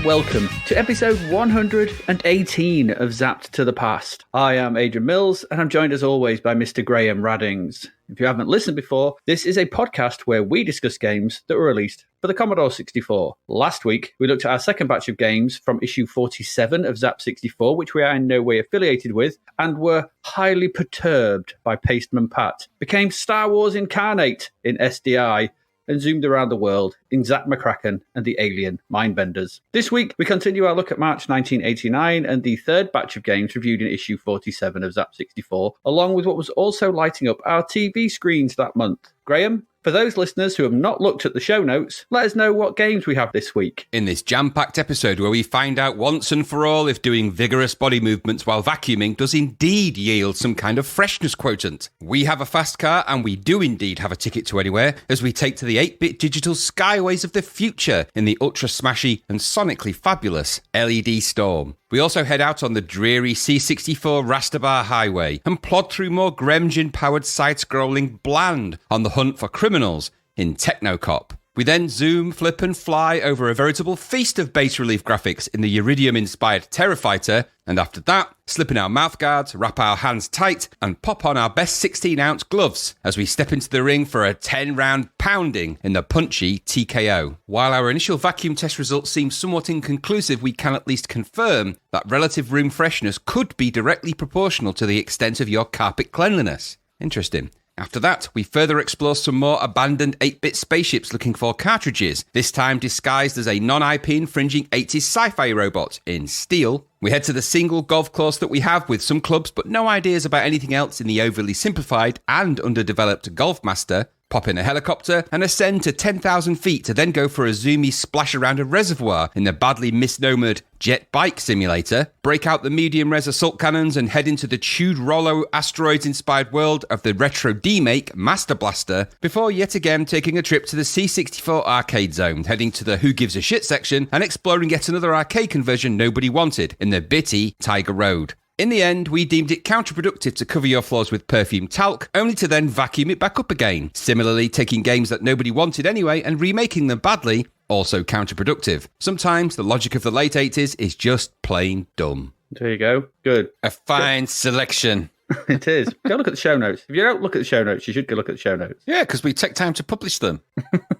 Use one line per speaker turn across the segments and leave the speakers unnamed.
welcome to episode 118 of Zapped to the Past. I am Adrian Mills, and I'm joined as always by Mr. Graham Raddings. If you haven't listened before, this is a podcast where we discuss games that were released for the Commodore 64. Last week, we looked at our second batch of games from issue 47 of Zap 64, which we are in no way affiliated with, and were highly perturbed by Pasteman Pat, became Star Wars incarnate in SDI, and zoomed around the world in Zap McCracken and the Alien Mindbenders. This week, we continue our look at March 1989 and the third batch of games reviewed in issue 47 of Zap 64, along with what was also lighting up our TV screens that month. Graham, for those listeners who have not looked at the show notes, let us know what games we have this week.
In this jam-packed episode where we find out once and for all if doing vigorous body movements while vacuuming does indeed yield some kind of freshness quotient. We have a fast car, and we do indeed have a ticket to anywhere, as we take to the 8-bit digital skyways of the future in the ultra-smashy and sonically fabulous LED Storm. We also head out on the dreary C64 Rasterbar Highway and plod through more Gremlin-powered side-scrolling bland on the hunt for criminals in Techno Cop. We then zoom, flip and fly over a veritable feast of base relief graphics in the Uridium-inspired Terrafighter, and after that, slip in our mouthguards, wrap our hands tight, and pop on our best 16-ounce gloves as we step into the ring for a 10-round pounding in the punchy TKO. While our initial vacuum test results seem somewhat inconclusive, we can at least confirm that relative room freshness could be directly proportional to the extent of your carpet cleanliness. Interesting. After that, we further explore some more abandoned 8-bit spaceships looking for cartridges, this time disguised as a non-IP infringing 80s sci-fi robot in steel. We head to the single golf course that we have with some clubs but no ideas about anything else in the overly simplified and underdeveloped Golf Master, pop in a helicopter and ascend to 10,000 feet to then go for a zoomy splash around a reservoir in the badly misnomered Jet Bike Simulator, break out the medium-res assault cannons and head into the chewed Rollo asteroids-inspired world of the retro D-make Master Blaster, before yet again taking a trip to the C64 arcade zone, heading to the Who Gives a Shit section and exploring yet another arcade conversion nobody wanted in the bitty Tiger Road. In the end, we deemed it counterproductive to cover your floors with perfume talc, only to then vacuum it back up again. Similarly, taking games that nobody wanted anyway and remaking them badly, also counterproductive. Sometimes the logic of the late 80s is just plain dumb.
There you go. Good.
A fine selection.
It is. Go look at the show notes. If you don't look at the show notes, you should go look at the show notes.
Yeah, because we take time to publish them.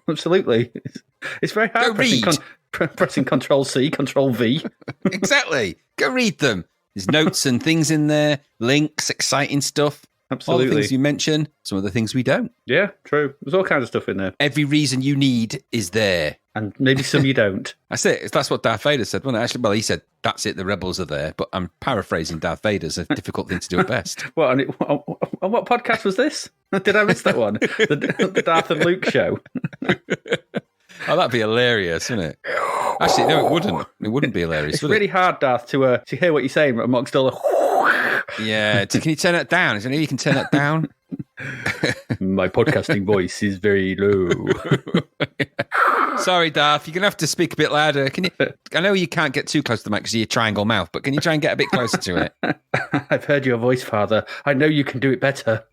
Absolutely. It's very hard pressing Control-C, Control-V.
Exactly. Go read them. There's notes and things in there, links, exciting stuff.
Absolutely.
All the things you mention, some of the things we don't.
Yeah, true. There's all kinds of stuff in there.
Every reason you need is there.
And maybe some you don't.
That's it. That's what Darth Vader said, wasn't it? Actually, well, he said, that's it, the rebels are there. But I'm paraphrasing Darth Vader's a difficult thing to do at best.
What podcast was this? Did I miss that one? The Darth and Luke show.
Oh, that'd be hilarious, wouldn't it? Actually, no, it wouldn't. It wouldn't be hilarious, would it?
It's really hard, Darth, to hear what you're saying amongst all the...
Yeah, can you turn that down? Is there any way you can turn that down?
My podcasting voice is very low.
Sorry, Darth, you're going to have to speak a bit louder. Can you? I know you can't get too close to the mic because of your triangle mouth, but can you try and get a bit closer to it?
I've heard your voice, Father. I know you can do it better.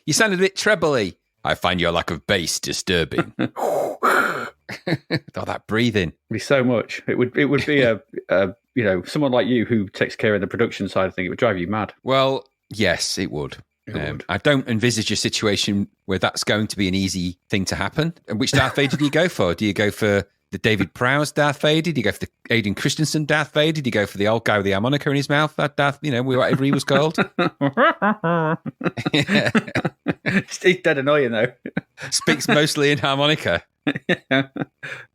You sounded a bit trebly. I find your lack of bass disturbing. Oh, that breathing.
It'd be so much. It would be a someone like you who takes care of the production side of things. It would drive you mad.
Well, yes, it would. I don't envisage a situation where that's going to be an easy thing to happen. And which Darth Vader do you go for? Do you go for the David Prowse Darth Vader? Do you go for the Aiden Christensen Darth Vader? Do you go for the old guy with the harmonica in his mouth? That Darth, whatever he was called.
Yeah. He's dead annoying, though.
Speaks mostly in harmonica.
Yeah.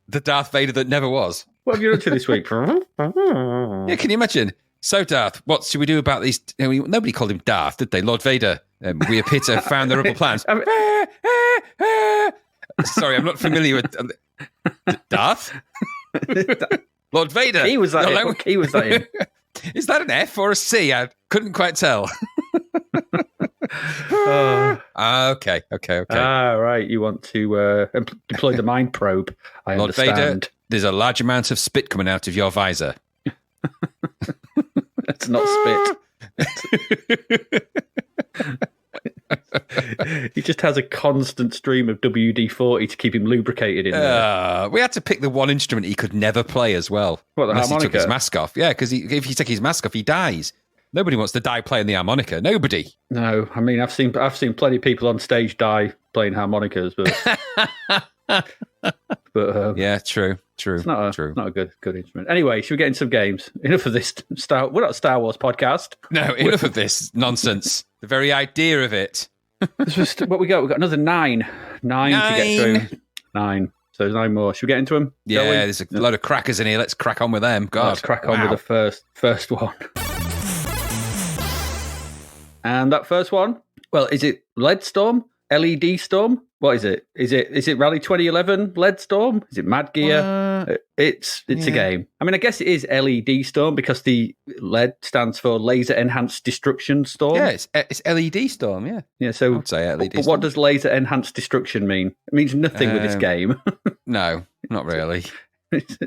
The Darth Vader that never was.
What have you done to this week?
Yeah, can you imagine? So, Darth, what should we do about these? Nobody called him Darth, did they? Lord Vader. We appear to have found the rebel plans. Sorry, I'm not familiar with Darth. Lord Vader.
He was that. What key was that in?
Is that an F or a C? I couldn't quite tell. Okay.
Right. You want to deploy the mind probe. I
Lord
understand.
Vader, there's a large amount of spit coming out of your visor.
That's not spit. He just has a constant stream of WD-40 to keep him lubricated in there.
We had to pick the one instrument he could never play as well.
What, the
unless
harmonica?
he took his mask off. Yeah, because if you take his mask off, he dies. Nobody wants to die playing the harmonica. Nobody.
No, I mean, I've seen plenty of people on stage die playing harmonicas, but
yeah, true.
It's not a good instrument. Anyway, should we get into some games? Enough of this we're not a Star Wars podcast.
No, enough of this nonsense. The very idea of it.
It's just what we got. We've got another nine to get through. 9. So there's 9 more. Should we get into them?
Yeah, there's a load of crackers in here. Let's crack on with them. God,
let's crack on with the first one. And that first one, well, is it LED Storm? LED Storm? What is it? Is it Rally 2011 LED Storm? Is it Mad Gear? It's a game. I mean, I guess it is LED Storm because the LED stands for Laser Enhanced Destruction Storm.
Yeah, it's LED Storm, yeah.
Yeah, so
I'd say LED
but
Storm.
what does Laser Enhanced Destruction mean? It means nothing with this game.
No, not really.
It's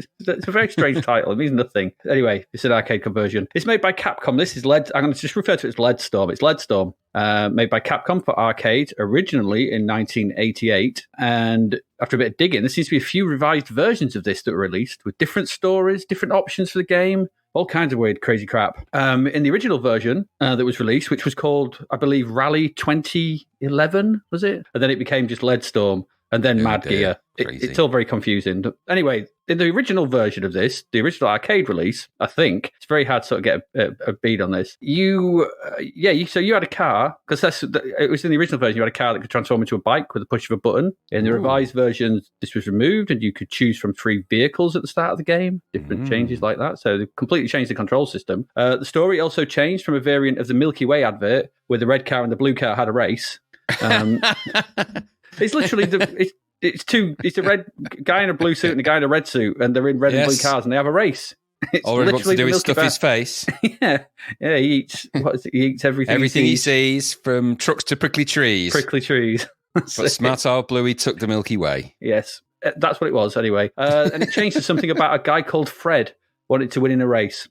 a very strange title. It means nothing. Anyway, it's an arcade conversion. It's made by Capcom. This is LED. I'm going to just refer to it as LED Storm. It's LED Storm, made by Capcom for arcade originally in 1988. And after a bit of digging, there seems to be a few revised versions of this that were released with different stories, different options for the game, all kinds of weird, crazy crap. In the original version that was released, which was called, I believe, Rally 2011, was it? And then it became just LED Storm. And then Mad Gear. It's all very confusing. But anyway, in the original version of this, the original arcade release, I think, it's very hard to sort of get a beat on this. So you had a car, because it was in the original version, you had a car that could transform into a bike with a push of a button. In the revised version, this was removed, and you could choose from 3 vehicles at the start of the game, different changes like that. So they completely changed the control system. The story also changed from a variant of the Milky Way advert, where the red car and the blue car had a race. It's literally it's a red guy in a blue suit and a guy in a red suit, and they're in red and blue cars, and they have a race.
All he wants to do is stuff his face.
yeah, he eats. He eats everything.
He sees, from trucks to prickly trees.
Prickly trees.
But smart old Bluey took the Milky Way.
Yes, that's what it was anyway. And it changed to something about a guy called Fred wanted to win in a race.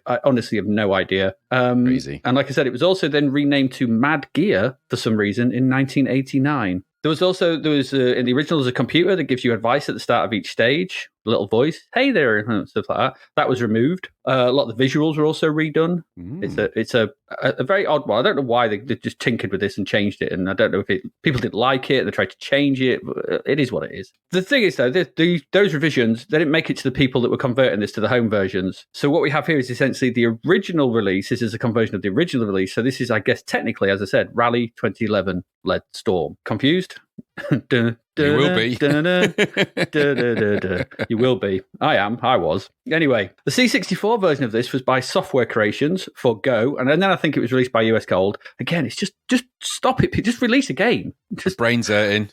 I honestly have no idea.
Crazy.
And like I said, it was also then renamed to Mad Gear for some reason in 1989. There was in the original, there's a computer that gives you advice at the start of each stage, a little voice, hey there, and stuff like that. That was removed. A lot of the visuals were also redone. It's a very odd one. I don't know why they just tinkered with this and changed it, and I don't know if people didn't like it, they tried to change it, but it is what it is. The thing is, though, those revisions, they didn't make it to the people that were converting this to the home versions. So what we have here is essentially the original release. This is a conversion of the original release. So this is, I guess, technically, as I said, Rally 2011 LED Storm. Confused? You
will be.
You will be. I was. Anyway, the C64 version of this was by Software Creations for Go, and then I think it was released by US Gold. Again, it's just stop it. Just release a game.
Brains hurting.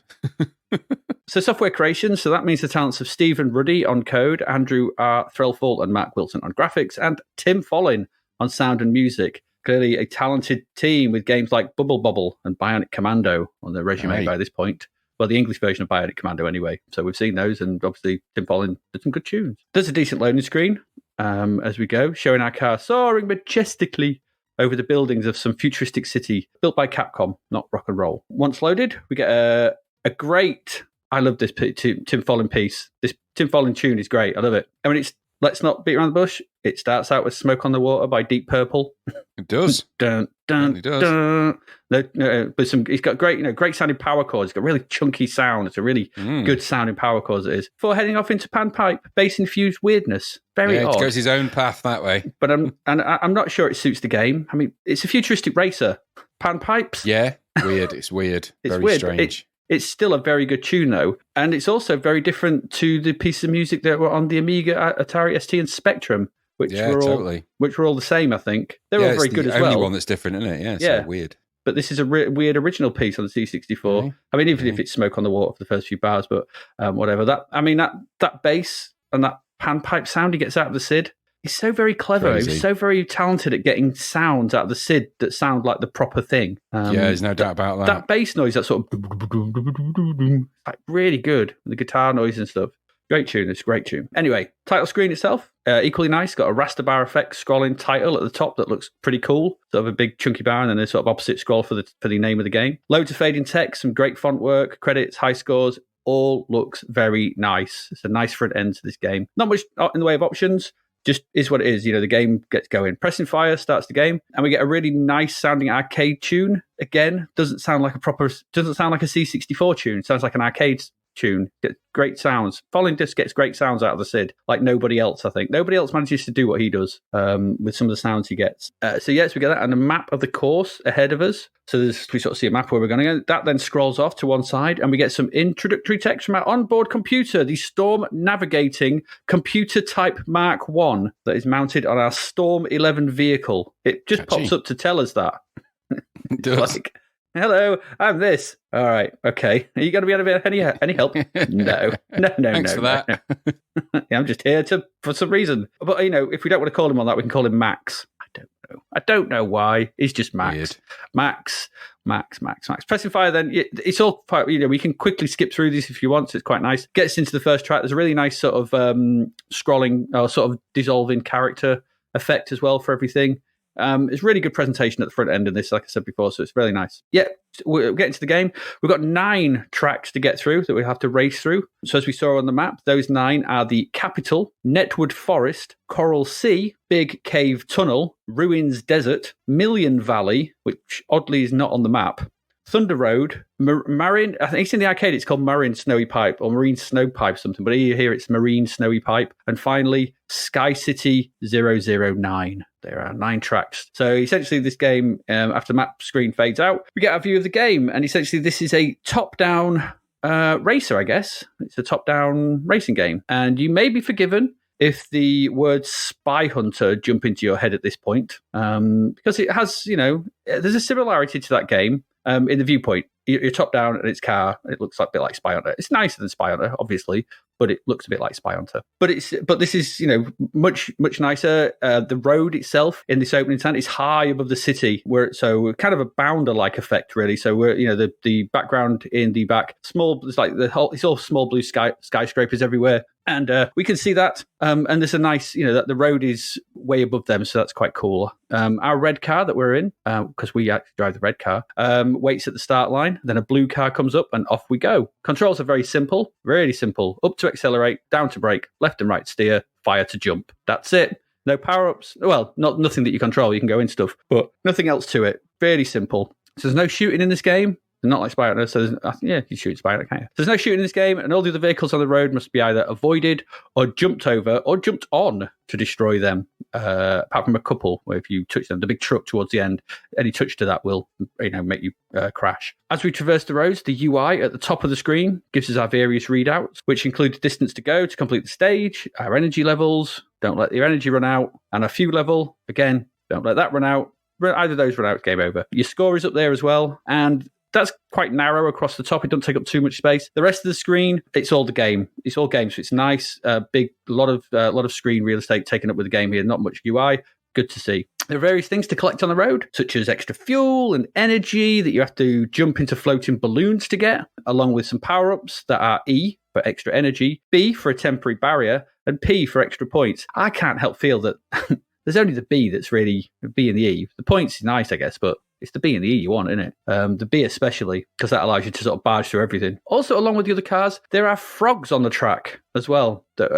So Software Creations, so that means the talents of Stephen Ruddy on code, Andrew R. Threlfall and Mark Wilson on graphics, and Tim Follin on sound and music. Clearly a talented team with games like Bubble Bobble and Bionic Commando on their resume by this point. Well, the English version of Bionic Commando anyway. So we've seen those, and obviously Tim Follin did some good tunes. There's a decent loading screen as we go, showing our car soaring majestically over the buildings of some futuristic city built by Capcom, not rock and roll. Once loaded, we get a great... I love this Tim Follin piece. This Tim Follin tune is great. I love it. I mean, let's not beat around the bush. It starts out with Smoke on the Water by Deep Purple.
It does.
Dun, dun,
it does.
Dun. But he's got great sounding power chords. He's got really chunky sound. It's a really good sounding power chords, it is. Before heading off into panpipe, bass-infused weirdness. Very odd.
It goes his own path that way.
But I'm not sure it suits the game. I mean, it's a futuristic racer. Panpipes?
Yeah, weird. It's weird.
It's
very
weird.
Strange.
It's still a very good tune, though. And it's also very different to the pieces of music that were on the Amiga, Atari ST, and Spectrum, which were all the same, I think. They're all very good as well.
It's the only one that's different, isn't it? Yeah, it's so weird.
But this is a weird original piece on the C64. I mean, even if it's Smoke on the Water for the first few bars, but whatever. That bass and that panpipe sound he gets out of the SID, he's so very clever.
Crazy.
He's so very talented at getting sounds out of the SID that sound like the proper thing.
There's no doubt about that.
That bass noise, that sort of like really good, the guitar noise and stuff. Great tune. It's a great tune. Anyway, title screen itself, equally nice. Got a raster bar effect scrolling title at the top that looks pretty cool. Sort of a big chunky bar and then a sort of opposite scroll for the name of the game. Loads of fading text, some great font work, credits, high scores. All looks very nice. It's a nice front end to this game. Not much in the way of options. Just is what it is. The game gets going. Pressing fire starts the game, and we get a really nice sounding arcade tune. Again, doesn't sound like a C64 tune. It sounds like an arcade tune. Gets great sounds. Falling Disc gets great sounds out of the SID, like nobody else, I think. Nobody else manages to do what he does with some of the sounds he gets. So we get that, and a map of the course ahead of us. So we sort of see a map where we're going to go. That then scrolls off to one side, and we get some introductory text from our onboard computer, the Storm Navigating Computer Type Mark 1 that is mounted on our Storm 11 vehicle. It just pops up to tell us that.
It does.
Like, hello, I'm this. All right, okay. Are you going to be able to be any help? No.
Thanks for that.
No. Yeah, I'm just here for some reason. But, if we don't want to call him on that, we can call him Max. I don't know why. He's just Max.
Weird.
Max. Pressing fire then, it's all, we can quickly skip through this if you want. So it's quite nice. Gets into the first track. There's a really nice sort of scrolling or sort of dissolving character effect as well for everything. It's really good presentation at the front end of this, like I said before, so it's really nice. Yeah, we're getting to the game. We've got 9 tracks to get through that we have to race through. So as we saw on the map, those 9 are the Capital, Netwood Forest, Coral Sea, Big Cave Tunnel, Ruins Desert, Million Valley, which oddly is not on the map, Thunder Road, Marine, I think it's in the arcade, it's called Marine Snowy Pipe or Marine Snow Pipe something, but here it's Marine Snowy Pipe. And finally, Sky City 009. There are 9 tracks. So essentially this game, after the map screen fades out, we get a view of the game. And essentially this is a top-down racer, I guess. It's a top-down racing game. And you may be forgiven if the word Spy Hunter jump into your head at this point, because it has, there's a similarity to that game. In the viewpoint, you're top down and it's car. It looks like a bit like Spy Hunter. It's nicer than Spy Hunter, obviously, but it looks a bit like Spy Hunter. But this is much nicer. The road itself in this opening town is high above the city, so kind of a Bounder-like effect, really. So we're the background in the back small. It's like it's all small blue skyscrapers everywhere. And we can see that. And there's a nice, that the road is way above them, so that's quite cool. Our red car that we're in, because we actually drive the red car, waits at the start line. Then a blue car comes up, and off we go. Controls are very simple, really simple. Up to accelerate, down to brake, left and right steer, fire to jump. That's it. No power-ups. Well, nothing that you control. You can go in stuff, but nothing else to it. Very simple. So there's no shooting in this game. Not like Spy Hunter, so you shoot Spy Hunter, can't you? There's no shooting in this game, and all the other vehicles on the road must be either avoided or jumped over or jumped on to destroy them, apart from a couple where if you touch them, the big truck towards the end, any touch to that will make you crash. As we traverse the roads, the UI at the top of the screen gives us our various readouts, which include the distance to go to complete the stage, our energy levels, don't let your energy run out, and our fuel level, again, don't let that run out. Either of those run out, game over. Your score is up there as well, and that's quite narrow across the top. It doesn't take up too much space. The rest of the screen, it's all the game. It's all game, so it's nice. Big, lot of screen real estate taken up with the game here. Not much UI. Good to see. There are various things to collect on the road, such as extra fuel and energy that you have to jump into floating balloons to get, along with some power-ups that are E for extra energy, B for a temporary barrier, and P for extra points. I can't help feel that there's only the B that's really B and the E. The points is nice, I guess, but it's the B and the E you want, isn't it? The B especially, because that allows you to sort of barge through everything. Also, along with the other cars, there are frogs on the track as well, that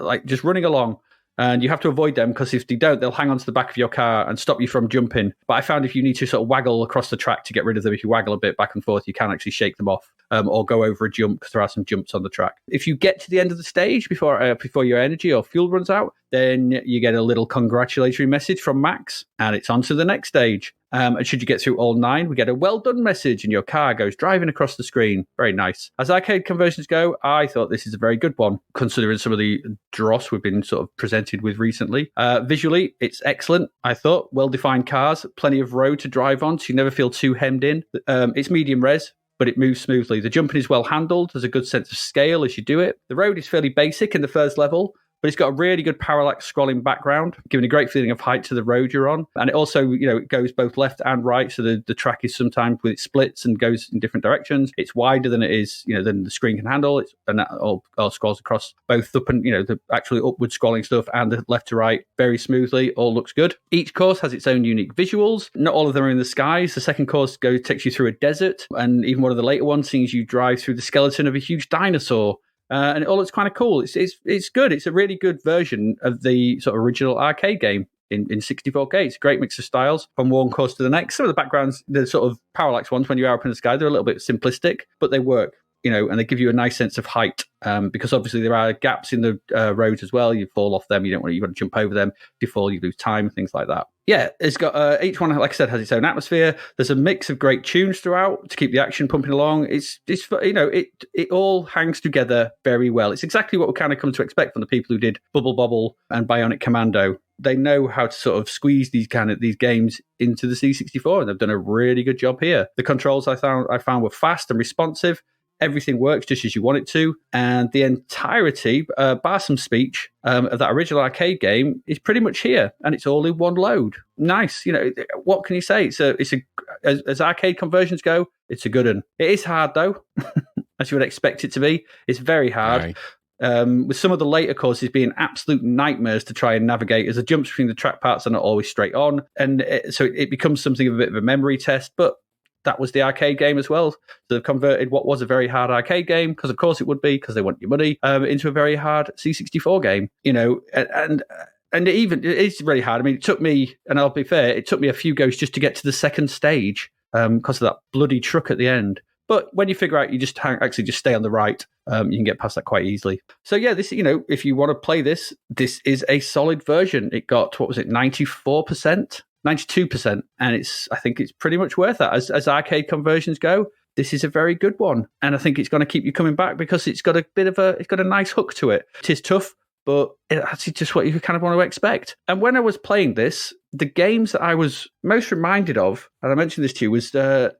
like just running along. And you have to avoid them because if they don't, they'll hang onto the back of your car and stop you from jumping. But I found if you need to sort of waggle across the track to get rid of them, if you waggle a bit back and forth, you can actually shake them off or go over a jump because there are some jumps on the track. If you get to the end of the stage before your energy or fuel runs out, then you get a little congratulatory message from Max and it's on to the next stage. And should you get through all 9, we get a well done message and your car goes driving across the screen. Very nice. As arcade conversions go, I thought this is a very good one, considering some of the dross we've been sort of presented with recently. Visually, it's excellent, I thought. Well-defined cars, plenty of road to drive on, so you never feel too hemmed in. It's medium res, but it moves smoothly. The jumping is well handled. There's a good sense of scale as you do it. The road is fairly basic in the first level, but it's got a really good parallax scrolling background, giving a great feeling of height to the road you're on. And it also, it goes both left and right, so the track is sometimes with it splits and goes in different directions. It's wider than it is, than the screen can handle. And that all scrolls across both up and, the actually upward scrolling stuff and the left to right very smoothly. All looks good. Each course has its own unique visuals. Not all of them are in the skies. The second course takes you through a desert, and even one of the later ones sees you drive through the skeleton of a huge dinosaur. And it all looks kind of cool. It's good. It's a really good version of the sort of original arcade game in 64K. It's a great mix of styles from one course to the next. Some of the backgrounds, the sort of parallax ones, when you are up in the sky, they're a little bit simplistic, but they work. And they give you a nice sense of height because obviously there are gaps in the roads as well. You fall off them. You've got to jump over them. If you fall, you lose time, things like that. Yeah, it's got each one, like I said, has its own atmosphere. There's a mix of great tunes throughout to keep the action pumping along. It all hangs together very well. It's exactly what we kind of come to expect from the people who did Bubble Bobble and Bionic Commando. They know how to sort of squeeze these games into the C64, and they've done a really good job here. The controls I found were fast and responsive. Everything works just as you want it to, and the entirety, bar some speech, of that original arcade game is pretty much here, and it's all in one load. Nice, what can you say? As arcade conversions go, it's a good one. It is hard though, as you would expect it to be. It's very hard. Right. With some of the later courses being absolute nightmares to try and navigate, as the jumps between the track parts are not always straight on, and so it becomes something of a bit of a memory test, but that was the arcade game as well. So they've converted what was a very hard arcade game, because of course it would be, because they want your money, into a very hard C64 game. And it is really hard. I mean, it took me, and I'll be fair, it took me a few goes just to get to the second stage because of that bloody truck at the end. But when you figure out you just stay on the right, you can get past that quite easily. So yeah, this, if you want to play this is a solid version. It got, 94%? 92%, and I think it's pretty much worth that. As arcade conversions go, this is a very good one, and I think it's going to keep you coming back because it's got a nice hook to it. It is tough, but it's just what you kind of want to expect. And when I was playing this, the games that I was most reminded of, and I mentioned this to you, was and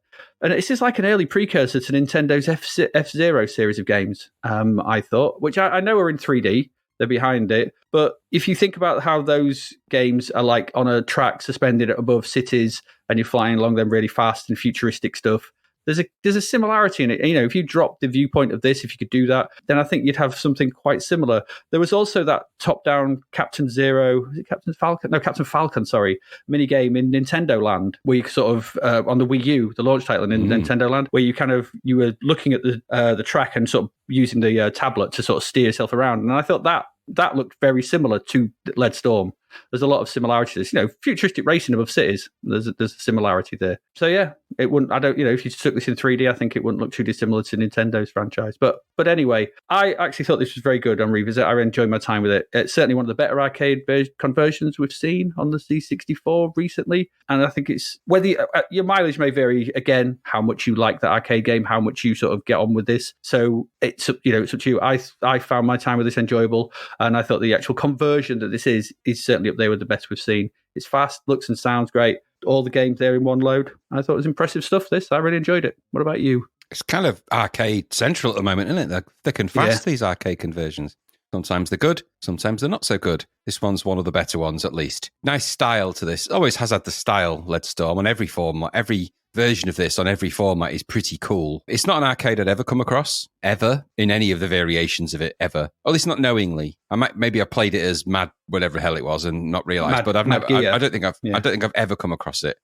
this is like an early precursor to Nintendo's F-Zero series of games. I thought, which I know are in 3D. They're behind it. But if you think about how those games are like on a track suspended above cities and you're flying along them really fast and futuristic stuff, there's a similarity in it. If you drop the viewpoint of this, if you could do that, then I think you'd have something quite similar. There was also that top-down Captain Zero, is it Captain Falcon? No, Captain Falcon, sorry, minigame in Nintendo Land, where you sort of, on the Wii U, the launch title in Nintendo Land, where you were looking at the track and sort of using the tablet to sort of steer yourself around. And I thought that looked very similar to Lead Storm. There's a lot of similarities. Futuristic racing above cities. There's a similarity there. So yeah, it wouldn't. I don't. If you took this in 3D, I think it wouldn't look too dissimilar to Nintendo's franchise. But anyway, I actually thought this was very good on revisit. I enjoyed my time with it. It's certainly one of the better arcade conversions we've seen on the C64 recently. And I think it's whether your mileage may vary. Again, how much you like the arcade game, how much you sort of get on with this. So it's it's up to you. I found my time with this enjoyable, and I thought the actual conversion that this is certainly up there with the best we've seen. It's fast, looks and sounds great. All the games there in one load. I thought it was impressive stuff, this. I really enjoyed it. What about you?
It's kind of arcade central at the moment, isn't it? They're thick and fast, these arcade conversions. Sometimes they're good, sometimes they're not so good. This one's one of the better ones, at least. Nice style to this. Always has had the style, Lead Storm, on every format. Every version of this on every format is pretty cool. It's not an arcade I'd ever come across, ever, in any of the variations of it, ever. Or at least not knowingly. Maybe I played it as Mad, whatever the hell it was, and not realised. But I've never. I don't think I've ever come across it.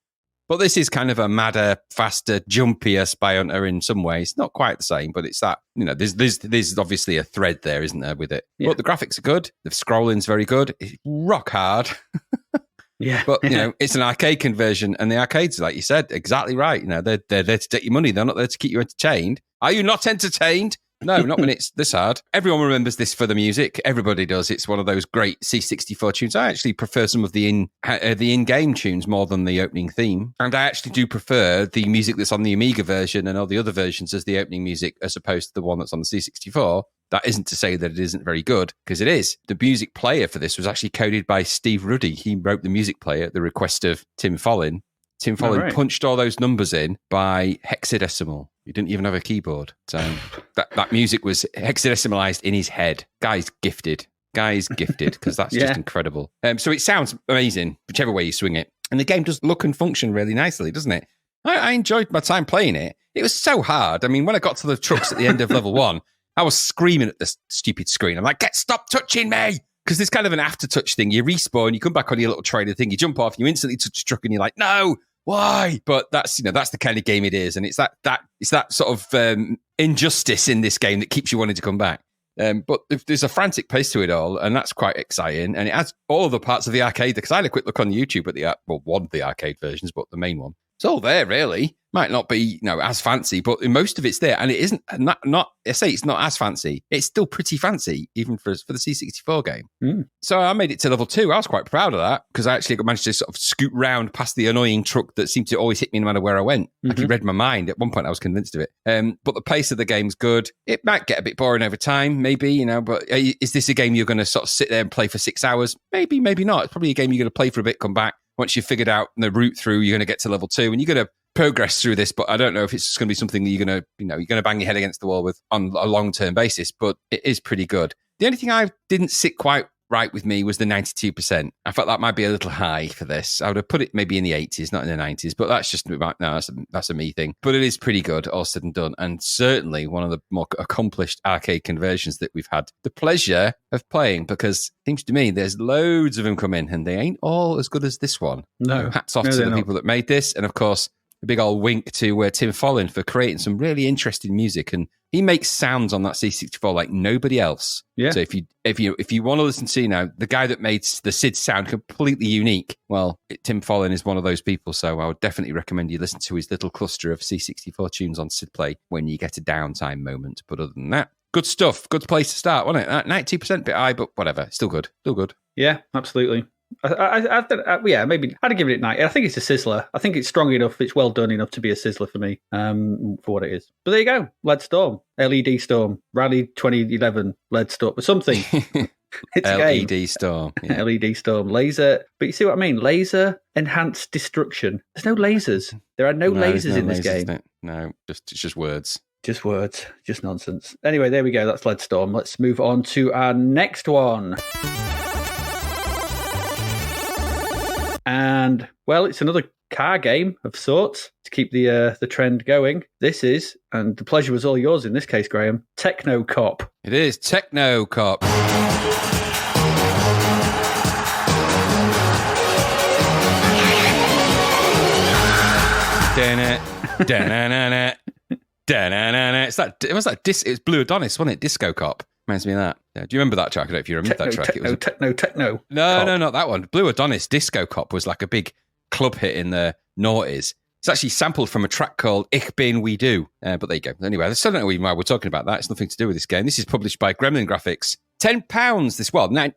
But this is kind of a madder, faster, jumpier Spy Hunter in some ways. Not quite the same, but it's that, there's obviously a thread there, isn't there, with it? Yeah. But the graphics are good. The scrolling's very good. It's rock hard.
Yeah.
But, it's an arcade conversion, and the arcades, like you said, exactly right. They're there to take your money. They're not there to keep you entertained. Are you not entertained? No, not when it's this hard. Everyone remembers this for the music. Everybody does. It's one of those great C64 tunes. I actually prefer some of the in-game tunes more than the opening theme. And I actually do prefer the music that's on the Amiga version and all the other versions as the opening music, as opposed to the one that's on the C64. That isn't to say that it isn't very good, because it is. The music player for this was actually coded by Steve Ruddy. He wrote the music player at the request of Tim Follin. Tim Follin punched all those numbers in by hexadecimal. He didn't even have a keyboard. So that music was hexadecimalized in his head. Guy's gifted. Guy's gifted, because that's just incredible. So it sounds amazing, whichever way you swing it. And the game does look and function really nicely, doesn't it? I enjoyed my time playing it. It was so hard. I mean, when I got to the trucks at the end of level 1, I was screaming at this stupid screen. I'm like, stop touching me! Because there's kind of an after-touch thing. You respawn, you come back on your little trader thing, you jump off, you instantly touch the truck, and you're like, no! Why? But that's the kind of game it is, and it's that sort of injustice in this game that keeps you wanting to come back. But there's a frantic pace to it all, and that's quite exciting. And it has all of the parts of the arcade, because I had a quick look on YouTube at one of the arcade versions, but the main one. It's all there, really. Might not be, as fancy, but most of it's there. And it isn't, I say it's not as fancy. It's still pretty fancy, even for the C64 game. Mm. So I made it to level 2. I was quite proud of that, because I actually managed to sort of scoot round past the annoying truck that seemed to always hit me no matter where I went. Mm-hmm. Like, he read my mind. At one point, I was convinced of it. But the pace of the game's good. It might get a bit boring over time, maybe, but is this a game you're going to sort of sit there and play for 6 hours? Maybe, maybe not. It's probably a game you're going to play for a bit, come back. Once you've figured out the route through, you're going to get to level 2, and you're going to progress through this. But I don't know if it's going to be something that you're going to bang your head against the wall with on a long-term basis. But it is pretty good. The only thing I didn't sit quite right with me was the 92%. I felt that might be a little high for this. I would have put it maybe in the 80s, not in the 90s. But that's just that's a me thing. But it is pretty good, all said and done, and certainly one of the more accomplished arcade conversions that we've had the pleasure of playing. Because it seems to me there's loads of them coming, and they ain't all as good as this one.
No,
hats off to the people that made this, and of course a big old wink to Tim Follin for creating some really interesting music. And he makes sounds on that C64 like nobody else. Yeah. So if you want to listen to the guy that made the SID sound completely unique, well, Tim Follin is one of those people. So I would definitely recommend you listen to his little cluster of C64 tunes on SID Play when you get a downtime moment. But other than that, good stuff. Good place to start, wasn't it? 92% bit high, but whatever. Still good. Still good.
Yeah, absolutely. Maybe I'd give it 90. I think it's a sizzler. I think it's strong enough. It's well done enough to be a sizzler for me, for what it is. But there you go. LED Storm, LED Storm, Rally 2011, LED Storm, something. It's a
LED
game.
Storm. Yeah.
LED Storm, laser. But you see what I mean? Laser enhanced destruction. There's no lasers. There are no lasers in this game.
No, it's just words.
Just words. Just nonsense. Anyway, there we go. That's LED Storm. Let's move on to our next one. And, well, it's another car game of sorts to keep the trend going. This is, and the pleasure was all yours in this case, Graham, Techno Cop.
It is Techno Cop. It's Blue Adonis, wasn't it? Disco Cop. Reminds me of that. Yeah. Do you remember that track? I don't know if you remember that track.
Techno.
No, not that one. Blue Adonis, Disco Cop was like a big club hit in the noughties. It's actually sampled from a track called Ich Bin We Do. But there you go. Anyway, I still don't know why we're talking about that. It's nothing to do with this game. This is published by Gremlin Graphics. £10 this one. Now,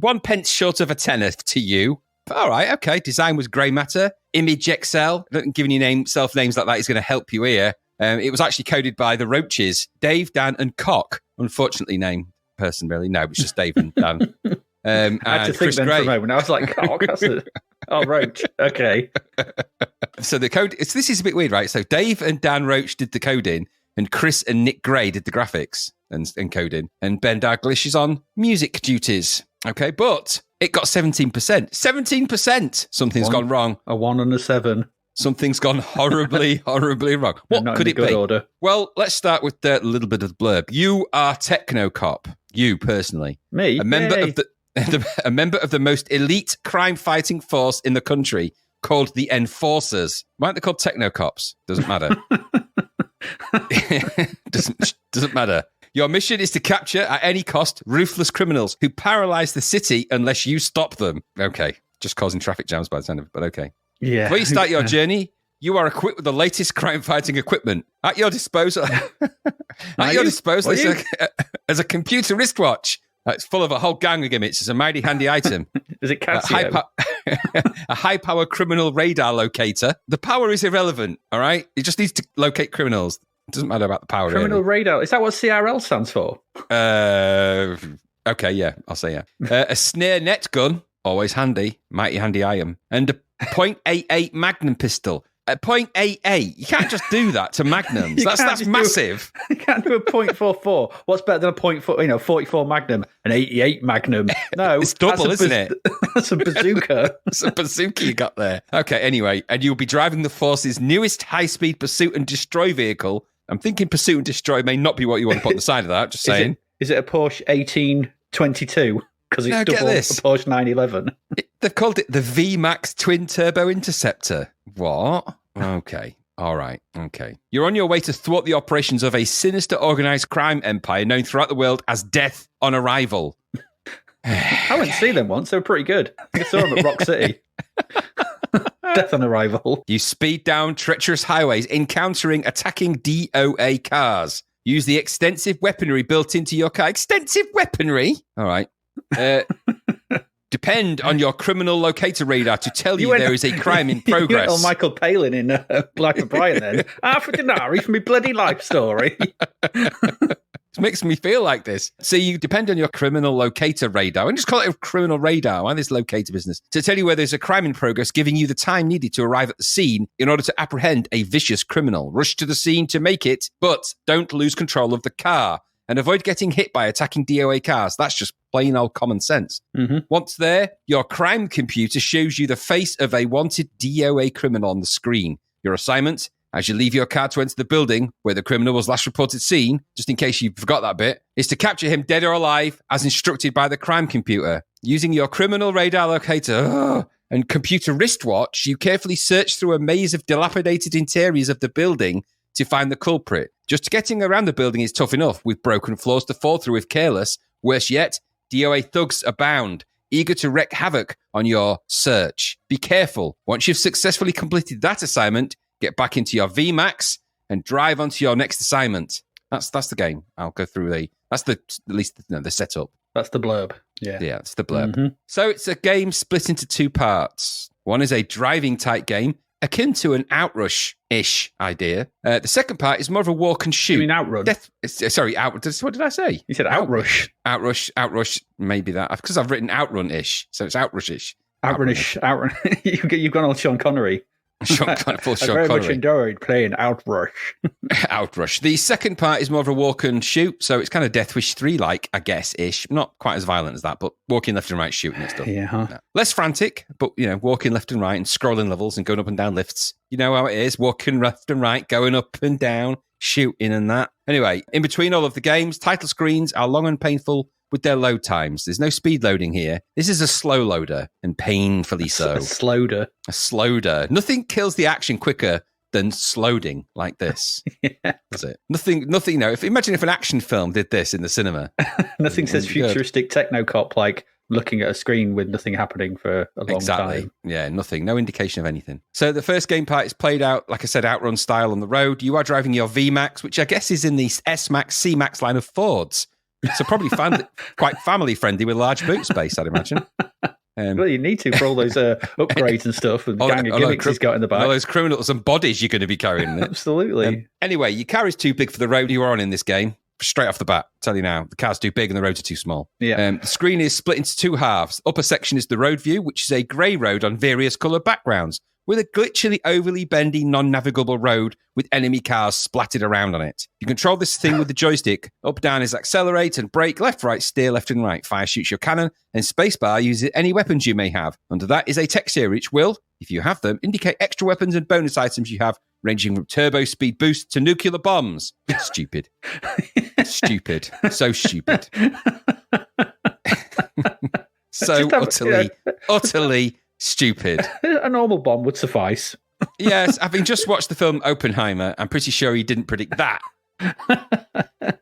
1 pence short of a tenner to you. All right, okay. Design was grey matter. Image XL. Giving you self names like that is going to help you here. It was actually coded by the Roaches, Dave, Dan, and Cock. Unfortunately named person, really. No, it was just Dave and Dan.
I had to think
Chris
then
Gray.
for a moment. I was like, Cock, that's it. Oh, Roach. Okay.
So the code, this is a bit weird, right? So Dave and Dan Roach did the coding, and Chris and Nick Gray did the graphics and coding, and Ben Daglish is on music duties. Okay, but it got 17%. 17%! Something's gone wrong.
A 1 and a 7.
Something's gone horribly, horribly wrong. What could it be?
Order.
Well, let's start with a little bit of the blurb. You are Techno Cop. You personally.
Me?
A member of the most elite crime-fighting force in the country, called the Enforcers. Why aren't they called Techno Cops? Doesn't matter. doesn't matter. Your mission is to capture, at any cost, ruthless criminals who paralyze the city unless you stop them. Okay. Just causing traffic jams by the sound of it, but okay.
Yeah.
Before you start your journey, you are equipped with the latest crime-fighting equipment at your disposal. As a computer wristwatch. It's full of a whole gang of gimmicks. It's a mighty handy item.
Is it Casio?
A high-power criminal radar locator. The power is irrelevant, all right? It just needs to locate criminals. It doesn't matter about the power.
Criminal
really.
radar. Is that what CRL stands for?
Okay, yeah. I'll say yeah. A snare net gun. Always handy. Mighty handy item. And a .88 Magnum pistol. at 0.88. You can't just do that to Magnums. That's massive.
You can't do a 0.44. What's better than a 44 Magnum? An 88 Magnum. No,
it's double, isn't it?
That's a bazooka.
It's a bazooka you got there. Okay, anyway, and you'll be driving the Force's newest high-speed pursuit and destroy vehicle. I'm thinking pursuit and destroy may not be what you want to put on the side of that, just saying.
Is it a Porsche 1822? Because it's double a Porsche 911.
They've called it the VMAX Twin Turbo Interceptor. What? Okay. All right. Okay. You're on your way to thwart the operations of a sinister organized crime empire known throughout the world as Death on Arrival.
I went to see them once. They were pretty good. I saw them at Rock City. Death on Arrival.
You speed down treacherous highways, encountering attacking DOA cars. Use the extensive weaponry built into your car. Extensive weaponry? All right. Depend on your criminal locator radar to tell you there is a crime in progress.
You went on Michael Palin in Life of Brian then. Half a denari for my bloody life story.
It makes me feel like this. So you depend on your criminal locator radar. And just call it a criminal radar. Why this locator business? To tell you where there's a crime in progress, giving you the time needed to arrive at the scene in order to apprehend a vicious criminal. Rush to the scene to make it, but don't lose control of the car. And avoid getting hit by attacking DOA cars. That's just plain old common sense.
Mm-hmm.
Once there, your crime computer shows you the face of a wanted DOA criminal on the screen. Your assignment, as you leave your car to enter the building where the criminal was last reported seen, just in case you forgot that bit, is to capture him dead or alive as instructed by the crime computer. Using your criminal radar locator and computer wristwatch, you carefully search through a maze of dilapidated interiors of the building to find the culprit. Just getting around the building is tough enough, with broken floors to fall through if careless. Worse yet, DOA thugs abound, eager to wreak havoc on your search. Be careful. Once you've successfully completed that assignment, get back into your VMAX and drive onto your next assignment. That's the game. I'll go through that's the setup.
That's the blurb. Yeah,
it's the blurb.
Mm-hmm.
So it's a game split into two parts. One is a driving type game, akin to an Outrush-ish idea. The second part is more of a walk and shoot.
You mean Outrun?
What did I say?
You said Outrush.
Outrush, maybe that. Because I've written Outrun-ish, so it's Outrush-ish.
Outrun. You've gone all Sean Connery.
Sean
I very much enjoyed playing Outrush.
Outrush. The second part is more of a walk and shoot, so it's kind of Death Wish 3-like, I guess-ish. Not quite as violent as that, but walking left and right, shooting and stuff.
Yeah. Huh?
No. Less frantic, but, walking left and right and scrolling levels and going up and down lifts. You know how it is, walking left and right, going up and down, shooting and that. Anyway, in between all of the games, title screens are long and painful with their load times. There's no speed loading here. This is a slow loader, and painfully so.
A slowder.
A slowder. Nothing kills the action quicker than slowing like this.
Yeah.
Does it? Nothing. No. Imagine if an action film did this in the cinema.
Nothing says futuristic Techno Cop like looking at a screen with nothing happening for a long time.
Yeah, nothing. No indication of anything. So the first game part is played out, like I said, outrun style on the road. You are driving your VMAX, which I guess is in the S-Max, C-Max line of Fords. So probably quite family-friendly with large boot space, I'd imagine.
Well, you need to for all those upgrades and stuff and gang of gimmicks he's got in the back.
All those criminals and bodies you're going to be carrying.
Absolutely.
Anyway, your car is too big for the road you are on in this game. Straight off the bat, tell you now, the car's too big and the roads are too small.
Yeah.
The screen is split into two halves. Upper section is the road view, which is a grey road on various coloured backgrounds, with a glitchily, overly bendy, non-navigable road with enemy cars splattered around on it. You control this thing with the joystick. Up, down is accelerate and brake, left, right, steer, left and right. Fire shoots your cannon, and spacebar uses any weapons you may have. Under that is a text here, which will, if you have them, indicate extra weapons and bonus items you have, ranging from turbo speed boost to nuclear bombs. Stupid. Stupid. So stupid. So utterly stupid.
A normal bomb would suffice.
Yes, having just watched the film Oppenheimer, I'm pretty sure he didn't predict that.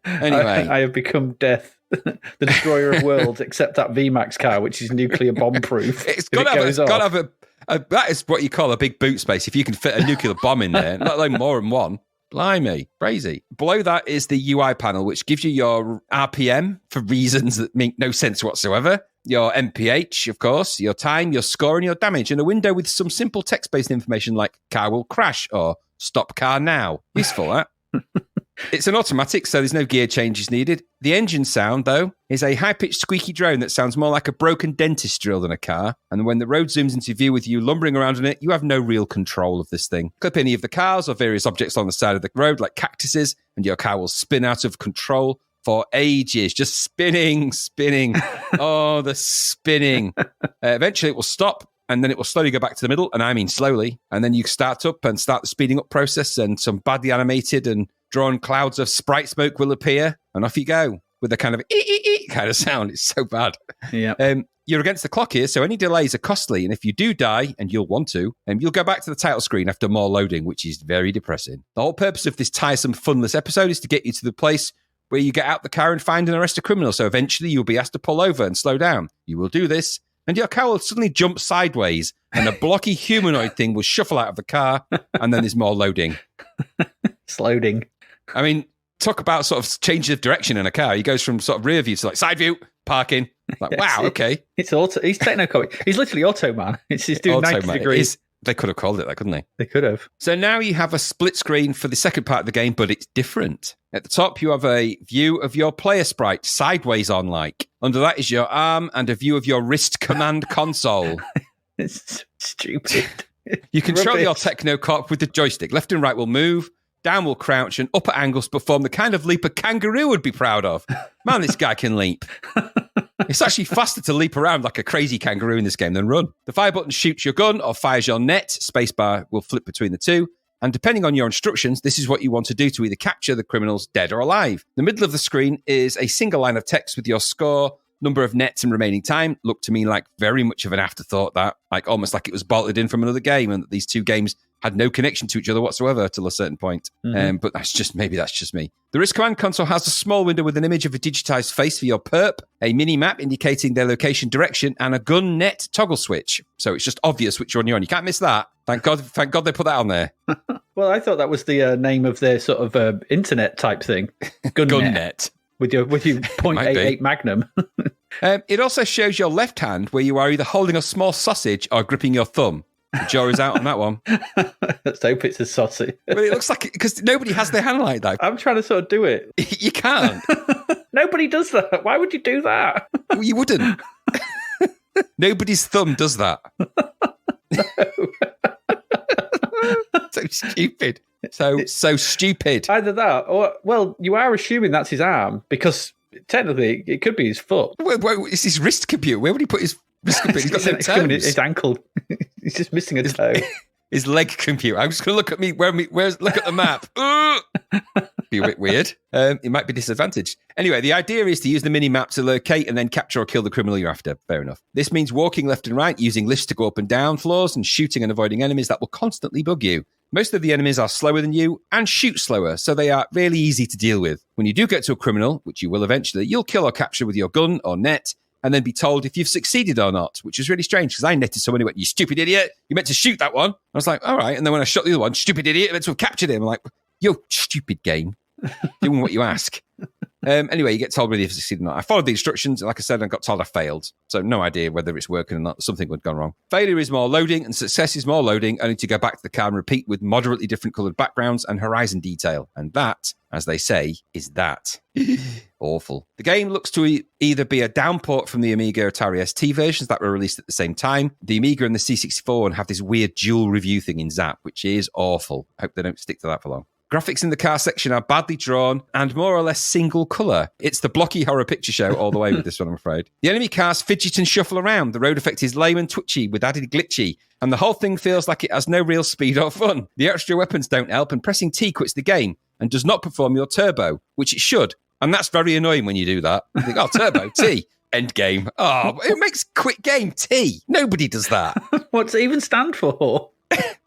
Anyway.
I have become death, the destroyer of worlds, except that VMAX car, which is nuclear bomb-proof.
It's got to have a that is what you call a big boot space, if you can fit a nuclear bomb in there, let alone more than one. Blimey, crazy. Below that is the UI panel, which gives you your RPM for reasons that make no sense whatsoever. Your MPH, of course, your time, your score, and your damage, and a window with some simple text-based information like car will crash or stop car now. Useful, that. It's an automatic, so there's no gear changes needed. The engine sound, though, is a high-pitched squeaky drone that sounds more like a broken dentist drill than a car. And when the road zooms into view with you lumbering around in it, you have no real control of this thing. Clip any of the cars or various objects on the side of the road, like cactuses, and your car will spin out of control for ages. Just spinning. Oh, the spinning. Eventually, it will stop. And then it will slowly go back to the middle, and I mean slowly. And then you start up and start the speeding up process, and some badly animated and drawn clouds of sprite smoke will appear, and off you go with a kind of kind of sound. It's so bad.
Yeah.
You're against the clock here, so any delays are costly. And if you do die, and you'll want to, you'll go back to the title screen after more loading, which is very depressing. The whole purpose of this tiresome, funless episode is to get you to the place where you get out the car and find and arrest a criminal. So eventually you'll be asked to pull over and slow down. You will do this, and your car will suddenly jump sideways, and a blocky humanoid thing will shuffle out of the car, and then there's more loading.
Slowing.
I mean, talk about sort of change of direction in a car. He goes from sort of rear view to like side view, parking. Like, wow, okay.
It's auto. He's Techno Cop. He's literally Auto Man. He's doing 90 degrees.
They could have called it that, couldn't they?
They could have.
So now you have a split screen for the second part of the game, but it's different. At the top, you have a view of your player sprite, sideways on like. Under that is your arm and a view of your wrist command console.
It's stupid.
You control your Techno Cop with the joystick. Left and right will move, down will crouch, and up at angles perform the kind of leap a kangaroo would be proud of. Man, this guy can leap. It's actually faster to leap around like a crazy kangaroo in this game than run. The fire button shoots your gun or fires your net. Spacebar will flip between the two. And depending on your instructions, this is what you want to do to either capture the criminals dead or alive. The middle of the screen is a single line of text with your score, number of nets, and remaining time. Looked to me like very much of an afterthought, that. Like almost like it was bolted in from another game, and that these two games had no connection to each other whatsoever till a certain point. But maybe that's just me. The wrist command console has a small window with an image of a digitized face for your perp, a mini map indicating their location direction, and a gun net toggle switch. So it's just obvious which one you're on. You can't miss that. Thank God they put that on there.
Well, I thought that was the name of their sort of internet type thing. Gun net. With your .88 Magnum.
It also shows your left hand where you are either holding a small sausage or gripping your thumb. The jaw is out on that one.
Let's hope it's a sausage.
Well, it looks like it, because nobody has their hand like that.
I'm trying to sort of do it.
You can't.
Nobody does that. Why would you do that?
Well, you wouldn't. Nobody's thumb does that. So stupid. So stupid.
Either that, or, well, you are assuming that's his arm, because technically it could be his foot.
Well, it's his wrist computer. Where would he put his wrist computer? He's got no toes.
His ankle. He's just missing a toe.
His leg computer. I'm just going to look at look at the map. Be a bit weird. It might be disadvantaged. Anyway, the idea is to use the mini map to locate and then capture or kill the criminal you're after. Fair enough. This means walking left and right, using lifts to go up and down floors, and shooting and avoiding enemies that will constantly bug you. Most of the enemies are slower than you and shoot slower, so they are really easy to deal with. When you do get to a criminal, which you will eventually, you'll kill or capture with your gun or net, and then be told if you've succeeded or not, which is really strange, because I netted someone who went, "You stupid idiot, you meant to shoot that one." I was like, all right. And then when I shot the other one, "Stupid idiot, you meant to have captured him." I'm like, "Yo, stupid game, doing what you ask." Anyway, you get told whether you've succeeded or not. I followed the instructions, and like I said, I got told I failed. So no idea whether it's working or not. Something had gone wrong. Failure is more loading, and success is more loading, only to go back to the car and repeat with moderately different coloured backgrounds and horizon detail. And that, as they say, is that. Awful. The game looks to either be a downport from the Amiga Atari ST versions that were released at the same time. The Amiga and the C64 one have this weird dual review thing in Zapped, which is awful. Hope they don't stick to that for long. Graphics in the car section are badly drawn and more or less single colour. It's the blocky horror picture show all the way with this one, I'm afraid. The enemy cars fidget and shuffle around. The road effect is lame and twitchy with added glitchy. And the whole thing feels like it has no real speed or fun. The extra weapons don't help, and pressing T quits the game and does not perform your turbo, which it should. And that's very annoying when you do that. You think, turbo, T, end game. Oh, it makes quit game T. Nobody does that.
What's it even stand for?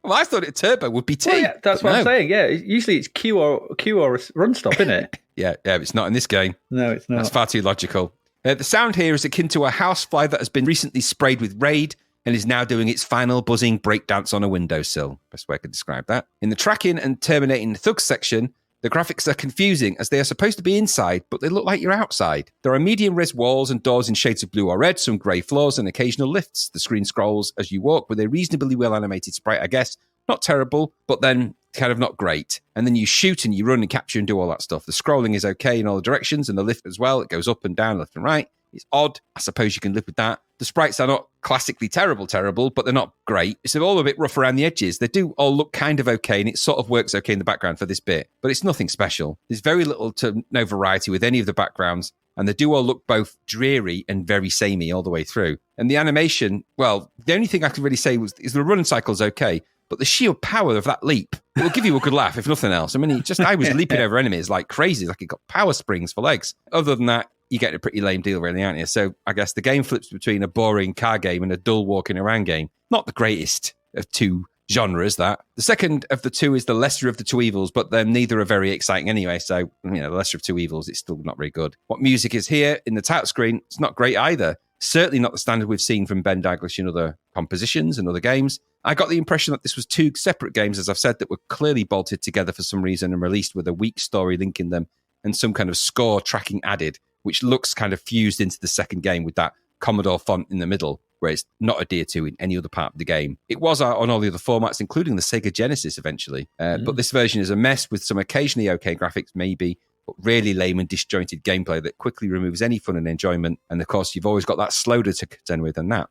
Well, I thought turbo would be T.
Well, yeah, that's what I'm saying. Yeah, usually it's Q or a run stop, isn't it?
yeah, it's not in this game.
No, it's not.
That's far too logical. The sound here is akin to a housefly that has been recently sprayed with Raid and is now doing its final buzzing breakdance on a windowsill. Best way I could describe that. In the tracking and terminating thugs section, the graphics are confusing as they are supposed to be inside, but they look like you're outside. There are medium-res walls and doors in shades of blue or red, some grey floors and occasional lifts. The screen scrolls as you walk with a reasonably well-animated sprite, I guess. Not terrible, but then kind of not great. And then you shoot and you run and capture and do all that stuff. The scrolling is okay in all the directions, and the lift as well. It goes up and down, left and right. It's odd. I suppose you can live with that. The sprites are not classically terrible, but they're not great. It's all a bit rough around the edges. They do all look kind of okay, and it sort of works okay in the background for this bit, but it's nothing special. There's very little to no variety with any of the backgrounds, and they do all look both dreary and very samey all the way through. And the animation, well, the only thing I could really say is the run cycle's okay, but the sheer power of that leap, it will give you a good laugh, if nothing else. I mean, I was leaping over enemies like crazy, like it got power springs for legs. Other than that, you get a pretty lame deal, really, aren't you? So I guess the game flips between a boring car game and a dull walking around game. Not the greatest of two genres, that. The second of the two is the lesser of the two evils, but then neither are very exciting anyway. So, the lesser of two evils, it's still not very good. What music is here in the title screen, it's not great either. Certainly not the standard we've seen from Ben Daglish in other compositions and other games. I got the impression that this was two separate games, as I've said, that were clearly bolted together for some reason and released with a weak story linking them and some kind of score tracking added, which looks kind of fused into the second game with that Commodore font in the middle, where it's not adhered to in any other part of the game. It was out on all the other formats, including the Sega Genesis eventually. But this version is a mess with some occasionally okay graphics, maybe, but really lame and disjointed gameplay that quickly removes any fun and enjoyment. And of course, you've always got that sloder to contend with, and that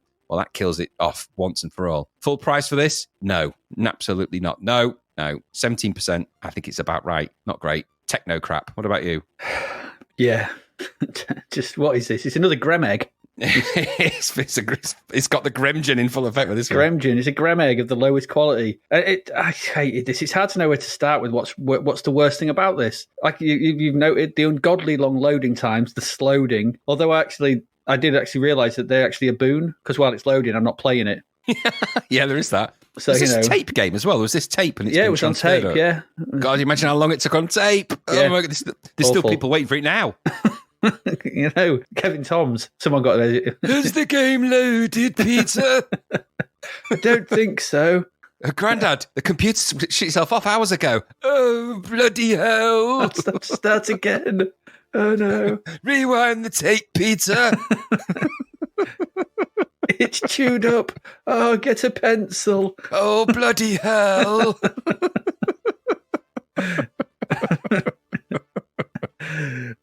kills it off once and for all. Full price for this? No, absolutely not. No. 17%. I think it's about right. Not great. Techno crap. What about you?
Yeah. Just what is this? It's another Grem egg.
It's got the Gremgen in full effect with this one.
Gremgen is a Grem egg of the lowest quality. I hate this. It's hard to know where to start with. What's the worst thing about this? Like you've noted the ungodly long loading times, the slowing. Although I did actually realise that they're actually a boon, because while it's loading, I'm not playing it.
Yeah, there is that.
So,
was this a tape game as well? Was this tape? And
it was on tape, yeah.
God, imagine how long it took on tape. Yeah. Oh my God, there's still people waiting for it now.
Kevin Toms. Someone got it.
Is the game loaded, Peter?
I don't think so.
Grandad, the computer shut itself off hours ago. Oh, bloody hell.
I'll start again. Oh, no.
Rewind the tape, Peter.
It's chewed up. Oh, get a pencil.
Oh, bloody hell.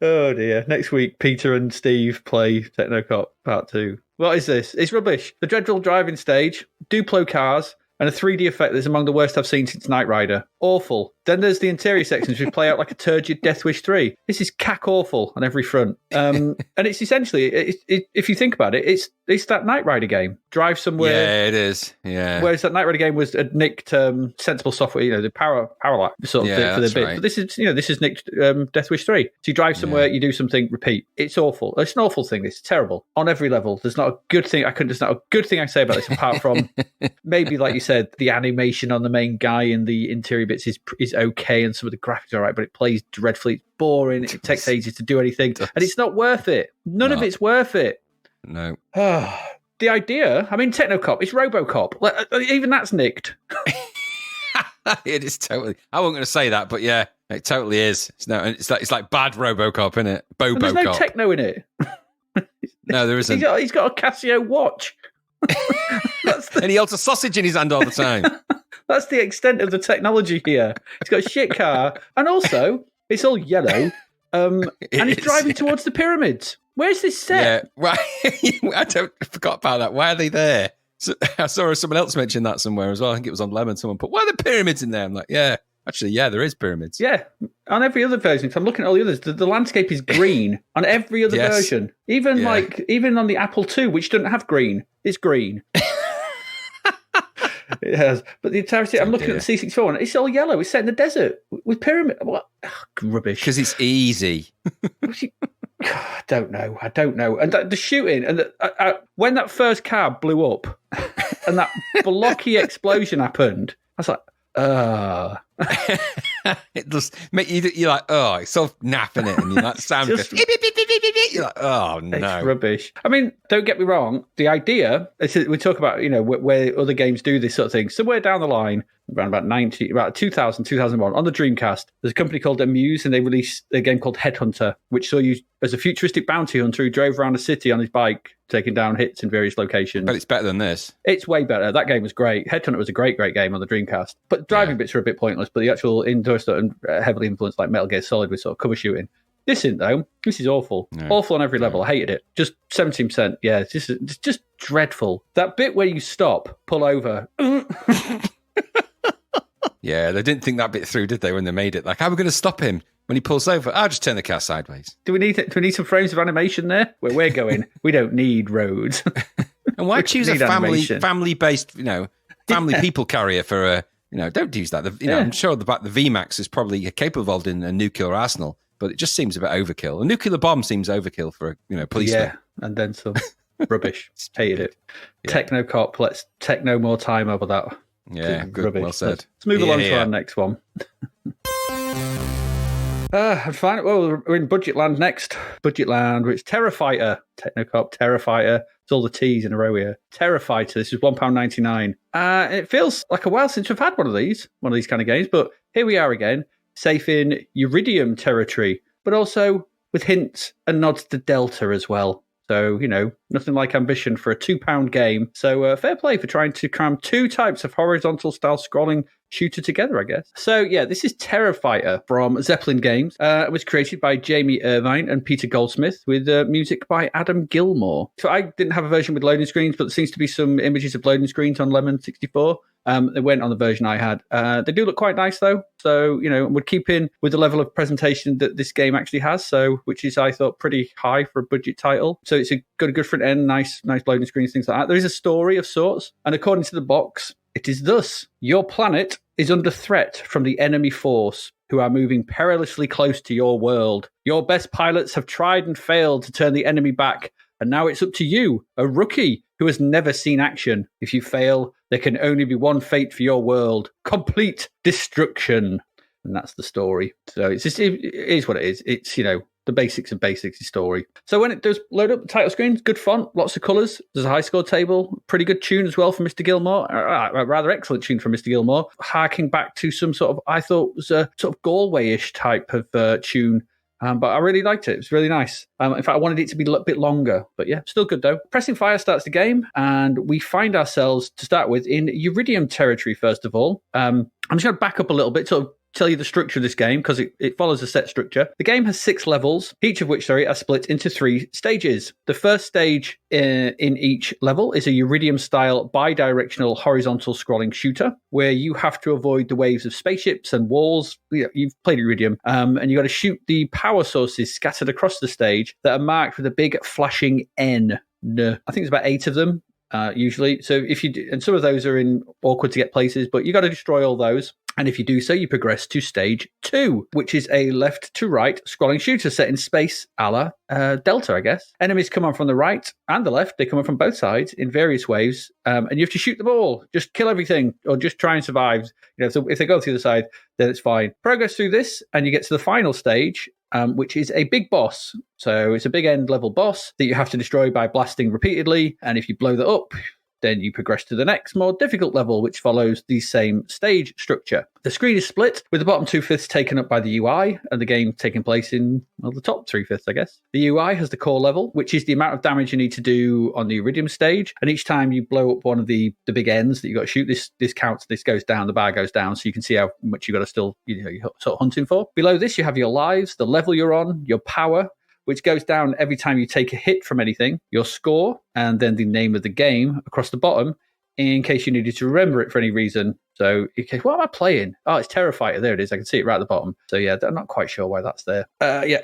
Oh, dear. Next week, Peter and Steve play Techno Cop Part 2. What is this? It's rubbish. The dreadful driving stage, Duplo cars, and a 3D effect that's among the worst I've seen since Knight Rider. Awful. Then there's the interior sections which play out like a turgid Death Wish 3. This is cack awful on every front. And it's essentially, if you think about it, it's that Knight Rider game. Drive somewhere.
Yeah, it is. Yeah.
Whereas that Knight Rider game was nicked Sensible Software, the power lap sort of for the bit.
Right.
But this is nicked Death Wish 3. So you drive somewhere, you do something, repeat. It's awful. It's an awful thing. It's terrible on every level. There's not a good thing. There's not a good thing I say about this apart from maybe, like you said, the animation on the main guy and the interior bits is okay, and some of the graphics are all right, but it plays dreadfully. It's boring. It takes ages to do anything, and it's not worth it. None of it's worth it.
No.
The idea, I mean, Techno Cop, it's RoboCop. Even that's nicked.
It is totally. I wasn't going to say that, but yeah, it totally is. It's like bad RoboCop, isn't it? Bobo
There's no
Cop.
techno in it.
No, there isn't.
He's got a Casio watch.
And he holds a sausage in his hand all the time.
That's the extent of the technology here. He's got a shit car, and also it's all yellow. And he's driving towards the pyramids. Where's this set?
Yeah, I forgot about that. Why are they there? So, I saw someone else mention that somewhere as well. I think it was on Lemon. Someone put, why are the pyramids in there? I'm like, yeah, actually, yeah, there is pyramids.
Yeah, on every other version. So I'm looking at all the others. The landscape is green on every other version. Even on the Apple II, which doesn't have green, it's green. It has, but the entirety. I'm looking at the C64 and it's all yellow. It's set in the desert with pyramid. What rubbish?
Because it's easy.
I don't know. And the shooting and when that first car blew up and that blocky explosion happened, I was like,
It does make you're like, oh, it's so napping it, and you like sound just, you're like, oh no,
it's rubbish. I mean, don't get me wrong. The idea we talk about, where other games do this sort of thing. Somewhere down the line, around about 2000, 2001, on the Dreamcast, there's a company called Amuse, and they released a game called Headhunter, which saw you as a futuristic bounty hunter who drove around a city on his bike, taking down hits in various locations.
But it's better than this.
It's way better. That game was great. Headhunter was a great game on the Dreamcast. But driving bits are a bit pointless. honest, but the actual indoor stuff and heavily influenced like Metal Gear Solid with sort of cover shooting. This isn't, though. This is awful. No. Awful on every level. I hated it. Just 17%. Yeah, it's just dreadful. That bit where you stop, pull over.
Yeah, they didn't think that bit through, did they, when they made it? Like, how are we going to stop him when he pulls over? I'll just turn the car sideways.
Do we need some frames of animation there? Where we're going, we don't need roads.
And why choose a family-based, family people carrier for a, don't use that. I'm sure the VMAX is probably capable in a nuclear arsenal, but it just seems a bit overkill. A nuclear bomb seems overkill for a policeman.
Yeah, and then some. Rubbish. Hated it. Yeah. Techno Cop, let's techno more time over that.
Yeah, good. Rubbish. Well said.
Let's move along to our next one. And finally, we're in Budget Land next. Budget Land, which Terrafighter. Techno Cop, Terrafighter. It's all the T's in a row here. Terrafighter, this is £1.99. It feels like a while since we've had one of these kind of games, but here we are again, safe in Iridium territory, but also with hints and nods to Delta as well. So, nothing like ambition for a £2 game. So, fair play for trying to cram two types of horizontal-style scrolling shooter together, I guess. So, yeah, this is Terrafighter from Zeppelin Games. It was created by Jamie Irvine and Peter Goldsmith with music by Adam Gilmore. So, I didn't have a version with loading screens, but there seems to be some images of loading screens on Lemon 64. They went on the version I had. They do look quite nice, though. So, would keep in with the level of presentation that this game actually has. So, which is, I thought, pretty high for a budget title. So, it's got a good front end, nice loading screens, things like that. There is a story of sorts. And according to the box, it is thus: your planet is under threat from the enemy force, who are moving perilously close to your world. Your best pilots have tried and failed to turn the enemy back. And now it's up to you, a rookie who has never seen action. If you fail, there can only be one fate for your world: complete destruction. And that's the story. So it is what it is. It's, the basics of basics, the story. So when it does load up the title screen, good font, lots of colours. There's a high score table, pretty good tune as well from Mr. Gilmore. A rather excellent tune from Mr. Gilmore, harking back to some sort of, I thought was a sort of Galway-ish type of tune. But I really liked it. It was really nice. In fact, I wanted it to be a bit longer. But yeah, still good though. Pressing fire starts the game, and we find ourselves, to start with, in Iridium territory, first of all. I'm just going to back up a little bit to tell you the structure of this game, because it follows a set structure. The game has 6 levels, each of which, are split into 3 stages. The first stage in each level is a Iridium-style bi-directional horizontal scrolling shooter, where you have to avoid the waves of spaceships and walls. You've played Iridium, and you got to shoot the power sources scattered across the stage that are marked with a big flashing N. I think there's about 8 of them. Usually. So if you do, and some of those are in awkward to get places, but you got to destroy all those. And if you do so, you progress to stage 2, which is a left to right scrolling shooter set in space a la Delta, I guess. Enemies come on from the right and the left. They come on from both sides in various waves. And you have to shoot them all. Just kill everything or just try and survive. So if they go to the other side, then it's fine. Progress through this and you get to the final stage, which is a big boss. So it's a big end level boss that you have to destroy by blasting repeatedly. And if you blow that up, then you progress to the next, more difficult level, which follows the same stage structure. The screen is split, with the bottom 2/5 taken up by the UI, and the game taking place in, the top 3/5, I guess. The UI has the core level, which is the amount of damage you need to do on the Iridium stage, and each time you blow up one of the big ends that you got to shoot, this counts, this goes down, the bar goes down, so you can see how much you got to still, you're sort of hunting for. Below this, you have your lives, the level you're on, your power, which goes down every time you take a hit from anything, your score, and then the name of the game across the bottom, in case you needed to remember it for any reason. So, what am I playing? Oh, it's Terrafighter. There it is. I can see it right at the bottom. So, yeah, I'm not quite sure why that's there.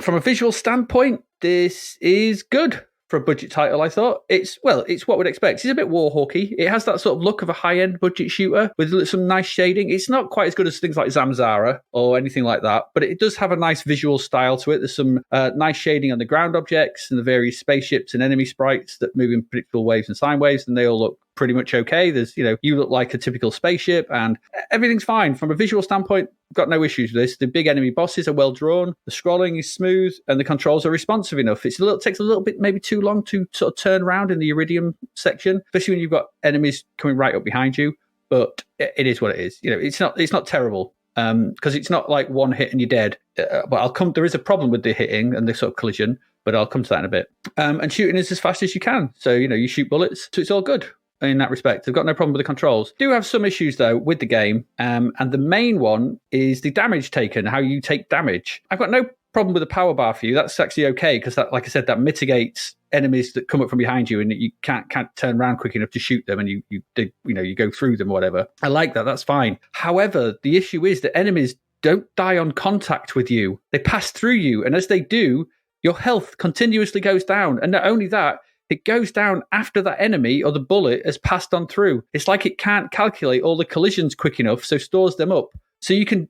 From a visual standpoint, this is good for a budget title, I thought. It's what we'd expect. It's a bit Warhawky. It has that sort of look of a high-end budget shooter with some nice shading. It's not quite as good as things like Zamzara or anything like that, but it does have a nice visual style to it. There's some nice shading on the ground objects and the various spaceships and enemy sprites that move in predictable waves and sine waves, and they all look pretty much okay. There's, you look like a typical spaceship, and everything's fine. From a visual standpoint, got no issues with this. The big enemy bosses are well drawn, the scrolling is smooth, and the controls are responsive enough. It takes a little bit, maybe too long to sort of turn around in the Iridium section, especially when you've got enemies coming right up behind you. But it is what it is. It's not terrible. Because it's not like one hit and you're dead. But there is a problem with the hitting and the sort of collision, but I'll come to that in a bit. And shooting is as fast as you can. So, you shoot bullets, so it's all good. in that respect. I've got no problem with the controls. Do have some issues, though, with the game. And the main one is the damage taken, how you take damage. I've got no problem with the power bar for you. That's actually okay, because that, like I said, that mitigates enemies that come up from behind you, and you can't turn around quick enough to shoot them, and you go through them or whatever. I like that. That's fine. However, the issue is that enemies don't die on contact with you. They pass through you, and as they do, your health continuously goes down. And not only that, it goes down after that enemy or the bullet has passed on through. It's like it can't calculate all the collisions quick enough, so stores them up. So you can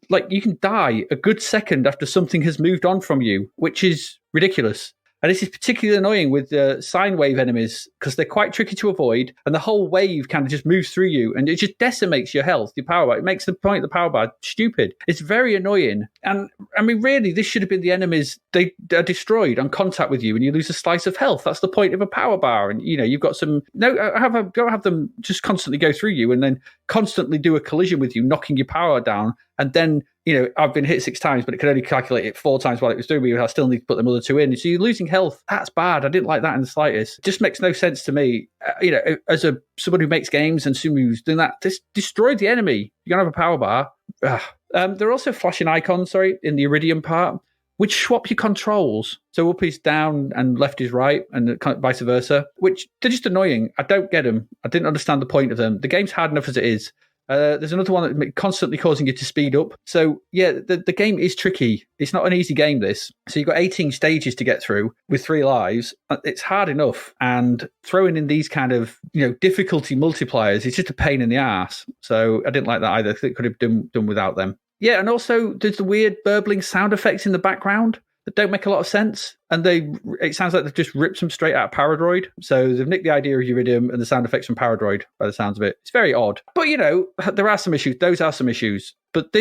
die a good second after something has moved on from you, which is ridiculous. And this is particularly annoying with the sine wave enemies, because they're quite tricky to avoid, and the whole wave kind of just moves through you, and it just decimates your health, your power bar. It makes the point of the power bar stupid. It's very annoying. And I mean, really, this should have been the enemies. They are destroyed on contact with you, and you lose a slice of health. That's the point of a power bar. And you've got some. No, don't have them just constantly go through you, and then constantly do a collision with you, knocking your power down, and then. I've been hit 6 times, but it could only calculate it 4 times while it was doing me. I still need to put them other 2 in. So you're losing health. That's bad. I didn't like that in the slightest. It just makes no sense to me. As someone who makes games and someone who's doing that, just destroy the enemy. You're going to have a power bar. There are also flashing icons, in the Iridium part, which swap your controls. So up is down and left is right, and vice versa, which they're just annoying. I don't get them. I didn't understand the point of them. The game's hard enough as it is. There's another one that's constantly causing you to speed up. So, yeah, the game is tricky. It's not an easy game, this. So you've got 18 stages to get through with 3 lives. It's hard enough. And throwing in these kind of, difficulty multipliers is just a pain in the ass. So I didn't like that either. I think it could have done without them. Yeah, and also there's the weird burbling sound effects in the background that don't make a lot of sense. And it sounds like they've just ripped them straight out of Paradroid. So they've nicked the idea of Iridium and the sound effects from Paradroid by the sounds of it. It's very odd. But, there are some issues. Those are some issues. But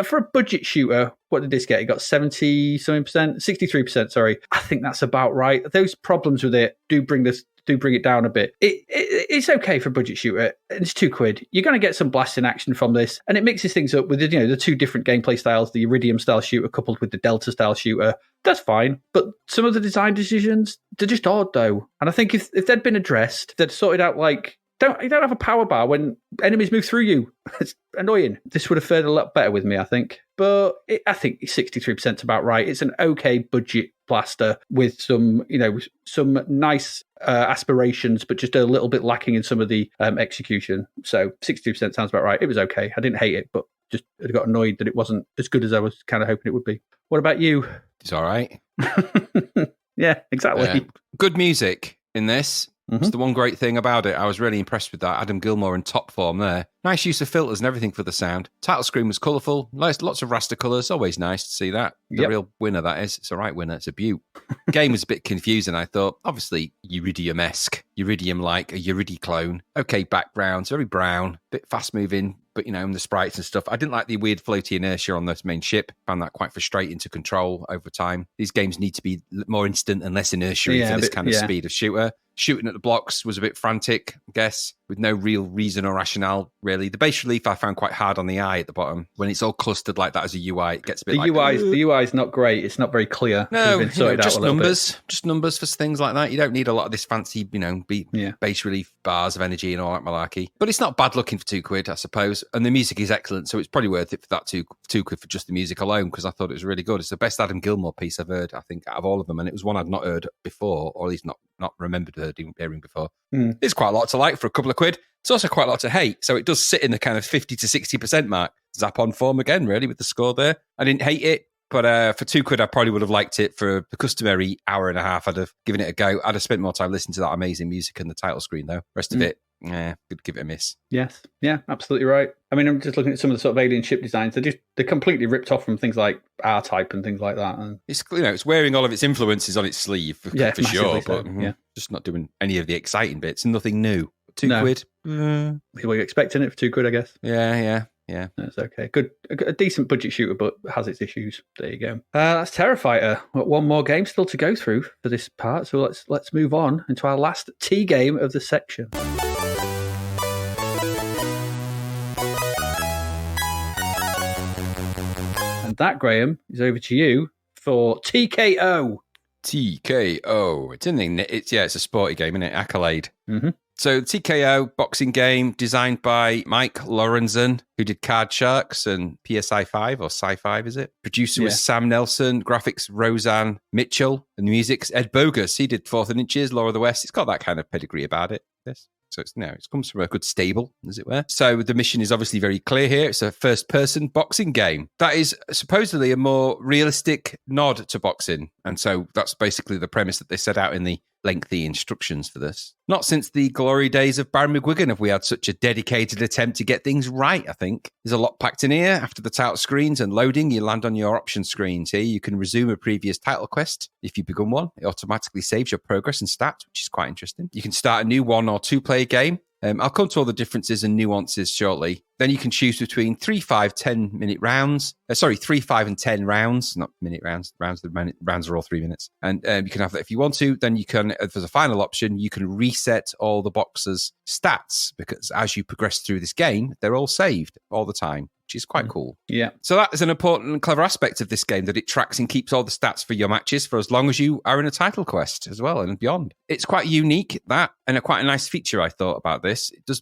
for a budget shooter, what did this get? It got 70-something percent, 63%, sorry. I think that's about right. Those problems with it do bring it down a bit. It's okay for a budget shooter. It's £2. You're going to get some blasting action from this, and it mixes things up with the 2 different gameplay styles: the Iridium style shooter coupled with the Delta style shooter. That's fine, but some of the design decisions, they're just odd though. And I think if they'd been addressed, they'd sorted out you don't have a power bar when enemies move through you. It's annoying. This would have fared a lot better with me, I think. But I think 63% is about right. It's an okay budget blaster with some nice aspirations, but just a little bit lacking in some of the execution. So 62% sounds about right. It was okay. I didn't hate it, but just I got annoyed that it wasn't as good as I was kind of hoping it would be. What about you?
It's all right.
Yeah, exactly.
Good music in this.
Mm-hmm.
It's the one great thing about it. I was really impressed with that. Adam Gilmour in top form there. Nice use of filters and everything for the sound. Title screen was colourful. Lots of raster colours. Always nice to see that. The real winner, that is. It's a right winner. It's a beaut. Game was a bit confusing, I thought. Obviously, Iridium-esque. Iridium-like, a Uridi clone. Okay backgrounds, very brown. Bit fast-moving, but, and the sprites and stuff. I didn't like the weird floaty inertia on this main ship. Found that quite frustrating to control over time. These games need to be more instant and less inertia for this kind of speed of shooter. Shooting at the blocks was a bit frantic, I guess, with no real reason or rationale, really. The base relief I found quite hard on the eye at the bottom. When it's all clustered like that as a UI, it gets a bit
The UI is not great. It's not very clear.
No, just numbers. Just numbers for things like that. You don't need a lot of this fancy, base relief bars of energy and all that malarkey. But it's not bad looking for £2, I suppose. And the music is excellent, so it's probably worth it for that £2 for just the music alone, because I thought it was really good. It's the best Adam Gilmour piece I've heard, I think, out of all of them. And it was one I'd not heard before, or at least not remembered hearing before. It's quite a lot to like for a couple of quid. It's also quite a lot to hate. So it does sit in the kind of 50 to 60% mark. Zap on form again, really, with the score there. I didn't hate it, but for £2, I probably would have liked it. For the customary hour and a half, I'd have given it a go. I'd have spent more time listening to that amazing music and the title screen, though. Rest of it, could give it a miss.
Yes. Yeah, absolutely right. I mean, I'm just looking at some of the sort of alien ship designs. They're completely ripped off from things like R-Type and things like that. And
it's wearing all of its influences on its sleeve for sure, but just not doing any of the exciting bits. Nothing new. £2.
Were you expecting it for £2, I guess?
Yeah.
That's okay. Good, a decent budget shooter, but has its issues. There you go. That's Terrafighter. Got one more game still to go through for this part, so let's move on into our last T game of the section. And that, Graham, is over to you for TKO.
TKO. It's a sporty game, isn't it? Accolade.
Mm-hmm.
So TKO boxing game designed by Mike Lorenzen, who did Card Sharks and PSI 5 or Sci-5, is it? Producer was Sam Nelson, graphics Roseanne Mitchell, and the music's Ed Bogus. He did Fourth and Inches, Law of the West. It's got that kind of pedigree about it, this. So it comes from a good stable, as it were. So the mission is obviously very clear here. It's a first-person boxing game. That is supposedly a more realistic nod to boxing. And so that's basically the premise that they set out in the lengthy instructions for this. Not since the glory days of Baron McGuigan have we had such a dedicated attempt to get things right, I think. There's a lot packed in here. After the title screens and loading, you land on your option screens. Here you can resume a previous title quest if you've begun one. It automatically saves your progress and stats, which is quite interesting. You can start a new 1 or 2 player game. I'll come to all the differences and nuances shortly. Then you can choose between 3, 5, 10-minute rounds. 3, 5, and 10 rounds, not minute rounds. Rounds are all 3 minutes. And you can have that if you want to. Then you can, as a final option, you can reset all the boxers' stats because as you progress through this game, they're all saved all the time, which is quite cool.
Yeah.
So that is an important and clever aspect of this game, that it tracks and keeps all the stats for your matches for as long as you are in a title quest as well and beyond. It's quite unique, that, and quite a nice feature I thought about this. It does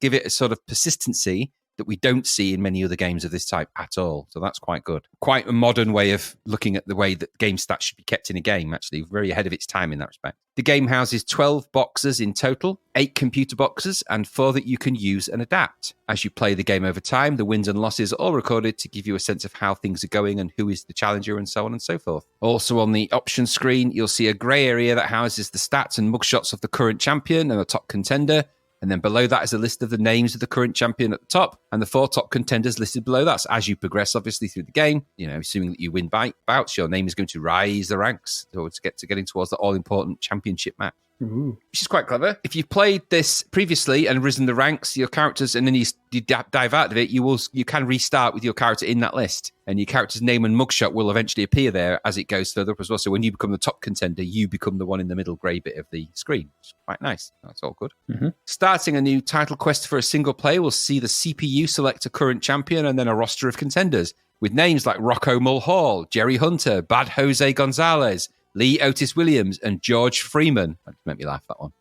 give it a sort of persistency that we don't see in many other games of this type at all. So that's quite good. Quite a modern way of looking at the way that game stats should be kept in a game, actually. Very ahead of its time in that respect. The game houses 12 boxes in total, 8 computer boxes, and 4 that you can use and adapt. As you play the game over time, the wins and losses are all recorded to give you a sense of how things are going and who is the challenger and so on and so forth. Also on the option screen, you'll see a grey area that houses the stats and mugshots of the current champion and the top contender. And then below that is a list of the names of the current champion at the top and the 4 top contenders listed below that. So as you progress, obviously, through the game, assuming that you win bouts, your name is going to rise the ranks towards getting towards the all-important championship match. Ooh. Which is quite clever. If you've played this previously and risen the ranks, your characters, and then you dive out of it, you can restart with your character in that list. And your character's name and mugshot will eventually appear there as it goes further up as well. So when you become the top contender, you become the one in the middle grey bit of the screen. It's quite nice. That's all good. Mm-hmm. Starting a new title quest for a single player will see the CPU select a current champion and then a roster of contenders with names like Rocco Mulhall, Jerry Hunter, Bad Jose Gonzalez, Lee Otis Williams, and George Freeman. That made me laugh, that one.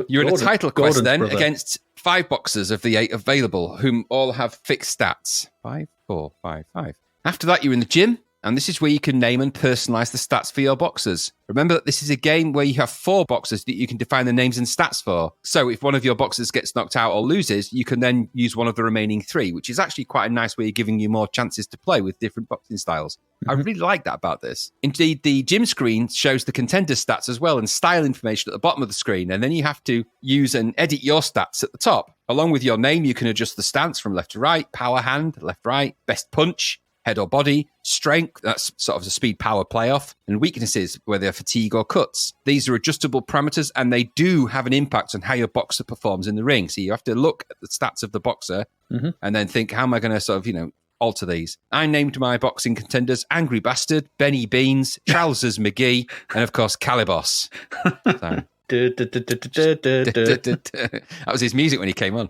You're in a title quest then against 5 boxers of the 8 available, whom all have fixed stats. 5, 4, 5, 5. After that, you're in the gym, and this is where you can name and personalize the stats for your boxers. Remember that this is a game where you have 4 boxers that you can define the names and stats for. So if one of your boxers gets knocked out or loses, you can then use one of the remaining 3, which is actually quite a nice way of giving you more chances to play with different boxing styles. I really like that about this. Indeed, the gym screen shows the contender stats as well and style information at the bottom of the screen. And then you have to use and edit your stats at the top. Along with your name, you can adjust the stance from left to right, power hand, left, right, best punch, head or body, strength, that's sort of the speed power playoff, and weaknesses, whether fatigue or cuts. These are adjustable parameters and they do have an impact on how your boxer performs in the ring. So you have to look at the stats of the boxer and then think, how am I going to alter these? I named my boxing contenders Angry Bastard, Benny Beans, Trousers McGee, and of course Calibos. So. That was his music when he came on.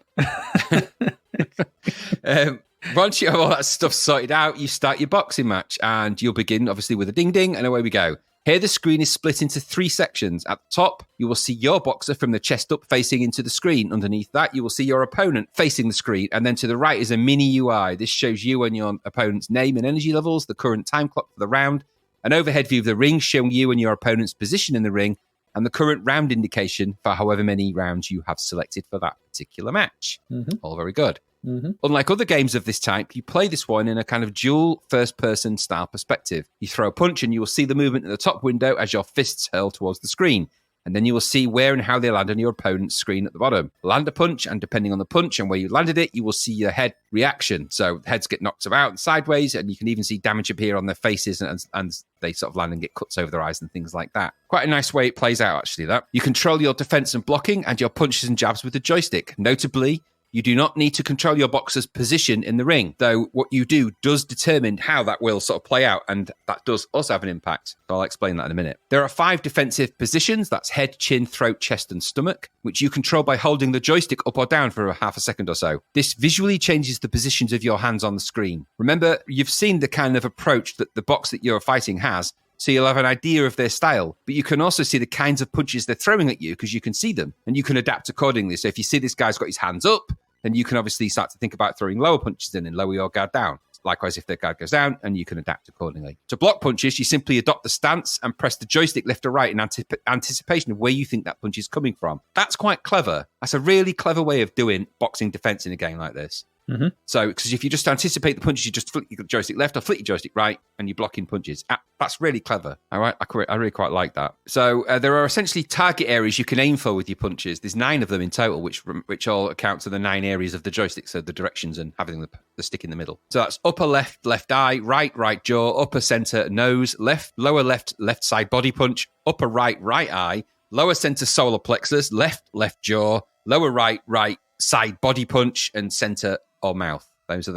Once you have all that stuff sorted out, you start your boxing match and you'll begin obviously with a ding ding and away we go. Here the screen is split into 3 sections. At the top, you will see your boxer from the chest up facing into the screen. Underneath that, you will see your opponent facing the screen. And then to the right is a mini UI. This shows you and your opponent's name and energy levels, the current time clock for the round, an overhead view of the ring showing you and your opponent's position in the ring, and the current round indication for however many rounds you have selected for that particular match. All very good. Unlike other games of this type, you play this one in a kind of dual first-person style perspective. You throw a punch and you will see the movement in the top window as your fists hurl towards the screen. And then you will see where and how they land on your opponent's screen at the bottom. Land a punch, and depending on the punch and where you landed it, you will see your head reaction. So heads get knocked about and sideways, and you can even see damage appear on their faces, and they sort of land and get cuts over their eyes and things like that. Quite a nice way it plays out, actually, that. You control your defense and blocking and your punches and jabs with the joystick. Notably, you do not need to control your boxer's position in the ring, though what you do does determine how that will sort of play out, and that does also have an impact. So I'll explain that in a minute. There are 5 defensive positions, that's head, chin, throat, chest, and stomach, which you control by holding the joystick up or down for half a second or so. This visually changes the positions of your hands on the screen. Remember, you've seen the kind of approach that the box that you're fighting has So you'll have an idea of their style, but you can also see the kinds of punches they're throwing at you because you can see them and you can adapt accordingly. So if you see this guy's got his hands up, then you can obviously start to think about throwing lower punches in and lower your guard down. Likewise, if their guard goes down, and you can adapt accordingly. To block punches, you simply adopt the stance and press the joystick left or right in anticipation of where you think that punch is coming from. That's quite clever. That's a really clever way of doing boxing defense in a game like this.
Mm-hmm.
So, because if you just anticipate the punches, you just flick your joystick left or flick your joystick right, and you're blocking punches. That's really clever. All right, I really quite like that. So, there are essentially target areas you can aim for with your punches. There's 9 of them in total, which all account to the 9 areas of the joystick, so the directions and having the stick in the middle. So that's upper left eye, right jaw, upper center nose, lower left side body punch, upper right eye, lower center solar plexus, left jaw, lower right side body punch, and center or mouth. Those are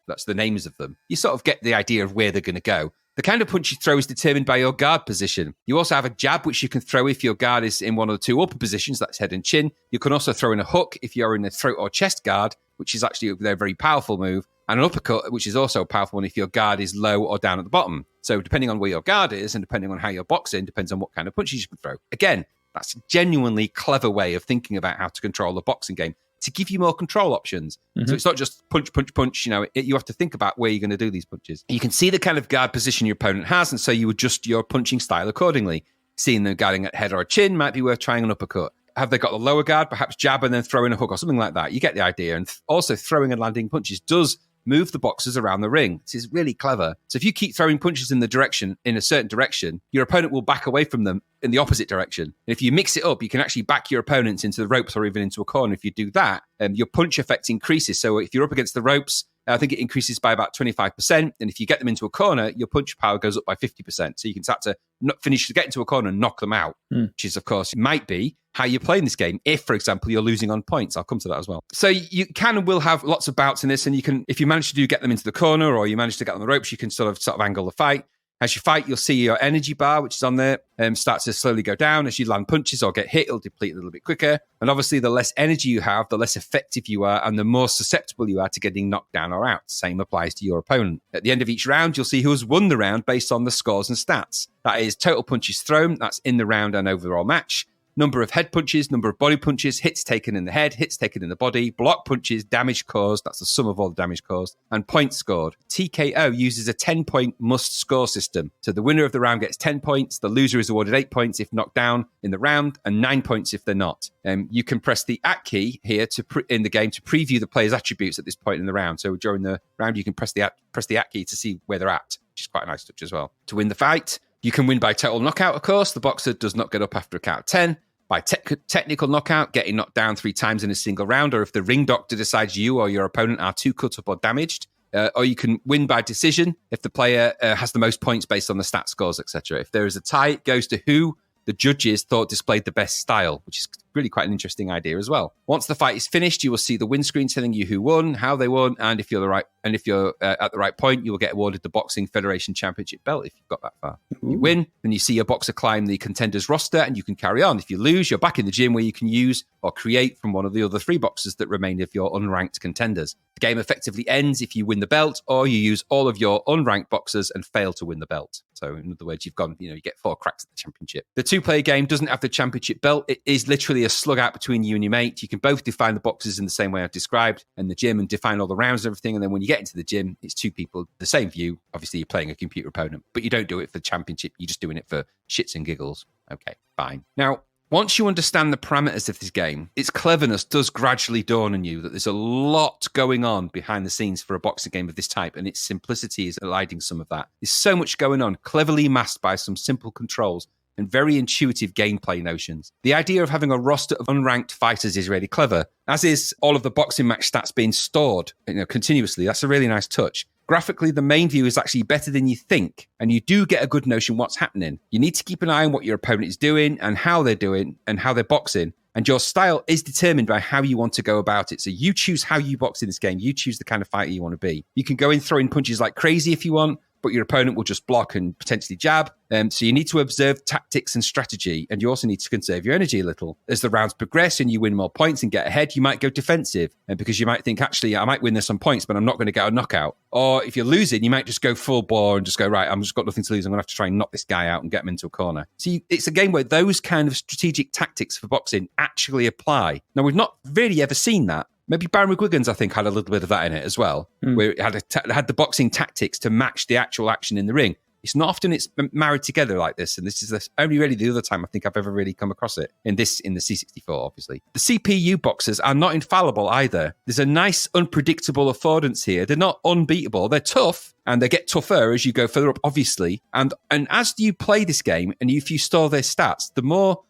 that's the names of them. You sort of get the idea of where they're going to go. The kind of punch you throw is determined by your guard position. You also have a jab, which you can throw if your guard is in one of the 2 upper positions, that's head and chin. You can also throw in a hook if you're in the throat or chest guard, which is actually a very powerful move, and an uppercut, which is also a powerful one if your guard is low or down at the bottom. So depending on where your guard is and depending on how you're boxing, depends on what kind of punches you can throw. Again, that's a genuinely clever way of thinking about how to control a boxing game, to give you more control options. Mm-hmm. So it's not just punch. You have to think about where you're going to do these punches. You can see the kind of guard position your opponent has, and so you adjust your punching style accordingly. Seeing them guarding at head or a chin might be worth trying an uppercut. Have they got the lower guard, perhaps jab and then throw in a hook or something like that? You get the idea. And also throwing and landing punches does move the boxers around the ring. This is really clever. So if you keep throwing punches in a certain direction, your opponent will back away from them in the opposite direction. And if you mix it up, you can actually back your opponents into the ropes or even into a corner. If you do that, your punch effect increases. So if you're up against the ropes, I think it increases by about 25%. And if you get them into a corner, your punch power goes up by 50%. So you can start to get into a corner and knock them out, which is, of course, might be how you're playing this game. If, for example, you're losing on points, I'll come to that as well. So you can and will have lots of bouts in this. And you can, if you manage to get them into the corner or you manage to get on the ropes, you can sort of angle the fight. As you fight, you'll see your energy bar, which is on there, starts to slowly go down. As you land punches or get hit, it'll deplete a little bit quicker. And obviously, the less energy you have, the less effective you are, and the more susceptible you are to getting knocked down or out. Same applies to your opponent. At the end of each round, you'll see who has won the round based on the scores and stats. That is total punches thrown, that's in the round and overall match. Number of head punches, number of body punches, hits taken in the head, hits taken in the body, block punches, damage caused, that's the sum of all the damage caused, and points scored. TKO uses a 10-point must score system. So the winner of the round gets 10 points, the loser is awarded 8 points if knocked down in the round, and 9 points if they're not. You can press the at key here in the game to preview the player's attributes at this point in the round. So during the round, you can press the at key to see where they're at, which is quite a nice touch as well. To win the fight, you can win by total knockout, of course. The boxer does not get up after a count of 10. By technical knockout, getting knocked down 3 times in a single round, or if the ring doctor decides you or your opponent are too cut up or damaged. Or you can win by decision if the player has the most points based on the stat scores, etc. If there is a tie, it goes to who the judges thought displayed the best style, which is really quite an interesting idea as well. Once the fight is finished, you will see the win screen telling you who won, how they won, and if you're at the right point, you will get awarded the Boxing Federation Championship belt if you've got that far. If you win, then you see your boxer climb the contenders roster and you can carry on. If you lose, you're back in the gym where you can use or create from one of the other 3 boxers that remain of your unranked contenders. The game effectively ends if you win the belt or you use all of your unranked boxers and fail to win the belt. So in other words, you get 4 cracks at the championship. The 2-player game doesn't have the championship belt. It is literally a slug out between you and your mate. You can both define the boxes in the same way I've described in the gym and define all the rounds and everything. And then when you get into the gym, it's 2 people, the same view. Obviously, you're playing a computer opponent, but you don't do it for the championship. You're just doing it for shits and giggles. Okay, fine. Now, once you understand the parameters of this game, its cleverness does gradually dawn on you that there's a lot going on behind the scenes for a boxing game of this type, and its simplicity is eliding some of that. There's so much going on, cleverly masked by some simple controls and very intuitive gameplay notions. The idea of having a roster of unranked fighters is really clever, as is all of the boxing match stats being stored continuously. That's a really nice touch. Graphically, the main view is actually better than you think, and you do get a good notion what's happening. You need to keep an eye on what your opponent is doing and how they're doing and how they're boxing, and your style is determined by how you want to go about it. So you choose how you box in this game. You choose the kind of fighter you want to be. You can go in throwing punches like crazy if you want, but your opponent will just block and potentially jab. So you need to observe tactics and strategy, and you also need to conserve your energy a little. As the rounds progress and you win more points and get ahead, you might go defensive, and because you might think, actually, I might win this on points, but I'm not going to get a knockout. Or if you're losing, you might just go full bore and just go, right, I've just got nothing to lose. I'm going to have to try and knock this guy out and get him into a corner. See, it's a game where those kind of strategic tactics for boxing actually apply. Now, we've not really ever seen that. Maybe Baron McGuigan's, I think, had a little bit of that in it as well, where it had the boxing tactics to match the actual action in the ring. It's not often it's married together like this, and this is only really the other time I think I've ever really come across it. In the C64, obviously. The CPU boxers are not infallible either. There's a nice, unpredictable affordance here. They're not unbeatable. They're tough, and they get tougher as you go further up, obviously. And as you play this game, and if you store their stats, the more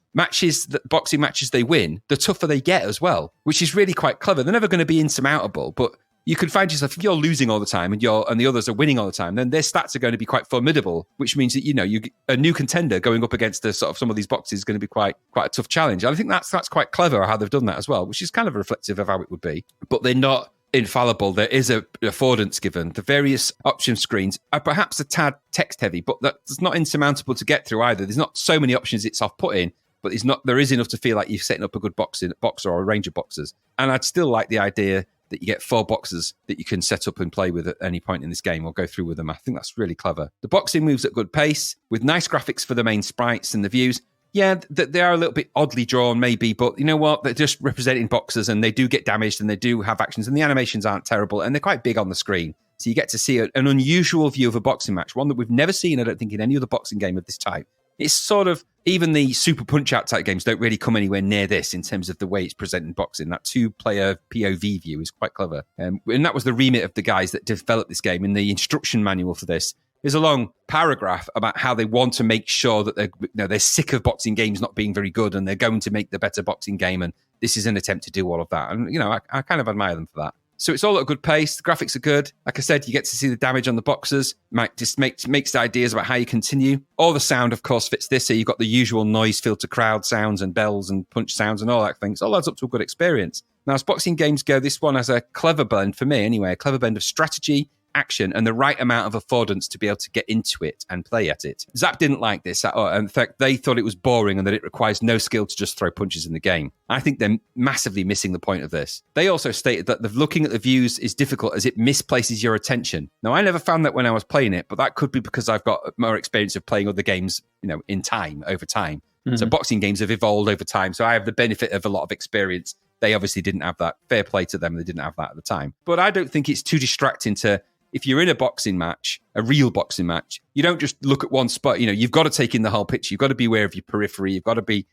boxing matches they win, the tougher they get as well, which is really quite clever. They're never going to be insurmountable, but you can find yourself, if you're losing all the time and the others are winning all the time, then their stats are going to be quite formidable, which means that, a new contender going up against some of these boxes is going to be quite a tough challenge. I think that's quite clever how they've done that as well, which is kind of reflective of how it would be. But they're not infallible. There is a affordance given. The various option screens are perhaps a tad text heavy, but that's not insurmountable to get through either. There's not so many options it's off-putting, but there is enough to feel like you're setting up a good boxer or a range of boxers. And I'd still like the idea that you get 4 boxers that you can set up and play with at any point in this game or go through with them. I think that's really clever. The boxing moves at good pace with nice graphics for the main sprites and the views. Yeah, they are a little bit oddly drawn maybe, but you know what? They're just representing boxers and they do get damaged and they do have actions and the animations aren't terrible and they're quite big on the screen. So you get to see an unusual view of a boxing match, one that we've never seen, I don't think, in any other boxing game of this type. It's sort of, even the Super Punch-Out type games don't really come anywhere near this in terms of the way it's presenting boxing. That 2-player POV view is quite clever. And that was the remit of the guys that developed this game. In the instruction manual for this, there's a long paragraph about how they want to make sure that they're sick of boxing games not being very good and they're going to make the better boxing game. And this is an attempt to do all of that. And, I kind of admire them for that. So it's all at a good pace. The graphics are good. Like I said, you get to see the damage on the boxers. Just makes the ideas about how you continue. All the sound, of course, fits this. So you've got the usual noise filter crowd sounds and bells and punch sounds and all that things. It all adds up to a good experience. Now, as boxing games go, this one has a clever blend, for me anyway, a clever blend of strategy, action, and the right amount of affordance to be able to get into it and play at it. Zapped didn't like this at all. In fact, they thought it was boring and that it requires no skill to just throw punches in the game. I think they're massively missing the point of this. They also stated that looking at the views is difficult as it misplaces your attention. Now, I never found that when I was playing it, but that could be because I've got more experience of playing other games, over time. Mm-hmm. So boxing games have evolved over time. So I have the benefit of a lot of experience. They obviously didn't have that. Fair play to them. They didn't have that at the time. But I don't think it's too distracting to, if you're in a boxing match, a real boxing match, you don't just look at one spot. You've got to take in the whole picture. You've got to be aware of your periphery. You've got to be,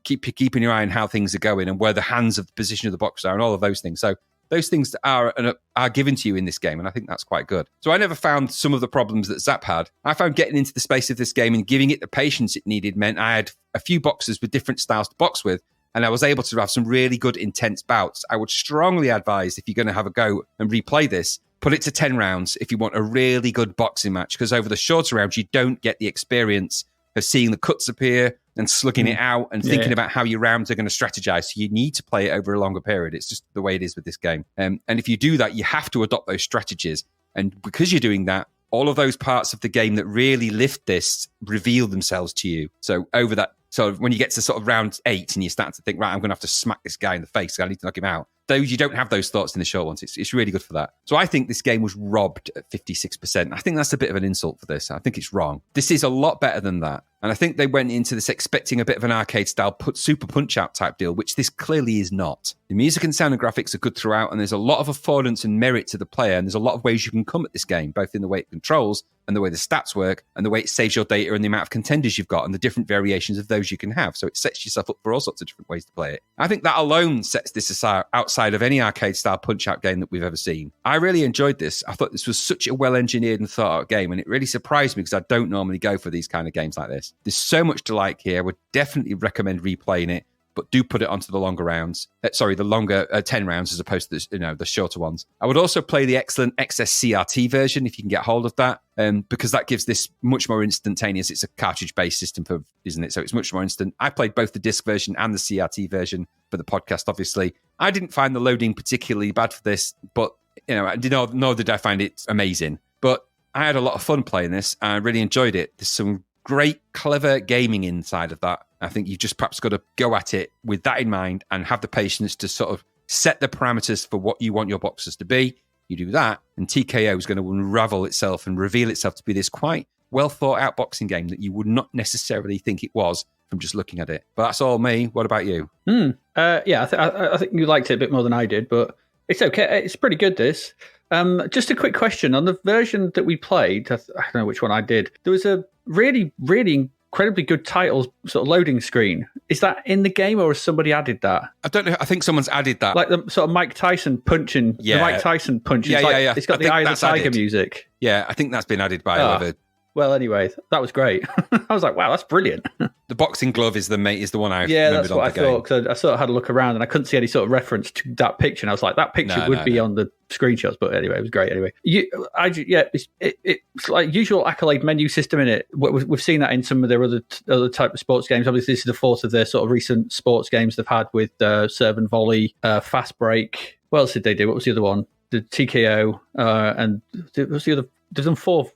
keeping your eye on how things are going and where the hands of the position of the boxer are and all of those things. So those things are given to you in this game, and I think that's quite good. So I never found some of the problems that Zapp had. I found getting into the space of this game and giving it the patience it needed meant I had a few boxers with different styles to box with, and I was able to have some really good, intense bouts. I would strongly advise, if you're going to have a go and replay this, put it to 10 rounds if you want a really good boxing match, because over the shorter rounds, you don't get the experience of seeing the cuts appear and slugging it out and thinking about how your rounds are going to strategize. So you need to play it over a longer period. It's just the way it is with this game. And if you do that, you have to adopt those strategies. And because you're doing that, all of those parts of the game that really lift this reveal themselves to you. So over that, so when you get to sort of round 8 and you start to think, right, I'm going to have to smack this guy in the face, I need to knock him out. Those, you don't have those thoughts in the short ones. It's really good for that. So I think this game was robbed at 56%. I think that's a bit of an insult for this. I think it's wrong. This is a lot better than that. And I think they went into this expecting a bit of an arcade-style Super Punch-Out type deal, which this clearly is not. The music and sound and graphics are good throughout, and there's a lot of affordance and merit to the player, and there's a lot of ways you can come at this game, both in the way it controls and the way the stats work and the way it saves your data and the amount of contenders you've got and the different variations of those you can have. So it sets yourself up for all sorts of different ways to play it. I think that alone sets this aside, outside of any arcade-style Punch-Out game that we've ever seen. I really enjoyed this. I thought this was such a well-engineered and thought-out game, and it really surprised me because I don't normally go for these kind of games like this. There's so much to like here. I would definitely recommend replaying it, but do put it onto the longer rounds. The longer 10 rounds as opposed to the shorter ones. I would also play the excellent XS CRT version if you can get hold of that, because that gives this much more instantaneous. It's a cartridge-based system, isn't it? So it's much more instant. I played both the disc version and the CRT version for the podcast, obviously. I didn't find the loading particularly bad for this, but nor did I find it amazing. But I had a lot of fun playing this. I really enjoyed it. There's some great, clever gaming inside of that. I think you've just perhaps got to go at it with that in mind and have the patience to sort of set the parameters for what you want your boxes to be. You do that, and TKO is going to unravel itself and reveal itself to be this quite well thought out boxing game that you would not necessarily think it was from just looking at it. But that's all me. What about you?
Yeah, I think you liked it a bit more than I did, but it's okay. It's pretty good, this. Just a quick question. On the version that we played, I don't know which one I did, there was a really, really incredibly good titles sort of loading screen. Is that in the game, or has somebody added that?
I don't know. I think someone's added that.
Like the sort of Mike Tyson punching. Yeah. The Mike Tyson punch. Yeah. It's got the Eye of the Tiger music.
Yeah, I think that's been added by whoever.
Well, anyway, that was great. I was like, wow, that's brilliant.
The boxing glove is the one I
that's what I thought. Because I sort of had a look around and I couldn't see any sort of reference to that picture. And I was like, that picture would be on the screenshots. But anyway, it was great. Anyway, it's like usual accolade menu system in it. We've seen that in some of their other type of sports games. Obviously, this is the fourth of their sort of recent sports games they've had with serve and volley, fast break. What else did they do? What was the other one? The TKO and what was the other? They've done four.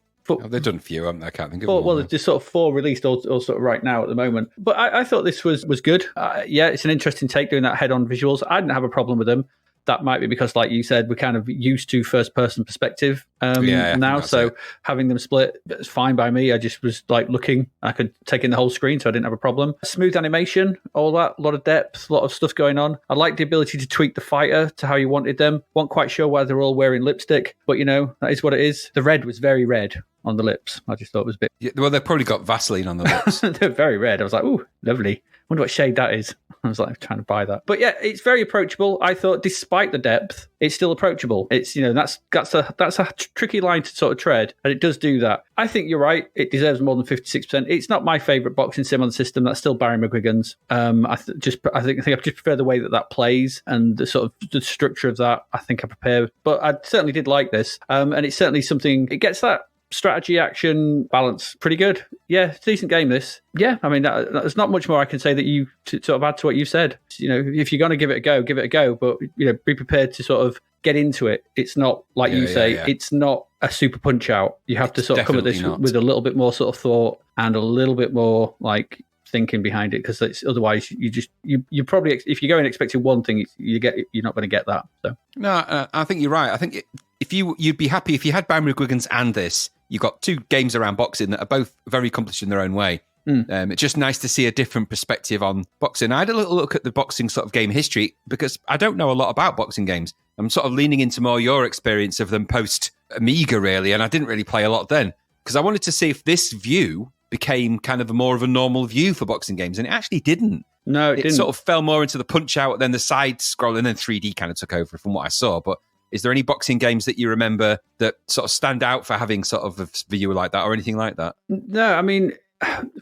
They've done a few, haven't they? I can't think of
well, there's just sort of 4 released all sort of right now at the moment. But I thought this was good. It's an interesting take doing that head-on visuals. I didn't have a problem with them. That might be because, like you said, we're kind of used to first-person perspective now. So having them split, it's fine by me. I just was like looking. I could take in the whole screen, so I didn't have a problem. Smooth animation, all that, a lot of depth, a lot of stuff going on. I like the ability to tweak the fighter to how you wanted them. Wasn't quite sure why they're all wearing lipstick, but that is what it is. The red was very red on the lips. I just thought it was a bit...
Yeah, well, they've probably got Vaseline on the lips.
They're very red. I was like, ooh, lovely. Wonder what shade that is. I was like trying to buy that. But yeah, it's very approachable. I thought despite the depth, it's still approachable. It's, that's a tricky line to sort of tread, and it does do that. I think you're right. It deserves more than 56%. It's not my favourite boxing sim on the system. That's still Barry McGuigan's. I think I just prefer the way that plays and the sort of the structure of that. I think I prepared, but I certainly did like this. And it's certainly something, it gets that strategy action balance pretty good. Yeah, it's a decent game, this. Yeah, I mean, there's not much more I can say that you to sort of add to what you said. If you're going to give it a go, give it a go, but be prepared to sort of get into it. It's not like you say, it's not a super punch out. You have to sort of come at this with a little bit more sort of thought and a little bit more like thinking behind it, because otherwise you probably, if you go in expecting one thing, you're not going to get that. So
no, I think you're right. I think if you'd be happy if you had Barry McGuigan's and this. You've got 2 games around boxing that are both very accomplished in their own way. It's just nice to see a different perspective on boxing. I had a little look at the boxing sort of game history because I don't know a lot about boxing games. I'm sort of leaning into more your experience of them post Amiga, really, and I didn't really play a lot then because I wanted to see if this view became kind of more of a normal view for boxing games, and it actually didn't.
No, it didn't.
Sort of fell more into the punch out, then the side scroll, and then 3D kind of took over from what I saw, but... Is there any boxing games that you remember that sort of stand out for having sort of a view like that or anything like that?
No, I mean,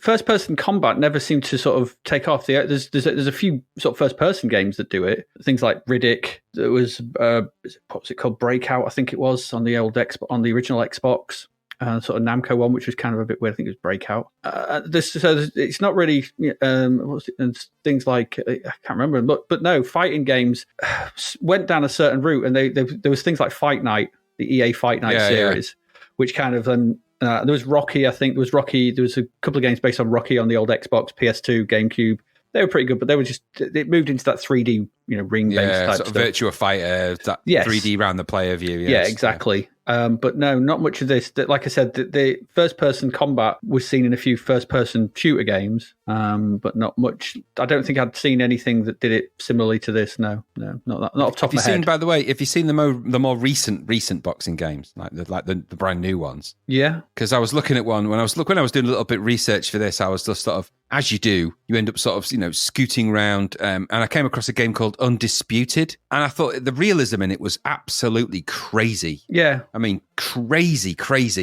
first-person combat never seemed to sort of take off. There's a few sort of first-person games that do it. Things like Riddick. There was what was it called? Breakout, I think it was, on the original Xbox. Sort of Namco one, which was kind of a bit weird. I think it was Breakout. It's not really things like I can't remember, but no, fighting games went down a certain route, and there was things like Fight Night, the EA Fight Night series, which kind of there was Rocky. I think there was Rocky. There was a couple of games based on Rocky on the old Xbox, PS2, GameCube. They were pretty good, but it moved into that 3D, ring-based type
sort of
stuff.
Virtua Fighter, that 3D round the player view. Yes.
Yeah, exactly. But no, not much of this. Like I said, the first-person combat was seen in a few first-person shooter games, but not much. I don't think I'd seen anything that did it similarly to this. No, not off the top of my head.
By the way, if you've seen the more recent boxing games, like the brand new ones,
yeah,
because I was looking at one when I was doing a little bit of research for this, I was just sort of, as you do, you end up sort of scooting around, and I came across a game called Undisputed, and I thought the realism in it was absolutely crazy.
Yeah.
I mean, crazy.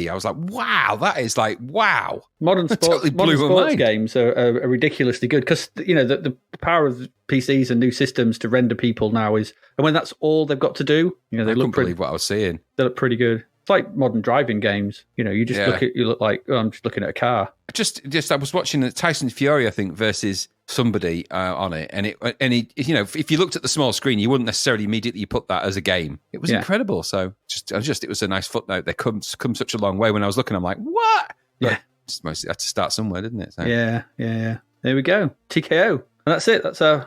I was like, wow, that is like, wow.
Modern sports games are ridiculously good because, the power of PCs and new systems to render people now is, and when that's all they've got to do, they
I
look
couldn't believe what I was seeing.
They look pretty good. It's like modern driving games. You just you look like, I'm just looking at a car.
I was watching Tyson Fury, I think, versus somebody on it, and it, you know, if you looked at the small screen, you wouldn't necessarily immediately put that as a game. It was incredible. So it was a nice footnote. They come such a long way. When I was looking, I'm like, what? But
Yeah,
just mostly had to start somewhere, didn't it? So.
Yeah. There we go. TKO. And that's it. That's how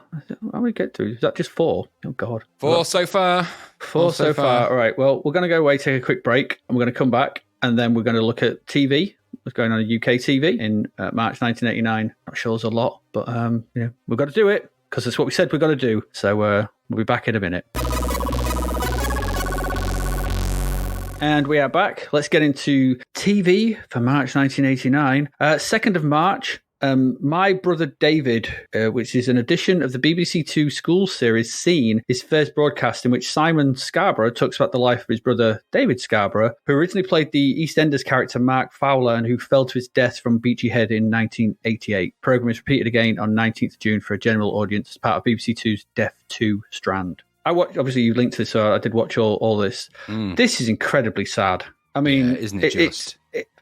we get to. Is that just 4? Oh God,
4 so far.
4 so far. All right. Well, we're going to go away, take a quick break, and we're going to come back, and then we're going to look at TV. What's going on in UK TV in March 1989. Not sure there's a lot, but we've got to do it because that's what we said we're going to do. So we'll be back in a minute. And we are back. Let's get into TV for March 1989. 2nd of March. My Brother David, which is an edition of the BBC Two school series Scene, his first broadcast in which Simon Scarborough talks about the life of his brother David Scarborough, who originally played the EastEnders character Mark Fowler and who fell to his death from Beachy Head in 1988. The programme is repeated again on 19th June for a general audience as part of BBC Two's Deaf 2 strand. I watched, obviously you linked to this, so I did watch all this. This is incredibly sad. I mean,
isn't it just...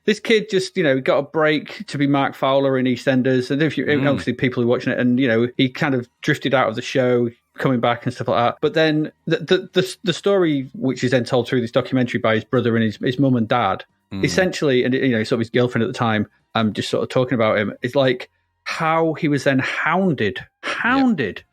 This kid just, got a break to be Mark Fowler in EastEnders. And if you obviously people who are watching it, and, he kind of drifted out of the show, coming back and stuff like that. But then the story, which is then told through this documentary by his brother and his mum and dad, essentially, and, sort of his girlfriend at the time, just sort of talking about him, is like how he was then hounded,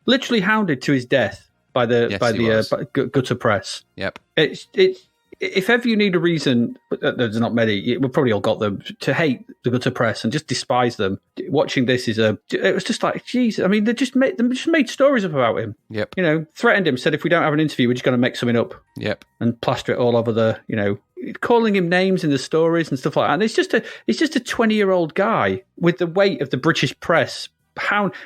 literally hounded to his death by the gutter press.
Yep.
It's if ever you need a reason, there's not many, we've probably all got them, to hate the gutter press and just despise them. Watching this it was just like, geez, I mean, they just made stories up about him.
Yep.
Threatened him, said if we don't have an interview, we're just going to make something up.
Yep. And
plaster it all over calling him names in the stories and stuff like that. And it's just a 20-year-old guy with the weight of the British press.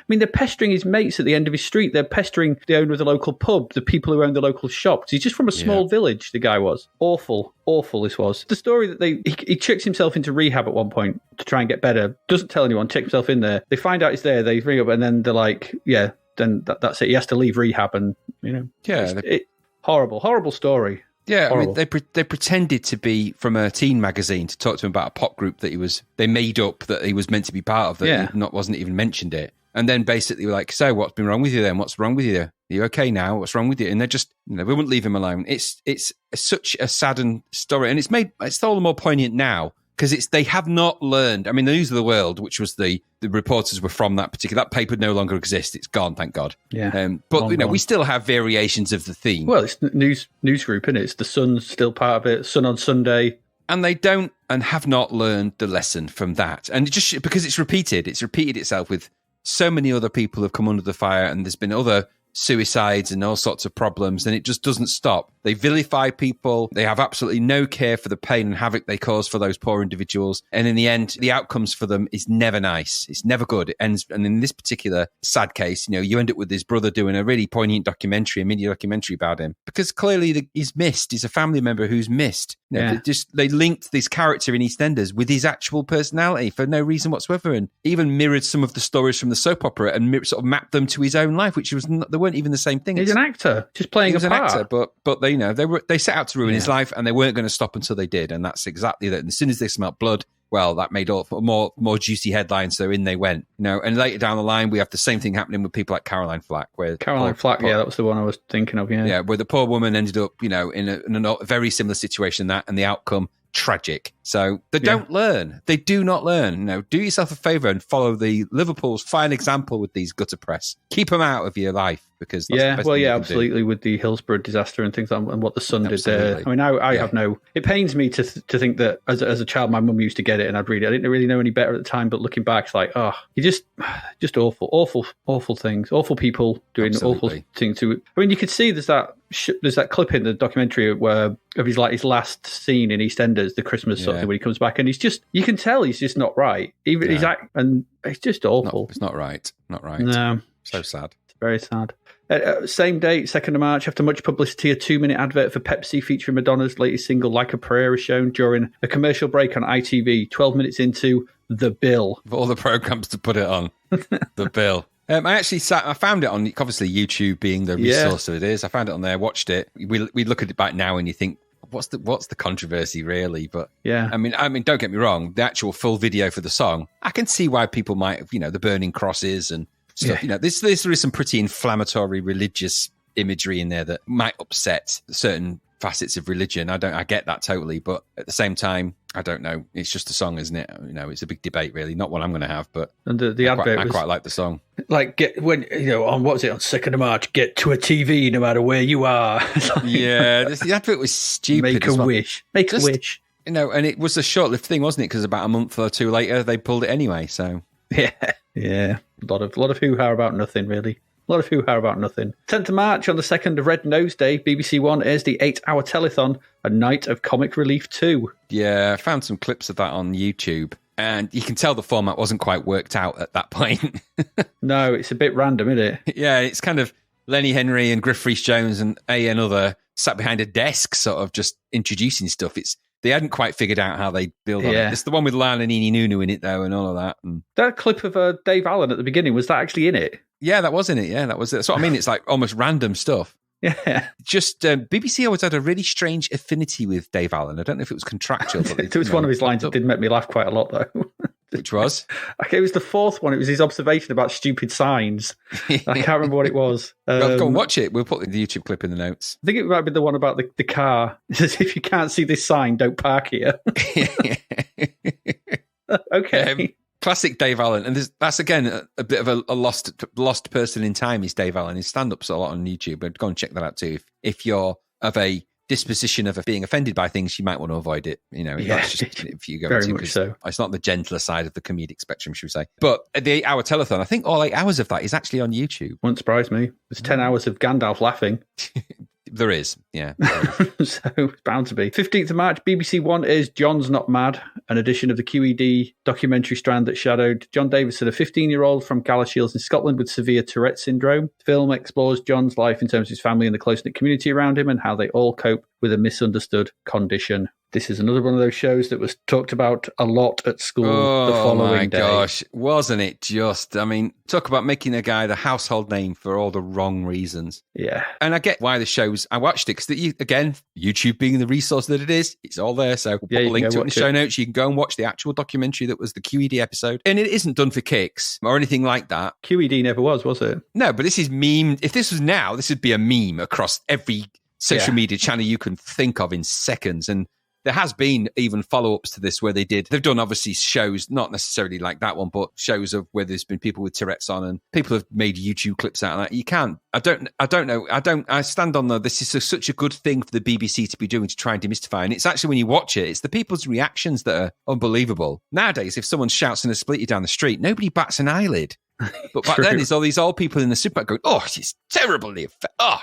They're pestering his mates at the end of his street. They're pestering the owner of the local pub, the people who own the local shops. He's just from a small village, the guy was. Awful this was. The story that he tricks himself into rehab at one point to try and get better. Doesn't tell anyone, checks himself in there. They find out he's there, they ring up, and then they're like, then that's it. He has to leave rehab and, horrible story.
Yeah, horrible. I mean, they pretended to be from a teen magazine to talk to him about a pop group that they made up that he was meant to be part of, that he wasn't even mentioned it. And then basically were like, so what's been wrong with you then? What's wrong with you? Are you okay now? What's wrong with you? And they're just, we wouldn't leave him alone. It's such a saddened story. And it's all the more poignant now because they have not learned. I mean, the News of the World, which was the reporters were from that paper no longer exists. It's gone, thank God.
Yeah.
But we still have variations of the theme.
Well, it's news group, isn't it? It's the Sun's still part of it. Sun on Sunday.
And they don't and have not learned the lesson from that. And just because it's repeated itself with so many other people have come under the fire, and there's been other suicides and all sorts of problems, and it just doesn't stop. They vilify people. They have absolutely no care for the pain and havoc they cause for those poor individuals. And in the end, the outcomes for them is never nice. It's never good. It ends. And in this particular sad case, you end up with his brother doing a really poignant a mini documentary about him, because clearly he's missed. He's a family member who's missed. They linked this character in EastEnders with his actual personality for no reason whatsoever, and even mirrored some of the stories from the soap opera and sort of mapped them to his own life, which was they weren't even the same thing.
He's an actor, just playing a part.
An actor, but they set out to ruin his life, and they weren't going to stop until they did, and that's exactly that. And as soon as they smelt blood, well, that made all more juicy headlines, so in they went. And later down the line, we have the same thing happening with people like Caroline Flack.
That was the one I was thinking of,
Yeah, where the poor woman ended up, in a very similar situation, and the outcome, tragic. So they don't learn. They do not learn. Do yourself a favour and follow the Liverpool's fine example with these gutter press. Keep them out of your life, because that's the best thing you can
absolutely.
do.
With the Hillsborough disaster and things and what the Sun did there. I mean, I have no. It pains me to think that as a child, my mum used to get it, and I didn't really know any better at the time. But looking back, it's like, you just awful things, awful people doing awful things. I mean, you could see there's that clip in the documentary of his last scene in EastEnders, the Christmas sort of thing, when he comes back, and you can tell he's just not right. Even and it's just awful.
It's not right. Not right.
No,
so sad. It's
very sad. Same date, 2nd of March, after much publicity, a 2-minute advert for Pepsi featuring Madonna's latest single, Like a Prayer, is shown during a commercial break on ITV, 12 minutes into The Bill.
Of all the programmes to put it on, The Bill. I found it on, obviously, YouTube being the resource that it is. I found it on there, watched it. We look at it back now and you think, what's the controversy, really? But yeah, I mean, don't get me wrong. The actual full video for the song, I can see why people might have, the burning crosses and stuff. You know, there is some pretty inflammatory religious imagery in there that might upset certain facets of religion. I get that totally, but at the same time, I don't know. It's just a song, isn't it? You know, it's a big debate, really. Not one I'm going to have, but
and the advert
I quite like the song.
Like, on what was it, on 2nd of March, get to a TV no matter where you are.
Yeah, the advert was stupid.
Make a wish. Make a wish.
You know, and it was a short-lived thing, wasn't it? Because about a month or two later, they pulled it anyway, so...
Yeah. A lot of hoo-ha about nothing, really. A lot of hoo-ha about nothing. 10th of March, on the 2nd of Red Nose Day, BBC One airs the 8-hour telethon, A Night of Comic Relief 2.
Yeah, I found some clips of that on YouTube, and you can tell the format wasn't quite worked out at that point.
No, it's a bit random, isn't it?
Yeah, it's kind of Lenny Henry and Griff Rhys-Jones and another sat behind a desk sort of just introducing stuff. They hadn't quite figured out how they build on it. It's the one with Lana Nini Nunu in it, though, and all of that. And
that clip of Dave Allen at the beginning, was that actually in it?
Yeah, that was in it. Yeah, that was it. That's what I mean. It's like almost random stuff.
Yeah.
Just BBC always had a really strange affinity with Dave Allen. I don't know if it was contractual. But
it was one of his lines that did make me laugh quite a lot, though.
Which was?
Okay, it was the fourth one. It was his observation about stupid signs. I can't remember what it was.
Well, go and watch it. We'll put the YouTube clip in the notes.
I think it might be the one about the car. It says, if you can't see this sign, don't park here. Okay.
Classic Dave Allen. And that's, again, a bit of a lost person in time is Dave Allen. His stand-up's a lot on YouTube. But go and check that out too. If you're of a disposition of being offended by things, you might want to avoid it. You know, that's just if you go
very
to,
much so.
It's not the gentler side of the comedic spectrum, should we say. But the 8-hour telethon, I think all 8 hours of that is actually on YouTube.
Wouldn't surprise me. There's 10 hours of Gandalf laughing.
There is, yeah.
So it's bound to be. 15th of March, BBC One is John's Not Mad, an edition of the QED documentary strand that shadowed John Davison, a 15-year-old from Galashiels in Scotland with severe Tourette syndrome. The film explores John's life in terms of his family and the close-knit community around him and how they all cope with a misunderstood condition. This is another one of those shows that was talked about a lot at school the following day. Oh my gosh,
wasn't it just? I mean, talk about making a guy the household name for all the wrong reasons.
Yeah.
And I get why the shows, I watched it because, again, YouTube being the resource that it is, it's all there. So we'll put a link to it in the show notes. You can go and watch the actual documentary that was the QED episode. And it isn't done for kicks or anything like that.
QED never was it?
No, but this is meme. If this was now, this would be a meme across every social media channel you can think of in seconds. And there has been even follow-ups to this where they've done obviously shows, not necessarily like that one, but shows of where there's been people with Tourette's on and people have made YouTube clips out of that. You can't, I don't know. I stand on this is such a good thing for the BBC to be doing to try and demystify. And it's actually, when you watch it, it's the people's reactions that are unbelievable. Nowadays, if someone shouts in a split you down the street, nobody bats an eyelid. But back then, there's all these old people in the supermarket going, "Oh, it's terribly.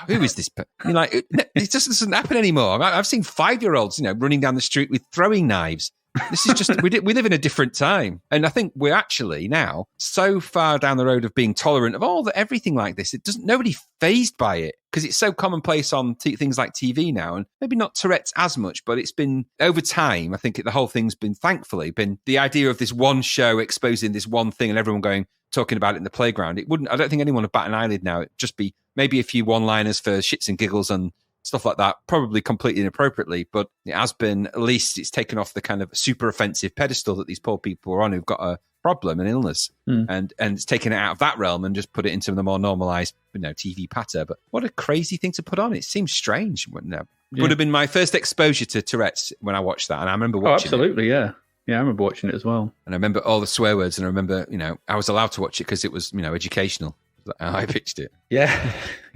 Who is this?" You're like, it just doesn't happen anymore. I've seen 5-year-olds, running down the street with throwing knives. This is just we live in a different time, and I think we're actually now so far down the road of being tolerant of everything like this. Nobody fazed by it because it's so commonplace on things like TV now, and maybe not Tourette's as much, but it's been over time. I think the whole thing's been, thankfully, been the idea of this one show exposing this one thing and everyone talking about it in the playground. I don't think anyone would bat an eyelid now. It'd just be maybe a few one-liners for shits and giggles and stuff like that, probably completely inappropriately, but it has been, at least it's taken off the kind of super offensive pedestal that these poor people are on who've got a problem, an illness, and it's taken it out of that realm and just put it into the more normalized, TV patter. But what a crazy thing to put on. It seems strange. Would have been my first exposure to Tourette's when I watched that, and I remember watching
absolutely, yeah. Yeah, I remember watching it as well.
And I remember all the swear words, and I remember, I was allowed to watch it because it was, educational. I pitched it.
Yeah,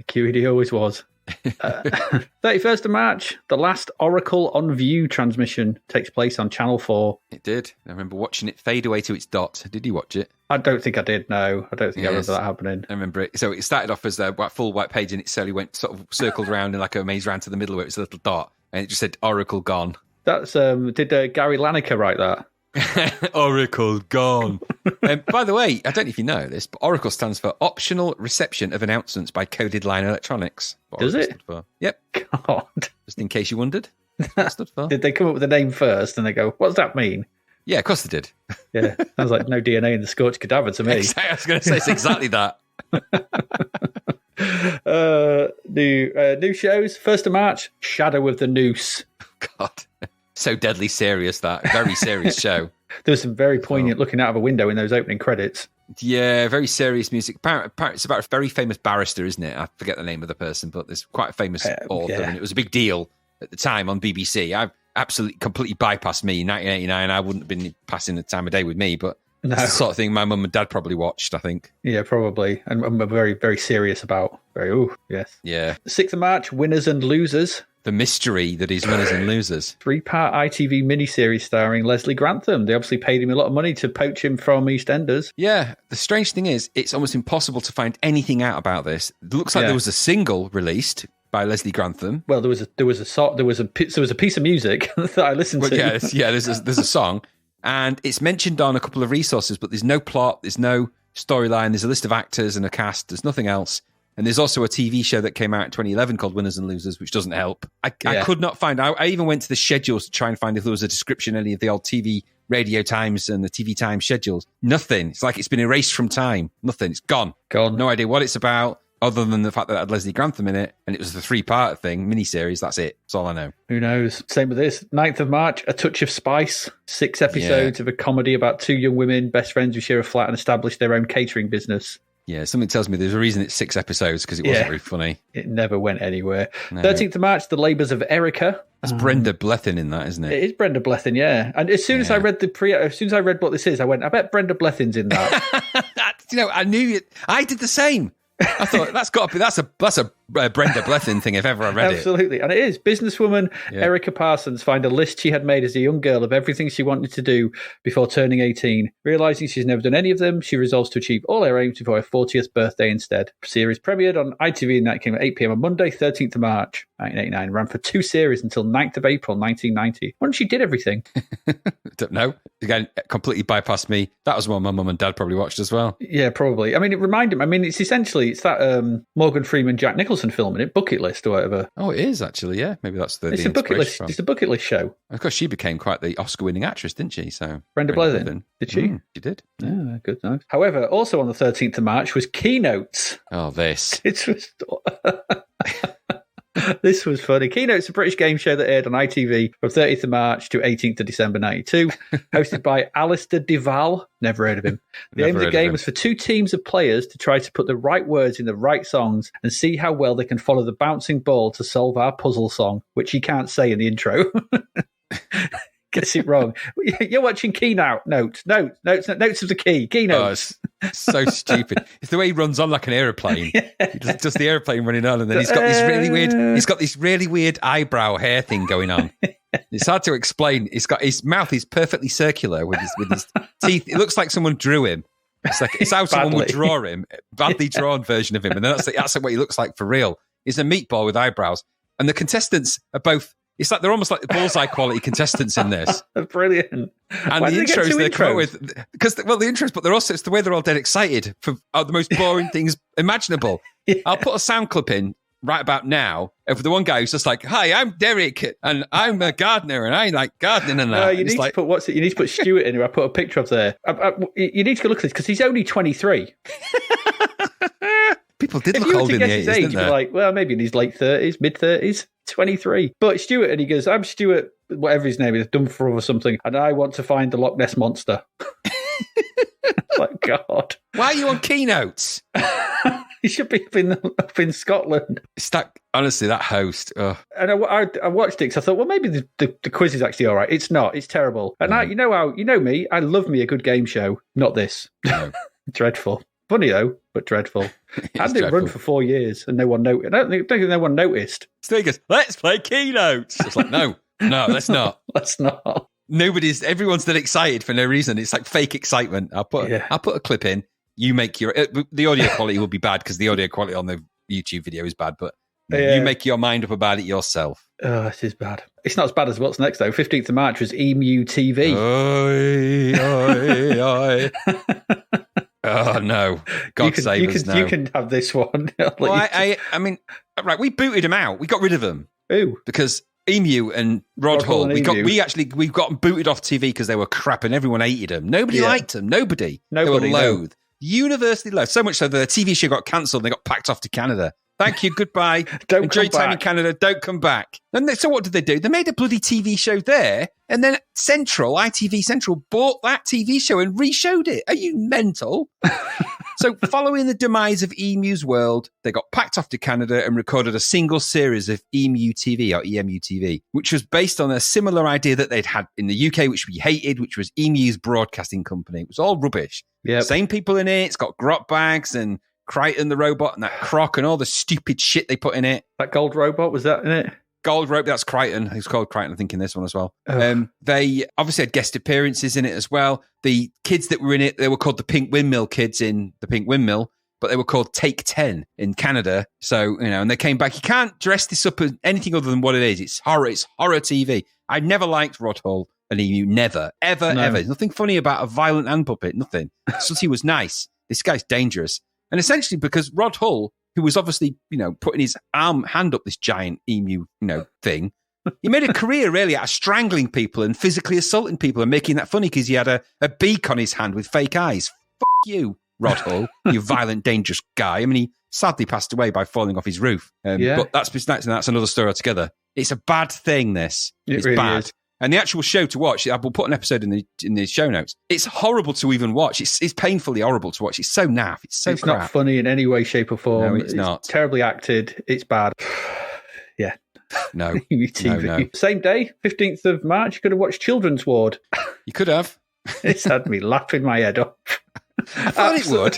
QED always was. 31st of March, the last Oracle on View transmission takes place on Channel 4.
It did. I remember watching it fade away to its dot. Did you watch it?
I don't think I did, no. I don't think I remember that happening.
I remember it. So it started off as a full white page, and it slowly went sort of circled around in like a maze round to the middle where it was a little dot, and it just said Oracle gone.
That's did Gary Lineker write that?
Oracle gone. By the way, I don't know if you know this, but Oracle stands for Optional Reception of Announcements by Coded Line Electronics.
Does it?
Yep.
God.
Just in case you wondered. That's what it stood for.
Did they come up with the name first and they go, what does that mean?
Yeah, of course they did.
Yeah, sounds like no DNA in the scorched cadaver to me.
I was going to say it's exactly that.
New shows. 1st of March, Shadow of the Noose.
God. So deadly serious, that. Very serious show.
There was some very poignant looking out of a window in those opening credits.
Yeah, very serious music. Apparently it's about a very famous barrister, isn't it? I forget the name of the person, but there's quite a famous author, and it was a big deal at the time on BBC. I completely bypassed me. 1989, I wouldn't have been passing the time of day with me, but it's the sort of thing my mum and dad probably watched, I think.
Yeah, probably. And I'm very, very serious about. Yes.
Yeah.
6th of March, Winners and Losers.
The mystery that is Winners and Losers.
3-part ITV miniseries starring Leslie Grantham. They obviously paid him a lot of money to poach him from EastEnders.
Yeah. The strange thing is, it's almost impossible to find anything out about this. It looks like there was a single released by Leslie Grantham.
Well, there was a piece of music that I listened to.
There's a song, and it's mentioned on a couple of resources, but there's no plot, there's no storyline, there's a list of actors and a cast, there's nothing else. And there's also a TV show that came out in 2011 called Winners and Losers, which doesn't help. I could not find out. I even went to the schedules to try and find if there was a description of any of the old TV radio times and the TV time schedules. Nothing. It's like it's been erased from time. Nothing. It's gone. No idea what it's about, other than the fact that it had Leslie Grantham in it, and it was the 3-part thing, miniseries. That's it. That's all I know.
Who knows? Same with this. 9th of March, A Touch of Spice. 6 episodes of a comedy about 2 young women, best friends who share a flat and establish their own catering business.
Yeah, something tells me there's a reason it's 6 episodes, because it wasn't very funny.
It never went anywhere. No. 13th of March, The Labours of Erica.
It's Brenda Blethyn in that, isn't it?
It is Brenda Blethyn, yeah. And as soon as I read what this is, I went, I bet Brenda Blethyn's in that.
I knew it. I did the same. I thought that's a Brenda Blethyn thing if ever I read it.
Absolutely. And it is. Businesswoman Erica Parsons found a list she had made as a young girl of everything she wanted to do before turning 18. Realising she's never done any of them, she resolves to achieve all her aims before her 40th birthday instead. The series premiered on ITV and that came at 8 p.m. on Monday, 13th of March, 1989. Ran for 2 series until 9th of April, 1990. When she did everything.
Don't know. Again, completely bypassed me. That was one my mum and dad probably watched as well.
Yeah, probably. I mean, it reminded me. I mean, it's that Morgan Freeman, Jack Nicholson film, in it, Bucket List or whatever.
Oh, it is actually. Yeah, maybe that's
it's a bucket list. It's a bucket list show.
Of course, she became quite the Oscar-winning actress, didn't she? So
Brenda Blethyn. Did she?
She did.
Yeah, good. Nice. However, also on the 13th of March was Keynotes.
Oh, this.
This was funny. Keynote's a British game show that aired on ITV from 30th of March to 18th of December 92, hosted by Alistair Duval. Never heard of him. The aim of the game was for 2 teams of players to try to put the right words in the right songs and see how well they can follow the bouncing ball to solve our puzzle song, which he can't say in the intro. Gets it wrong. You're watching Keynote. Notes of the key. Keynotes.
Oh, it's so stupid. It's the way he runs on like an aeroplane. He does the aeroplane running on, and then he's got this really weird eyebrow hair thing going on. It's hard to explain. His mouth is perfectly circular with his teeth. It looks like someone drew him. It's how someone would draw him. Badly drawn version of him, and that's what he looks like for real. He's a meatball with eyebrows, and the contestants are both. It's like they're almost like the bullseye quality contestants in this.
Brilliant.
And the intros they're come up with, the intros, but it's the way they're all dead excited for the most boring things imaginable. Yeah. I'll put a sound clip in right about now of the one guy who's just like, "Hi, I'm Derek, and I'm a gardener, and I like gardening and that."
You need to put Stuart in, who I put a picture of there. You need to go look at this because he's only 23.
People did look old in the 80s, didn't they? You'd be
like, well, maybe in his late 30s, mid-30s, 23. But Stuart, and he goes, I'm Stuart, whatever his name is, Dunford or something, and I want to find the Loch Ness Monster. Like, God.
Why are you on Keynotes?
He should be up in Scotland.
It's that, honestly, that host. Ugh.
And I watched it because I thought, well, maybe the quiz is actually all right. It's not. It's terrible. And you know me, I love me a good game show. Not this. No. Dreadful. Funny though, but dreadful. And it run for 4 years and no one noticed. I don't think no one noticed.
So he goes, let's play Keynotes. It's like, no, let's not.
Let's not.
Everyone's that excited for no reason. It's like fake excitement. I'll put a clip in. You make the audio quality will be bad because the audio quality on the YouTube video is bad, but you make your mind up about it yourself.
Oh, it is bad. It's not as bad as what's next though. 15th of March was Emu TV.
Oi, oi, oi. Oh no! God save us now.
You can have this one.
Well, I mean, right? We booted him out. We got rid of him.
Ooh,
because Emu and Rod Hall. We got booted off TV because they were crap and everyone hated them. Nobody liked them. Nobody. They were loathed. Universally loathed. So much so that the TV show got cancelled and they got packed off to Canada. Thank you. Goodbye.
Don't
enjoy
come
time in
back.
Canada. Don't come back. So what did they do? They made a bloody TV show there, and then ITV Central, bought that TV show and re-showed it. Are you mental? So following the demise of Emu's World, they got packed off to Canada and recorded a single series of Emu TV, or EMU TV, which was based on a similar idea that they'd had in the UK, which we hated, which was Emu's Broadcasting Company. It was all rubbish.
Yep.
Same people in it. It's got grot bags and Crichton the robot and that croc and all the stupid shit they put in it.
That gold robot, was that in it?
Gold Rope, that's Crichton. He's called Crichton, I think, in this one as well. They obviously had guest appearances in it as well. The kids that were in it, they were called the Pink Windmill kids in the Pink Windmill, but they were called Take 10 in Canada. So, and they came back. You can't dress this up as anything other than what it is. It's horror TV. I never liked Rod Hull and Emu. Never, ever, ever. There's nothing funny about a violent hand puppet. Nothing. Sooty was nice. This guy's dangerous. And essentially because Rod Hull, who was obviously, putting his hand up this giant emu, thing. He made a career really out of strangling people and physically assaulting people and making that funny because he had a beak on his hand with fake eyes. F*** you, Rod Hull, you violent, dangerous guy. I mean, he sadly passed away by falling off his roof. But that's another story altogether. It's a bad thing, this. It's really bad. Is. And the actual show to watch, I will put an episode in the show notes. It's horrible to even watch. It's painfully horrible to watch. It's so naff. It's crap.
Not funny in any way, shape, or form.
No, it's not.
Terribly acted. It's bad. Yeah.
No.
No. Same day, 15th of March, you could have watched Children's Ward.
You could have.
It's had me laughing my head off.
I thought it would.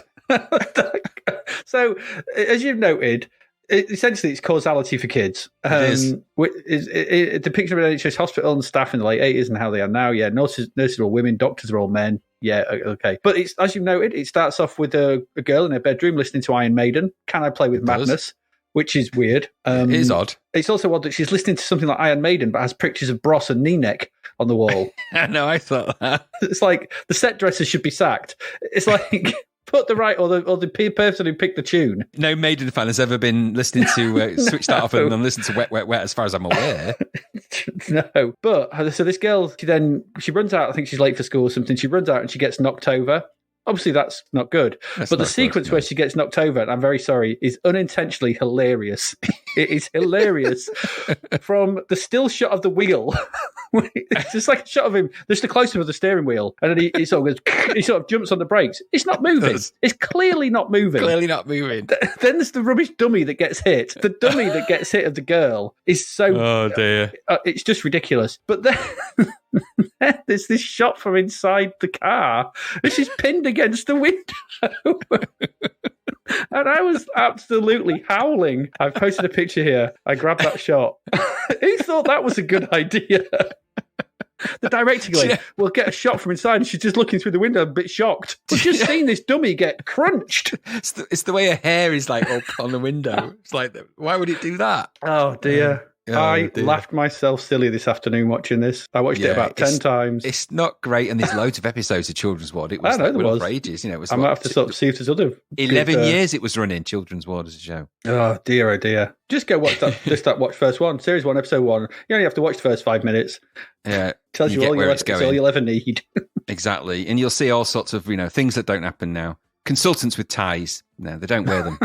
So, as you've noted, essentially, it's causality for kids.
It is.
It depicts an NHS hospital and staff in the late 80s and how they are now. Yeah, nurses are all women, doctors are all men. Yeah, okay. But it's, as you've noted, it starts off with a girl in her bedroom listening to Iron Maiden. Can I Play With Madness? Which is weird.
It is odd.
It's also odd that she's listening to something like Iron Maiden, but has pictures of Bros and Knee-Neck on the wall.
No, I thought that.
It's like the set dressers should be sacked. It's like... Put the right or the person who picked the tune.
No Maiden fan has ever been listening to switch that off and then listen to Wet, Wet, Wet, as far as I'm aware.
No, but so this girl, she runs out. I think she's late for school or something. She runs out and she gets knocked over. Obviously, that's not good. But the sequence where she gets knocked over, and I'm very sorry, is unintentionally hilarious. It is hilarious. From the still shot of the wheel, it's just like a shot of him, just a close-up of the steering wheel, and then he sort of goes, he sort of jumps on the brakes. It's not moving. It's clearly not moving.
Clearly not moving.
Then there's the rubbish dummy that gets hit. The dummy that gets hit of the girl is so...
Oh, dear.
It's just ridiculous. But then... There's this shot from inside the car, and she's pinned against the window. And I was absolutely howling. I've posted a picture here. I grabbed that shot. Who thought that was a good idea? The director going, we'll get a shot from inside, and she's just looking through the window a bit shocked. We've just seen this dummy get crunched.
It's the way her hair is like up on the window. It's like, why would it do that?
Oh, dear. I laughed myself silly this afternoon watching this. I watched it about 10 times.
It's not great, and there's loads of episodes of Children's Ward. It was for ages. It was
I might have to sort of see if there's other
11 years it was running, Children's Ward as a show.
Oh dear. Just go watch that. Just watch first one, series 1, episode 1. You only have to watch the first 5 minutes.
Yeah,
tells you all you'll ever need.
Exactly, and you'll see all sorts of things that don't happen now. Consultants with ties. No, they don't wear them.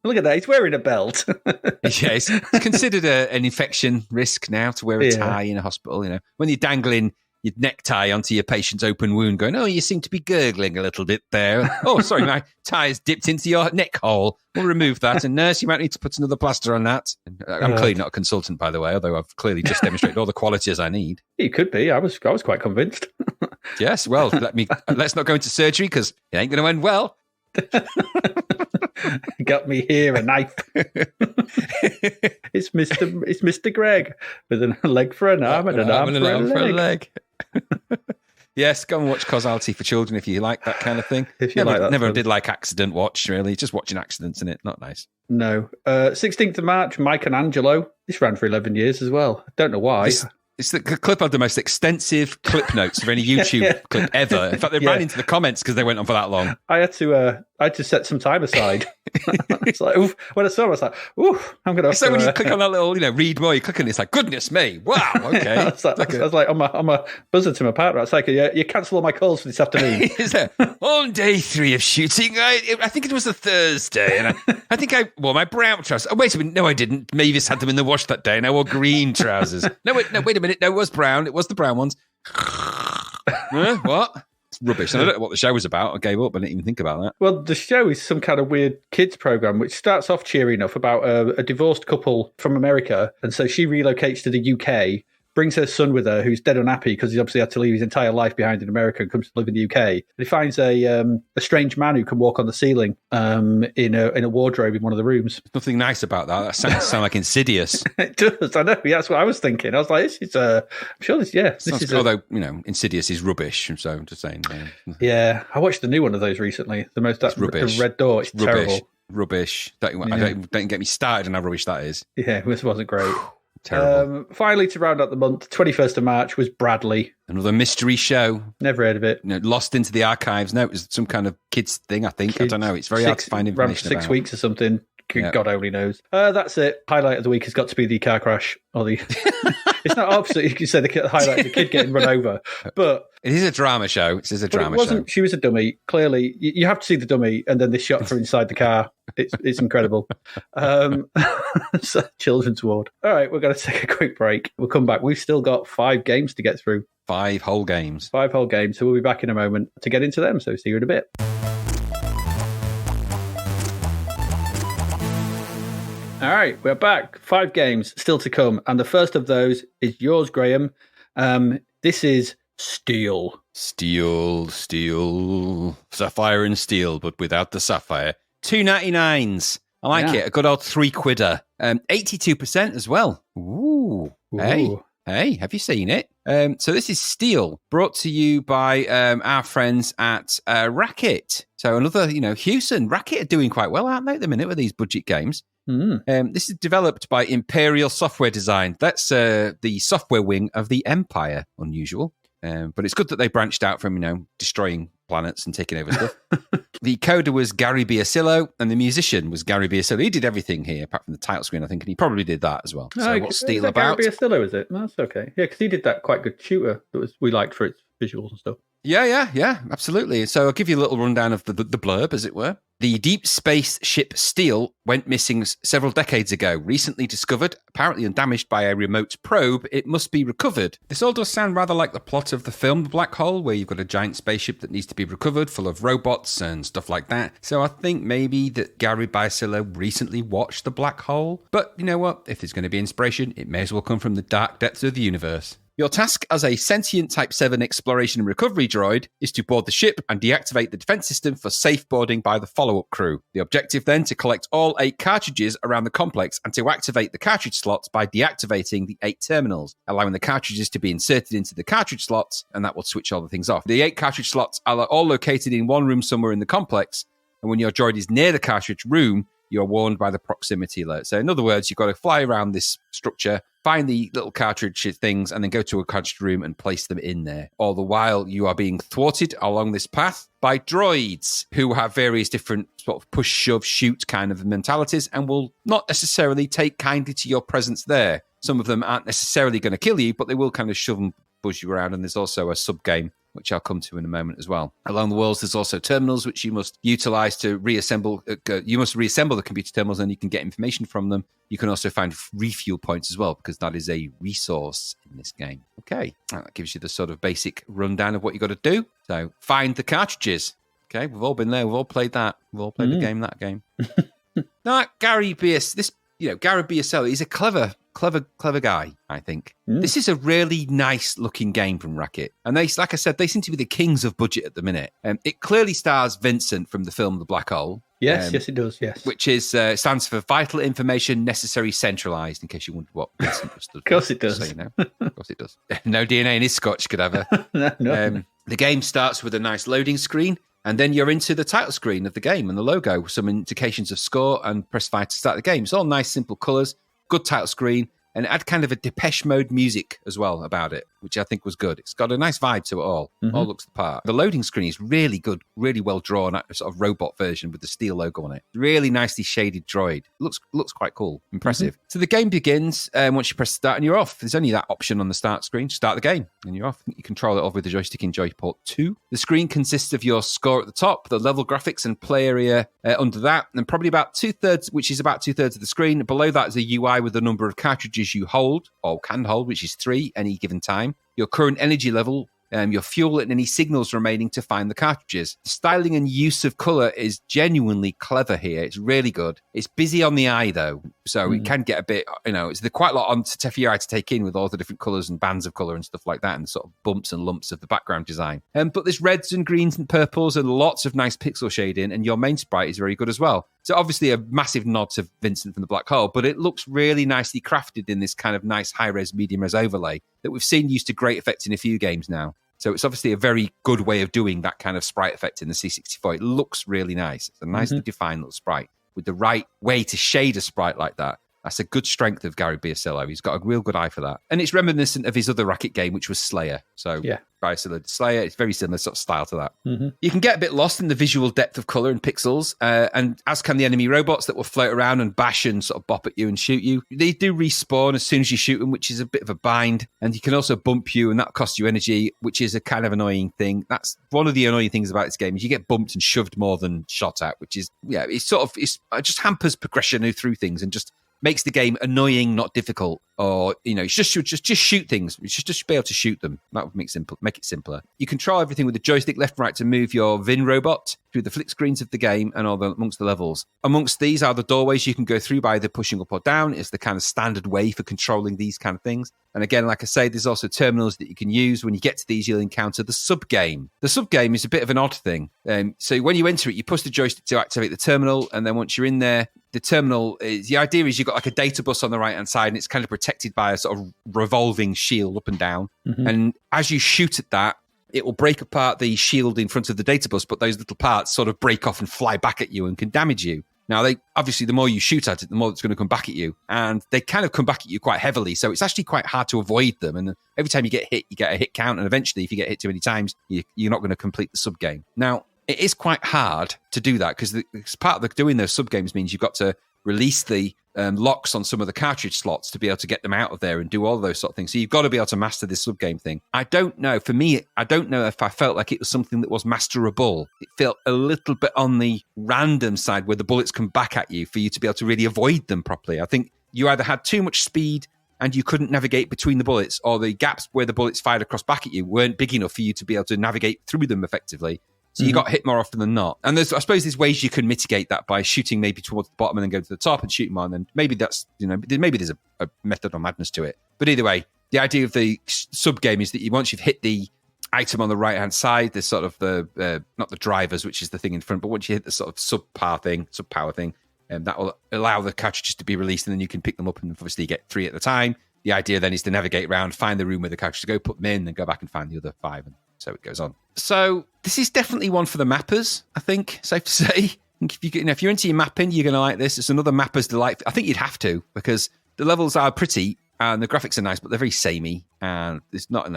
Look at that. He's wearing a belt.
Yeah, it's considered an infection risk now to wear a tie in a hospital. When you're dangling your necktie onto your patient's open wound going, oh, you seem to be gurgling a little bit there. Oh, sorry, my tie is dipped into your neck hole. We'll remove that. And nurse, you might need to put another plaster on that. I'm clearly not a consultant, by the way, although I've clearly just demonstrated all the qualities I need.
You could be. I was quite convinced.
Yes, well, let's not go into surgery because it ain't going to end well.
Got me here, a knife. It's Mr. Greg with a leg for an arm and an arm for a leg.
Yes, go and watch Causality for Children if you like that kind of thing. Never did like Accident Watch, really. Just watching accidents in it, not nice.
No. 16th of March, Mike and Angelo. This ran for 11 years as well. I don't know why.
It's the clip had the most extensive clip notes of any YouTube clip ever. In fact, they ran into the comments because they went on for that long.
I had to I had to set some time aside. It's like, oof. When I saw it, I was like, oof, I'm going to have
So
to...
when you click on that little, read more, you click on it, it's like, goodness me, wow, okay.
I was like on my buzzer to my partner. It's like, you cancel all my calls for this afternoon.
Is it? On day 3 of shooting, I think it was a Thursday, and I think I wore my brown trousers. Oh, wait a minute, no, I didn't. Mavis had them in the wash that day, and I wore green trousers. No, wait a minute, no, it was brown. It was the brown ones. What? It's rubbish. I don't know what the show was about. I gave up. I didn't even think about that.
Well, the show is some kind of weird kids program, which starts off cheery enough about a divorced couple from America. And so she relocates to the UK, brings her son with her, who's dead unhappy because he's obviously had to leave his entire life behind in America and comes to live in the UK. And he finds a strange man who can walk on the ceiling in a wardrobe in one of the rooms.
Nothing nice about that. That sounds like Insidious.
It does. I know. Yeah, that's what I was thinking. I was like, this is. I'm sure this. Yeah, this is.
Although Insidious is rubbish. So I'm just saying.
Yeah, I watched the new one of those recently. That's
rubbish.
The Red Door. It's
rubbish.
terrible.
Rubbish. Don't get me started on how rubbish that is.
Yeah, this wasn't great.
Terrible.
Finally, to round out the month, 21st of March was Bradley.
Another mystery show.
Never heard of it.
Lost into the archives. No, it was some kind of kids thing, I think. I don't know. It's very hard to find information
about. 6 weeks or something. God only knows. That's it. Highlight of the week has got to be the car crash. Or the... It's not opposite. You can say the highlight of the kid getting run over. But
it is a drama show. It is a drama show.
She was a dummy. Clearly, you have to see the dummy, and then they shot her inside the car. It's incredible. It's a children's ward. All right, we're going to take a quick break. We'll come back. We've still got 5 games to get through.
5 whole games.
5 whole games. So we'll be back in a moment to get into them. So see you in a bit. All right, we're back. 5 games still to come. And the first of those is yours, Graham. This is Steel.
Steel. Sapphire and steel, but without the sapphire. 2.99s. I like it. A good old 3-quidder. 82% as well. Ooh. Hey, have you seen it? So this is Steel, brought to you by our friends at Racket. So another, Hewson. Racket are doing quite well, aren't they, at the minute with these budget games? This is developed by Imperial Software Design. That's the software wing of the Empire. Unusual. But it's good that they branched out from, destroying planets and taking over stuff. The coder was Gary Biasillo, and the musician was Gary Biasillo. He did everything here, apart from the title screen, I think, and he probably did that as well. So what's Steel about?
Gary Biasillo, is it? No, that's okay. Yeah, because he did that quite good shooter that we liked for its visuals and stuff.
Yeah, absolutely. So I'll give you a little rundown of the blurb, as it were. The deep space ship Steel went missing several decades ago. Recently discovered, apparently undamaged by a remote probe, it must be recovered. This all does sound rather like the plot of the film The Black Hole, where you've got a giant spaceship that needs to be recovered, full of robots and stuff like that. So I think maybe that Gary Biasillo recently watched The Black Hole. But you know what? If there's going to be inspiration, it may as well come from the dark depths of the universe. Your task as a sentient Type 7 exploration and recovery droid is to board the ship and deactivate the defense system for safe boarding by the follow-up crew. The objective then to collect all 8 cartridges around the complex and to activate the cartridge slots by deactivating the 8 terminals, allowing the cartridges to be inserted into the cartridge slots, and that will switch all the things off. The 8 cartridge slots are all located in one room somewhere in the complex, and when your droid is near the cartridge room, you're warned by the proximity alert. So in other words, you've got to fly around this structure, find the little cartridge things, and then go to a cartridge room and place them in there. All the while, you are being thwarted along this path by droids who have various different sort of push, shove, shoot kind of mentalities and will not necessarily take kindly to your presence there. Some of them aren't necessarily going to kill you, but they will kind of shove and buzz you around. And there's also a sub-game, which I'll come to in a moment as well. Along the walls, there's also terminals, which you must utilize to reassemble. You must reassemble the computer terminals, and you can get information from them. You can also find refuel points as well, because that is a resource in this game. Okay, that gives you the sort of basic rundown of what you got to do. So find the cartridges. Okay, we've all been there. We've all played that. We've all played that game. Now, Gary Biasillo, he's a clever guy, I think. This is a really nice looking game from Racket. And they, like I said, they seem to be the kings of budget at the minute. It clearly stars Vincent from the film The Black Hole.
Yes, it does, yes.
Which is stands for Vital Information Necessary Centralised, in case you wondered what Vincent was.
Of course it does.
So, of course it does. No DNA in his scotch could ever.
No.
The game starts with a nice loading screen, and then you're into the title screen of the game and the logo, some indications of score, and press 5 to start the game. It's all nice, simple colours, good title screen, And it had kind of a Depeche Mode music as well about it, which I think was good. It's got a nice vibe to it all. All looks the part. The loading screen is really good, really well drawn, sort of robot version with the steel logo on it. Really nicely shaded droid. Looks quite cool. Impressive. So the game begins once you press start and you're off. There's only that option on the start screen. Start the game and you're off. You control it over with the joystick in Joyport 2. The screen consists of your score at the top, the level graphics and play area under that, and probably about 2/3, which is about 2/3 of the screen. Below that is a UI with the number of cartridges you hold or can hold, which is 3 any given time. Your current energy level, your fuel, and any signals remaining to find the cartridges. The styling and use of colour is genuinely clever here. It's really good. It's busy on the eye, though, so it can get a bit, there's quite a lot for your eye to take in with all the different colours and bands of colour and stuff like that, and sort of bumps and lumps of the background design. But there's reds and greens and purples and lots of nice pixel shading, and your main sprite is very good as well. So obviously a massive nod to Vincent from the Black Hole, but it looks really nicely crafted in this kind of nice high-res, medium-res overlay that we've seen used to great effect in a few games now. So it's obviously a very good way of doing that kind of sprite effect in the C64. It looks really nice. It's a nicely defined little sprite with the right way to shade a sprite like that. That's a good strength of Gary Biasillo. He's got a real good eye for that. And it's reminiscent of his other Racket game, which was Slayer. So
yeah.
Biasillo Slayer, it's very similar sort of style to that. You can get a bit lost in the visual depth of colour and pixels, and as can the enemy robots that will float around and bash and sort of bop at you and shoot you. They do respawn as soon as you shoot them, which is a bit of a bind. And you can also bump you, and that costs you energy, which is a kind of annoying thing. That's one of the annoying things about this game, is you get bumped and shoved more than shot at, which is, it just hampers progression through things and just makes the game annoying, not difficult. Or, just shoot things. You should just be able to shoot them. That would make it simpler. You control everything with the joystick left and right to move your Vin robot through the flick screens of the game and amongst the levels. Amongst these are the doorways you can go through by either pushing up or down. It's the kind of standard way for controlling these kind of things. And again, like I say, there's also terminals that you can use. When you get to these, you'll encounter the sub-game. The sub-game is a bit of an odd thing. So when you enter it, you push the joystick to activate the terminal, and then once you're in there, the terminal is, the idea is you've got like a data bus on the right-hand side, and it's kind of protected by a sort of revolving shield up and down. And as you shoot at that, it will break apart the shield in front of the data bus, but those little parts sort of break off and fly back at you and can damage you. Now, obviously, the more you shoot at it, the more it's going to come back at you. And they kind of come back at you quite heavily, so it's actually quite hard to avoid them. And every time you get hit, you get a hit count. And eventually, if you get hit too many times, you're not going to complete the sub-game. Now, it is quite hard to do that, because part of doing those sub-games means you've got to release the locks on some of the cartridge slots to be able to get them out of there and do all those sort of things. So you've got to be able to master this sub-game thing. I don't know. For me, I don't know if I felt like it was something that was masterable. It felt a little bit on the random side where the bullets come back at you for you to be able to really avoid them properly. I think you either had too much speed and you couldn't navigate between the bullets, or the gaps where the bullets fired across back at you weren't big enough for you to be able to navigate through them effectively. So you got hit more often than not. And I suppose there's ways you can mitigate that by shooting maybe towards the bottom and then go to the top and shoot them on. And maybe that's, maybe there's a method or madness to it. But either way, the idea of the sub-game is that once you've hit the item on the right-hand side, there's sort of not the drivers, which is the thing in front, but once you hit the sort of sub-power thing, that will allow the cartridges to be released, and then you can pick them up and obviously get 3 at a time. The idea then is to navigate around, find the room where the cartridges go, put them in, then go back and find the other 5, and so it goes on. So this is definitely one for the mappers, I think, safe to say. If you're into your mapping, you're going to like this. It's another mapper's delight. I think you'd have to, because the levels are pretty and the graphics are nice, but they're very samey. And there's not,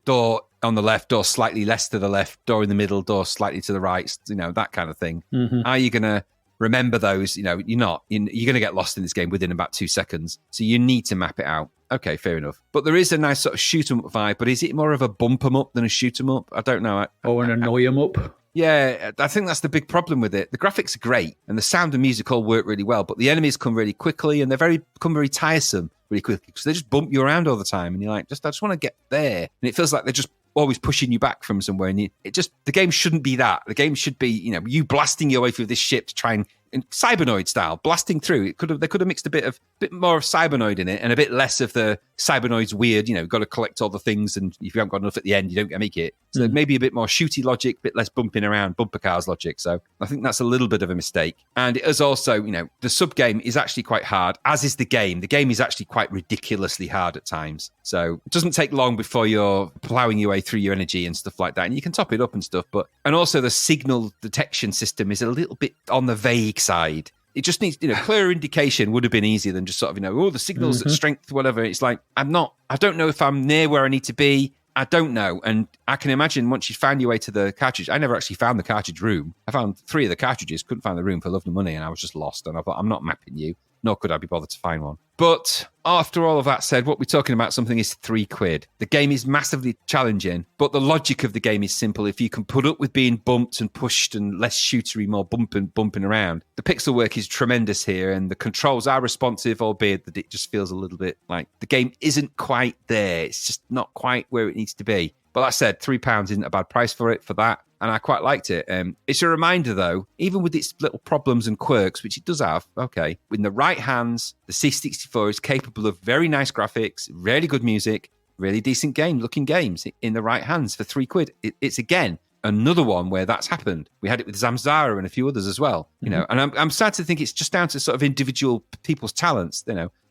door on the left, door slightly less to the left, door in the middle, door slightly to the right, that kind of thing. Are you going to remember those? You're not. You're going to get lost in this game within about 2 seconds. So you need to map it out. Okay, fair enough. But there is a nice sort of shoot 'em up vibe, but is it more of a bump 'em up than a shoot 'em up? I don't know.
Or an annoy 'em up?
Yeah, I think that's the big problem with it. The graphics are great, and the sound and music all work really well, but the enemies come really quickly, and they become very tiresome really quickly, because they just bump you around all the time, and you're like, I just want to get there. And it feels like they're just always pushing you back from somewhere, and the game shouldn't be that. The game should be, you blasting your way through this ship to try and Cybernoid style, blasting through. They could have mixed a bit more of Cybernoid in it, and a bit less of the Cybernoid's weird, got to collect all the things, and if you haven't got enough at the end, you don't make it. So maybe a bit more shooty logic, a bit less bumping around, bumper cars logic. So I think that's a little bit of a mistake. And it is also, the sub-game is actually quite hard, as is the game. The game is actually quite ridiculously hard at times. So it doesn't take long before you're plowing your way through your energy and stuff like that. And you can top it up and stuff. And also the signal detection system is a little bit on the vague side. It just needs, clearer indication would have been easier than just sort of, the signals at strength, whatever. It's like, I don't know if I'm near where I need to be. I don't know. And I can imagine once you find your way to the cartridge, I never actually found the cartridge room. I found 3 of the cartridges, couldn't find the room for love nor money, and I was just lost. And I thought, I'm not mapping you, nor could I be bothered to find one. But after all of that said, what we're talking about something is £3. The game is massively challenging, but the logic of the game is simple. If you can put up with being bumped and pushed and less shootery, more bumping around, the pixel work is tremendous here, and the controls are responsive, albeit that it just feels a little bit like the game isn't quite there. It's just not quite where it needs to be. But that said, £3 isn't a bad price for that. And I quite liked it. It's a reminder, though, even with its little problems and quirks, which it does have, okay, in the right hands, the C64 is capable of very nice graphics, really good music, really decent looking games in the right hands for £3. It's, again, another one where that's happened. We had it with Zamzara and a few others as well, and I'm sad to think it's just down to sort of individual people's talents,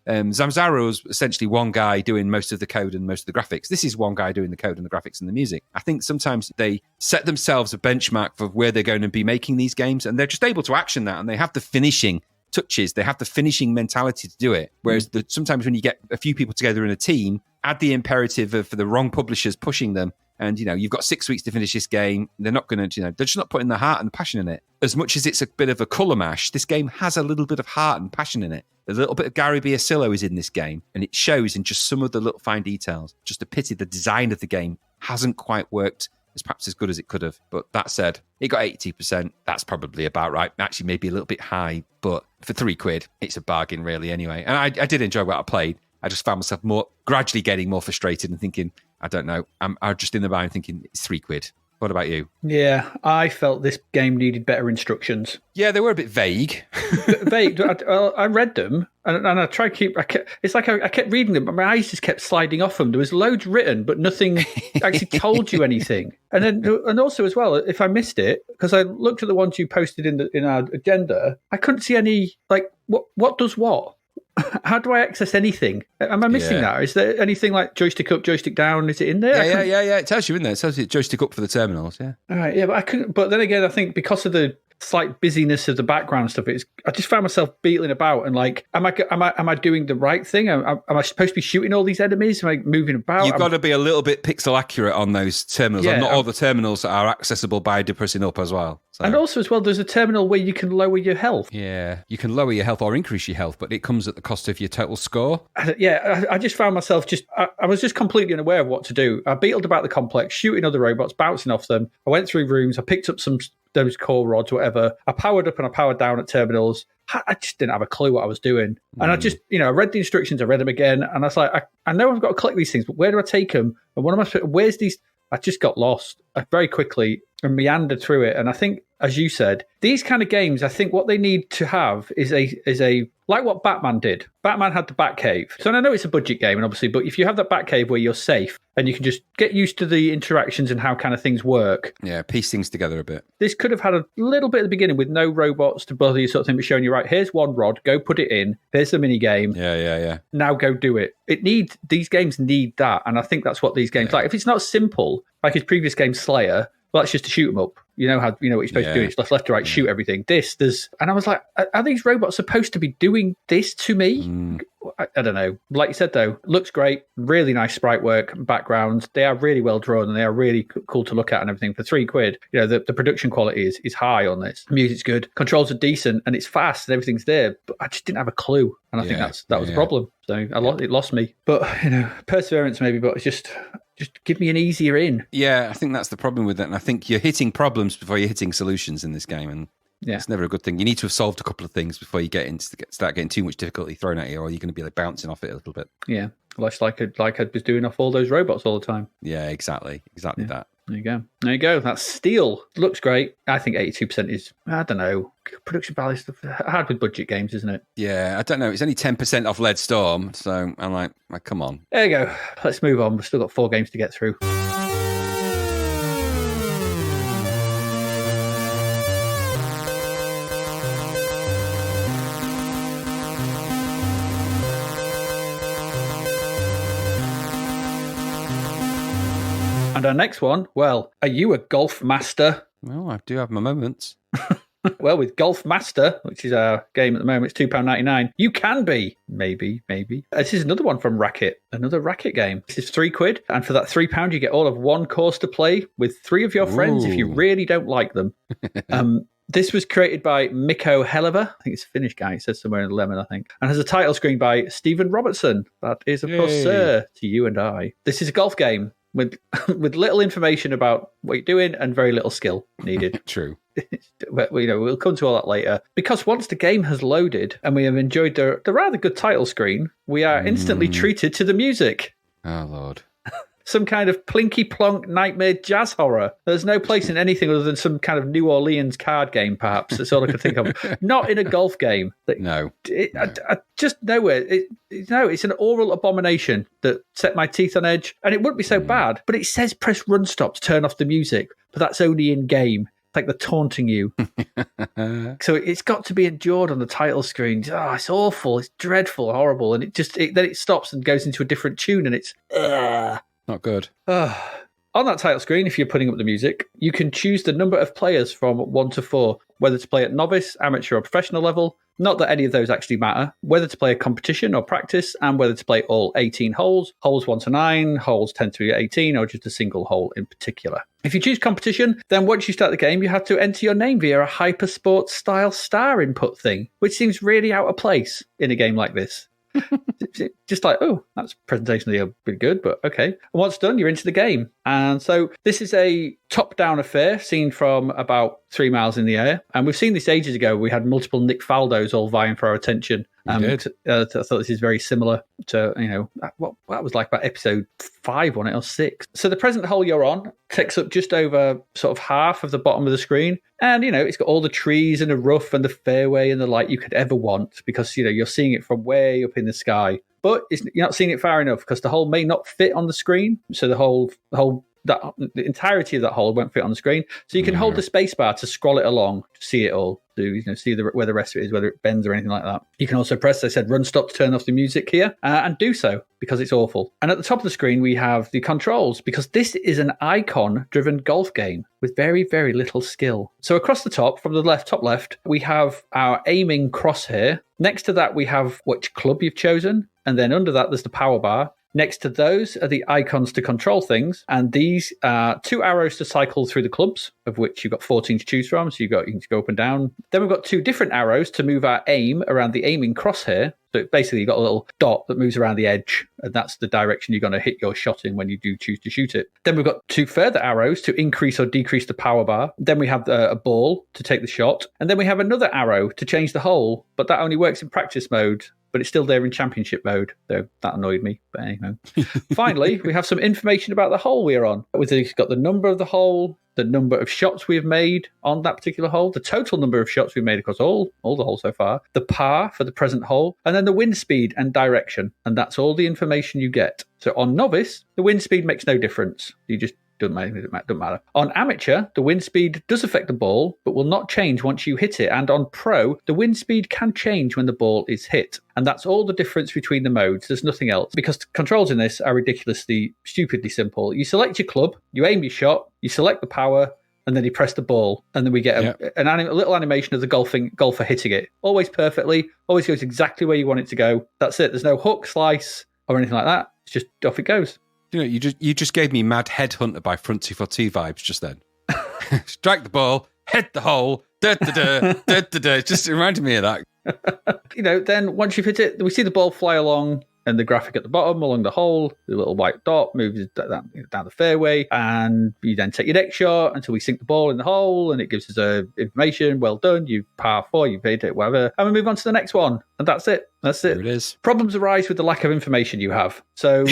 Zamzara was essentially one guy doing most of the code and most of the graphics. This is one guy doing the code and the graphics and the music. I think sometimes they set themselves a benchmark for where they're going to be making these games, and they're just able to action that, and they have the finishing touches. They have the finishing mentality to do it. Whereas sometimes when you get a few people together in a team, add the imperative for the wrong publishers pushing them, and you've got 6 weeks to finish this game. They're not going to, they're just not putting the heart and the passion in it. As much as it's a bit of a colour mash, this game has a little bit of heart and passion in it. A little bit of Gary Biasillo is in this game, and it shows in just some of the little fine details. Just a pity the design of the game hasn't quite worked perhaps as good as it could have. But that said, it got 80%. That's probably about right. Actually, maybe a little bit high, but for £3, it's a bargain really anyway. And I did enjoy what I played. I just found myself gradually getting more frustrated and thinking, I don't know. I'm just in the mind thinking it's £3. What about you?
Yeah, I felt this game needed better instructions.
Yeah, they were a bit vague.
Vague. I read them, and I tried to it's like I kept reading them, but my eyes just kept sliding off them. There was loads written, but nothing actually told you anything. And also as well, if I missed it, because I looked at the ones you posted in our agenda, I couldn't see any, like, what does what? How do I access anything? Am I missing that? Is there anything like joystick up, joystick down? Is it in there?
Yeah. It tells you in there. It tells you joystick up for the terminals. Yeah.
All right. Yeah, but I couldn't. But then again, I think because of the slight busyness of the background stuff, I just found myself beetling about and like, am I doing the right thing? Am I supposed to be shooting all these enemies? Am I moving about?
You've got to be a little bit pixel accurate on those terminals.
Yeah,
and not all the terminals are accessible by depressing up as well. So.
And also as well, there's a terminal where you can lower your health.
Yeah, you can lower your health or increase your health, but it comes at the cost of your total score.
Yeah, I just found myself I was just completely unaware of what to do. I beetled about the complex, shooting other robots, bouncing off them. I went through rooms, I picked up those core rods, whatever. I powered up and I powered down at terminals. I just didn't have a clue what I was doing. And I just, I read the instructions, I read them again, and I was like, I know I've got to click these things, but where do I take them? And where's these? I just got lost very quickly and meandered through it. And I think, as you said, these kind of games, I think what they need to have is a like what Batman did. Batman had the Batcave. So I know it's a budget game, and obviously, but if you have that Batcave where you're safe and you can just get used to the interactions and how kind of things work.
Yeah, piece things together a bit.
This could have had a little bit at the beginning with no robots to bother you sort of thing, but showing you, right, here's one rod, go put it in. Here's the mini game.
Yeah.
Now go do it. These games need that, and I think that's what these games like. If it's not simple, like his previous game Slayer, well, that's just to shoot them up. You know what you're supposed to do. It's left to right, shoot everything. And I was like, are these robots supposed to be doing this to me? I don't know. Like you said, though, looks great. Really nice sprite work, backgrounds. They are really well drawn and they are really cool to look at and everything. For £3, the production quality is high on this. Music's good. Controls are decent and it's fast and everything's there. But I just didn't have a clue. And I think that was a problem. So it lost me. But, perseverance maybe, but it's just give me an easier in.
Yeah, I think that's the problem with it. And I think you're hitting problems before you're hitting solutions in this game. And it's never a good thing. You need to have solved a couple of things before you start getting too much difficulty thrown at you, or you're going to be like bouncing off it a little bit.
Yeah, like I was doing off all those robots all the time.
Yeah, exactly that.
There you go. That's Steel. Looks great. I think 82% is, I don't know, production value stuff. Hard with budget games, isn't it?
Yeah, I don't know. It's only 10% off Lead Storm, so I'm like, come on.
There you go. Let's move on. We've still got 4 games to get through. And our next one, well, are you a golf master?
Well, I do have my moments.
Well, with Golf Master, which is our game at the moment, it's £2.99. You can be. Maybe. This is another one from Racket, another Racket game. This is £3, and for that £3, you get all of one course to play with 3 of your friends if you really don't like them. This was created by Mikko Heleva. I think it's a Finnish guy. It says somewhere in the lemon, I think. And has a title screen by Stephen Robertson. That is, of course, Sir to you and I. This is a golf game with little information about what you're doing and very little skill needed.
True.
But, we'll come to all that later. Because once the game has loaded and we have enjoyed the rather good title screen, we are instantly treated to the music.
Oh, Lord.
Some kind of plinky-plonk nightmare jazz horror. There's no place in anything other than some kind of New Orleans card game, perhaps. That's all I could think of. Not in a golf game.
No.
I just nowhere. It's an oral abomination that set my teeth on edge. And it wouldn't be so bad, but it says press run stop to turn off the music. But that's only in-game. It's like they're taunting you. So it's got to be endured on the title screen. Oh, it's awful. It's dreadful, horrible. And then it stops and goes into a different tune and it's...
Not good.
On that title screen, if you're putting up the music, you can choose the number of players from 1 to 4, whether to play at novice, amateur, or professional level. Not that any of those actually matter. Whether to play a competition or practice, and whether to play all 18 holes, holes 1 to 9, holes 10 to 18, or just a single hole in particular. If you choose competition, then once you start the game, you have to enter your name via a Hypersports style star input thing, which seems really out of place in a game like this. Just like, oh, that's presentationally pretty good, but okay. And once done, you're into the game. And so this is a top-down affair seen from about 3 miles in the air. And we've seen this ages ago. We had multiple Nick Faldos all vying for our attention. I thought this is very similar to, what that was like about episode 5, wasn't it, or 6. So the present hole you're on takes up just over sort of half of the bottom of the screen. And, it's got all the trees and the rough and the fairway and the light you could ever want because, you're seeing it from way up in the sky. But you're not seeing it far enough because the hole may not fit on the screen. So the entirety of that hole won't fit on the screen. So you can hold the space bar to scroll it along to see it all. See where the rest of it is, whether it bends or anything like that. You can also press, they said, run stop to turn off the music here and do so because it's awful. And at the top of the screen, we have the controls because this is an icon-driven golf game with very, very little skill. So across the top, from the top left, we have our aiming crosshair. Next to that, we have which club you've chosen. And then under that, there's the power bar. Next to those are the icons to control things, and these are 2 arrows to cycle through the clubs, of which you've got 14 to choose from, so you can go up and down. Then we've got 2 different arrows to move our aim around the aiming crosshair. So basically, you've got a little dot that moves around the edge, and that's the direction you're going to hit your shot in when you do choose to shoot it. Then we've got 2 further arrows to increase or decrease the power bar. Then we have a ball to take the shot, and then we have another arrow to change the hole, but that only works in practice mode. But it's still there in championship mode, though that annoyed me. But anyway. Finally, we have some information about the hole we're on. We've got the number of the hole, the number of shots we've made on that particular hole, the total number of shots we've made across all the holes so far, the par for the present hole, and then the wind speed and direction. And that's all the information you get. So on novice, the wind speed makes no difference. You just doesn't matter. On amateur, the wind speed does affect the ball, but will not change once you hit it. And on pro, the wind speed can change when the ball is hit. And that's all the difference between the modes. There's nothing else. Because the controls in this are ridiculously, stupidly simple. You select your club, you aim your shot, you select the power, and then you press the ball. And then we get a little animation of the golfer hitting it. Always perfectly, always goes exactly where you want it to go. That's it. There's no hook, slice, or anything like that. It's just off it goes.
You just gave me Mad Headhunter by Fronty for Tea vibes just then. Strike the ball, head the hole, It just reminded me of that.
Then once you've hit it, we see the ball fly along and the graphic at the bottom along the hole, the little white dot moves down the fairway, and you then take your next shot until we sink the ball in the hole, and it gives us information. Well done, you've par 4, you've hit it, whatever, and we move on to the next one, and that's it.
There it is.
Problems arise with the lack of information you have. So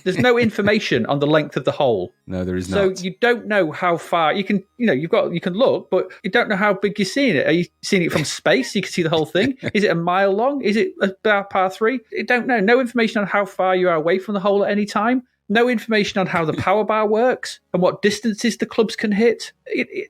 there's no information on the length of the hole.
No, there is not.
So you don't know how far you can. You can look, but you don't know how big you're seeing it. Are you seeing it from space? You can see the whole thing. Is it a mile long? Is it a par 3? You don't know. No information on how far you are away from the hole at any time. No information on how the power bar works and what distances the clubs can hit.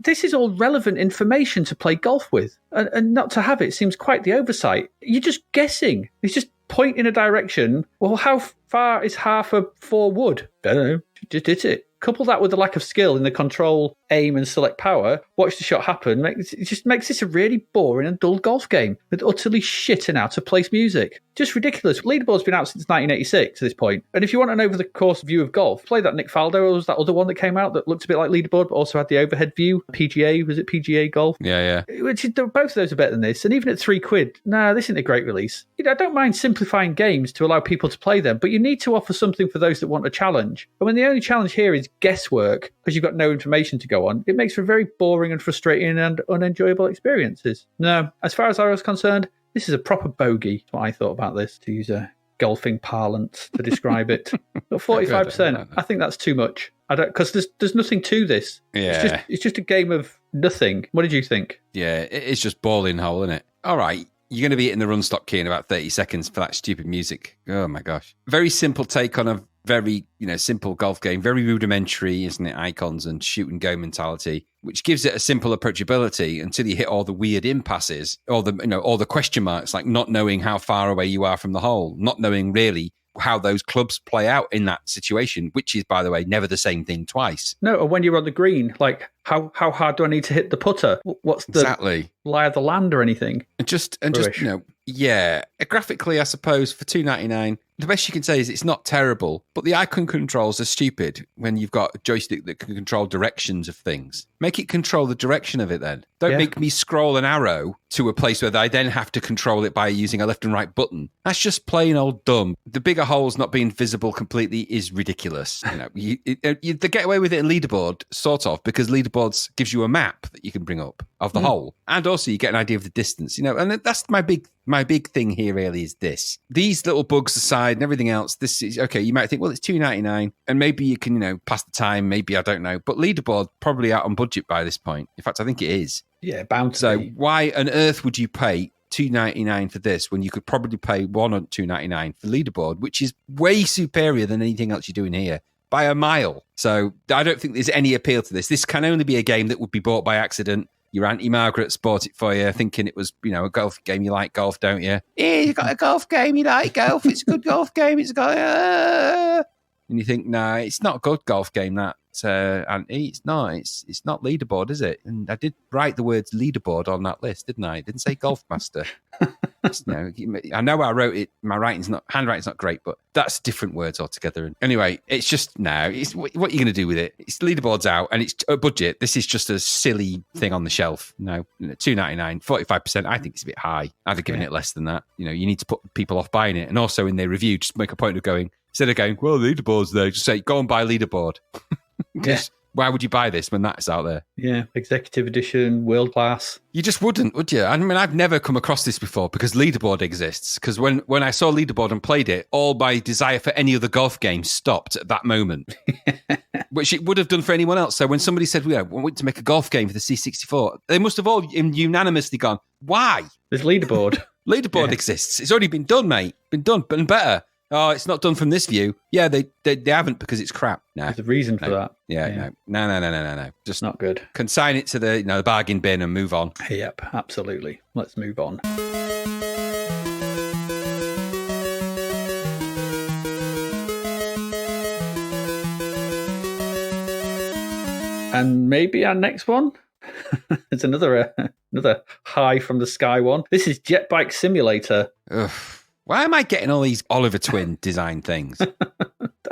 This is all relevant information to play golf with. And not to have it seems quite the oversight. You're just guessing. It's just point in a direction. Well, how far is half a 4 wood? Don't know. Just hit it. Couple that with the lack of skill in the control aim and select power, watch the shot happen. It just makes this a really boring and dull golf game with utterly shit and out-of-place music. Just ridiculous. Leaderboard's been out since 1986 at this point. And if you want an over-the-course view of golf, play that Nick Faldo, or was that other one that came out that looked a bit like Leaderboard but also had the overhead view? PGA, was it PGA Golf?
Yeah.
Both of those are better than this. And even at £3, this isn't a great release. I don't mind simplifying games to allow people to play them, but you need to offer something for those that want a challenge. And when the only challenge here is guesswork, because you've got no information to go on, it makes for very boring and frustrating and unenjoyable experiences. No, as far as I was concerned, this is a proper bogey. That's what I thought about this, to use a golfing parlance to describe it. But 45%, I think that's too much. Because there's nothing to this.
Yeah.
It's just a game of nothing. What did you think?
Yeah, it's just balling hole, isn't it? All right. You're going to be hitting the run stop key in about 30 seconds for that stupid music. Oh, my gosh. Very simple take on a very, simple golf game. Very rudimentary, isn't it? Icons and shoot and go mentality, which gives it a simple approachability until you hit all the weird impasses or the question marks, like not knowing how far away you are from the hole, not knowing really how those clubs play out in that situation, which is, by the way, never the same thing twice.
No, or when you're on the green, like how hard do I need to hit the putter? What's the lie of the land or anything? And just
graphically, I suppose for $2.99, the best you can say is it's not terrible, but the icon controls are stupid when you've got a joystick that can control directions of things. Make it control the direction of it then. Don't make me scroll an arrow to a place where I then have to control it by using a left and right button. That's just plain old dumb. The bigger holes not being visible completely is ridiculous. They get away with it in Leaderboard, sort of, because Leaderboards gives you a map that you can bring up of the hole. And also you get an idea of the distance, and that's my big thing here really is this. These little bugs aside and everything else, this is okay. You might think, well, it's $2.99 and maybe you can, pass the time. Maybe, I don't know. But Leaderboard probably out on budget by this point. In fact, I think it is.
Yeah, bound to
So
be.
why on earth would you pay $2.99 for this when you could probably pay $2.99 for Leaderboard, which is way superior than anything else you're doing here by a mile. So I don't think there's any appeal to this. This can only be a game that would be bought by accident. Your Auntie Margaret's bought it for you, thinking it was, a golf game. You like golf, don't you? Yeah, you got a golf game. You like golf. It's a good golf game. It's got... And you think, no, it's not a good golf game, that, Auntie. It's not. It's not Leaderboard, is it? And I did write the words Leaderboard on that list, didn't I? I didn't say Golf Master. I know I wrote it. My handwriting's not great, but that's different words altogether. And anyway, it's just it's what are you going to do with it? It's Leaderboard's out and it's a budget. This is just a silly thing on the shelf. No, $2.99, 45%. I think it's a bit high. I'd have given it less than that. You need to put people off buying it, and also in their review, just make a point of going, instead of going, well, Leaderboard's there, just say, go and buy Leaderboard. Why would you buy this when that's out there?
Yeah, executive edition, world class.
You just wouldn't, would you? I mean, I've never come across this before because Leaderboard exists. Because when I saw Leaderboard and played it, all my desire for any other golf game stopped at that moment, which it would have done for anyone else. So when somebody said, we want to make a golf game for the C64, they must have all unanimously gone, why?
There's Leaderboard.
Leaderboard exists. It's already been done, mate. Been done, but better. Oh, it's not done from this view. Yeah, they haven't because it's crap. No,
there's a reason for that.
Yeah, no. Just
not good.
Consign it to the bargain bin and move on.
Yep, absolutely. Let's move on. And maybe our next one. It's another high from the sky one. This is Jet Bike Simulator.
Ugh. Why am I getting all these Oliver Twin design things?
I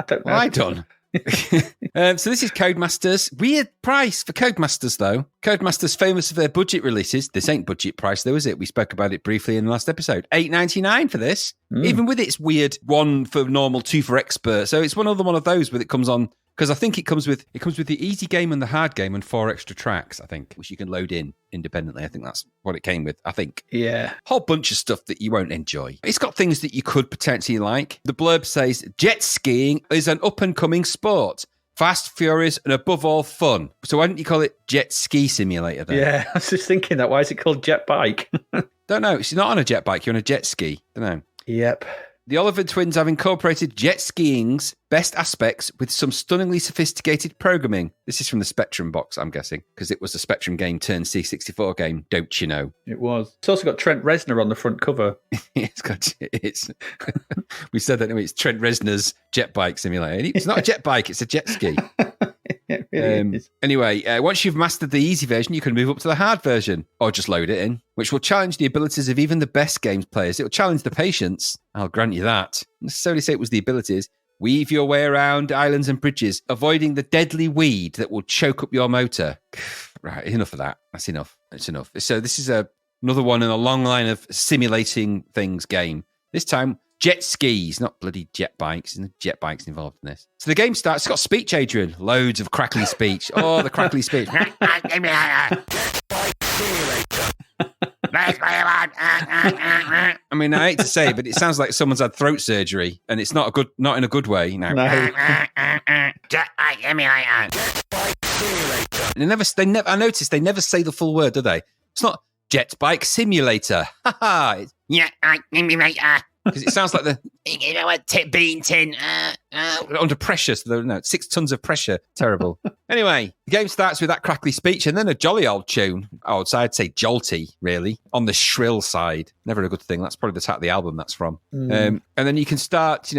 don't know.
Well, I done. So this is Codemasters. Weird price for Codemasters, though. Codemasters, famous for their budget releases. This ain't budget price, though, is it? We spoke about it briefly in the last episode. $8.99 for this. Even with its weird 1 for normal, 2 for expert. So it's one of those where it comes on. Because I think it comes with the easy game and the hard game and 4 extra tracks, I think, which you can load in independently. I think that's what it came with, I think.
Yeah.
Whole bunch of stuff that you won't enjoy. It's got things that you could potentially like. The blurb says, jet skiing is an up-and-coming sport. Fast, furious, and above all, fun. So why don't you call it Jet Ski Simulator then?
Yeah, I was just thinking that. Why is it called Jet Bike?
Don't know. It's not on a jet bike. You're on a jet ski. Don't know.
Yep.
The Oliver twins have incorporated jet skiing's best aspects with some stunningly sophisticated programming. This is from the Spectrum box, I'm guessing, because it was the Spectrum game turned C64 game, don't you know?
It was. It's also got Trent Reznor on the front cover.
It's we said that, anyway, it's Trent Reznor's jet bike simulator. It's not a jet bike, it's a jet ski. Anyway, once you've mastered the easy version, you can move up to the hard version or just load it in, which will challenge the abilities of even the best games players. It will challenge the patience. I'll grant you that. Not necessarily say it was the abilities. Weave your way around islands and bridges, avoiding the deadly weed that will choke up your motor. Right, enough of that. That's enough. It's enough. So this is another one in a long line of simulating things game. This time, jet skis, not bloody jet bikes. There's no jet bikes involved in this. So the game starts. It's got speech, Adrian. Loads of crackly speech. Oh, the crackly speech. I mean, I hate to say it, but it sounds like someone's had throat surgery, and it's not in a good way. No. I noticed they never say the full word, do they? It's not jet bike simulator. Because it sounds like bean tin under pressure. So 6 tons of pressure. Terrible. Anyway, the game starts with that crackly speech and then a jolly old tune. Oh, so I'd say jolty, really, on the shrill side. Never a good thing. That's probably the title of the album that's from. And then you can start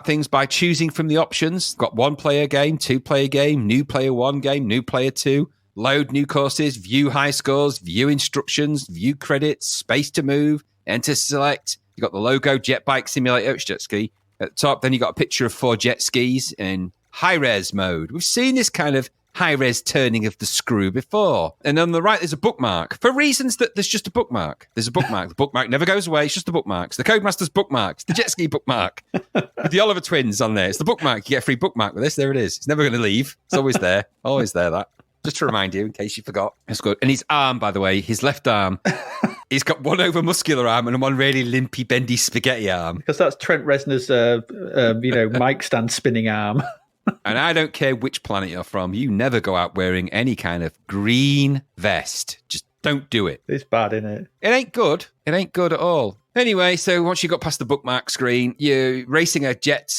things by choosing from the options. Got 1-player game, 2-player game, new player 1 game, new player 2. Load new courses, view high scores, view instructions, view credits, space to move, enter select. You got the logo jet bike simulator, it's jet ski at the top. Then you got a picture of 4 jet skis in high res mode. We've seen this kind of high res turning of the screw before. And on the right, there's a bookmark for reasons that there's just a bookmark. There's a bookmark. The bookmark never goes away. It's just the bookmarks. The Codemasters bookmarks, the jet ski bookmark with the Oliver twins on there. It's the bookmark. You get a free bookmark with this. There it is. It's never going to leave. It's always there. Always there. That. Just to remind you, in case you forgot. That's good. And his arm, by the way, his left arm, he's got one over-muscular arm and one really limpy, bendy spaghetti arm.
Because that's Trent Reznor's, mic stand spinning arm.
And I don't care which planet you're from, you never go out wearing any kind of green vest. Just don't do it.
It's bad, isn't it?
It ain't good. It ain't good at all. Anyway, so once you got past the bookmark screen, you're racing a jet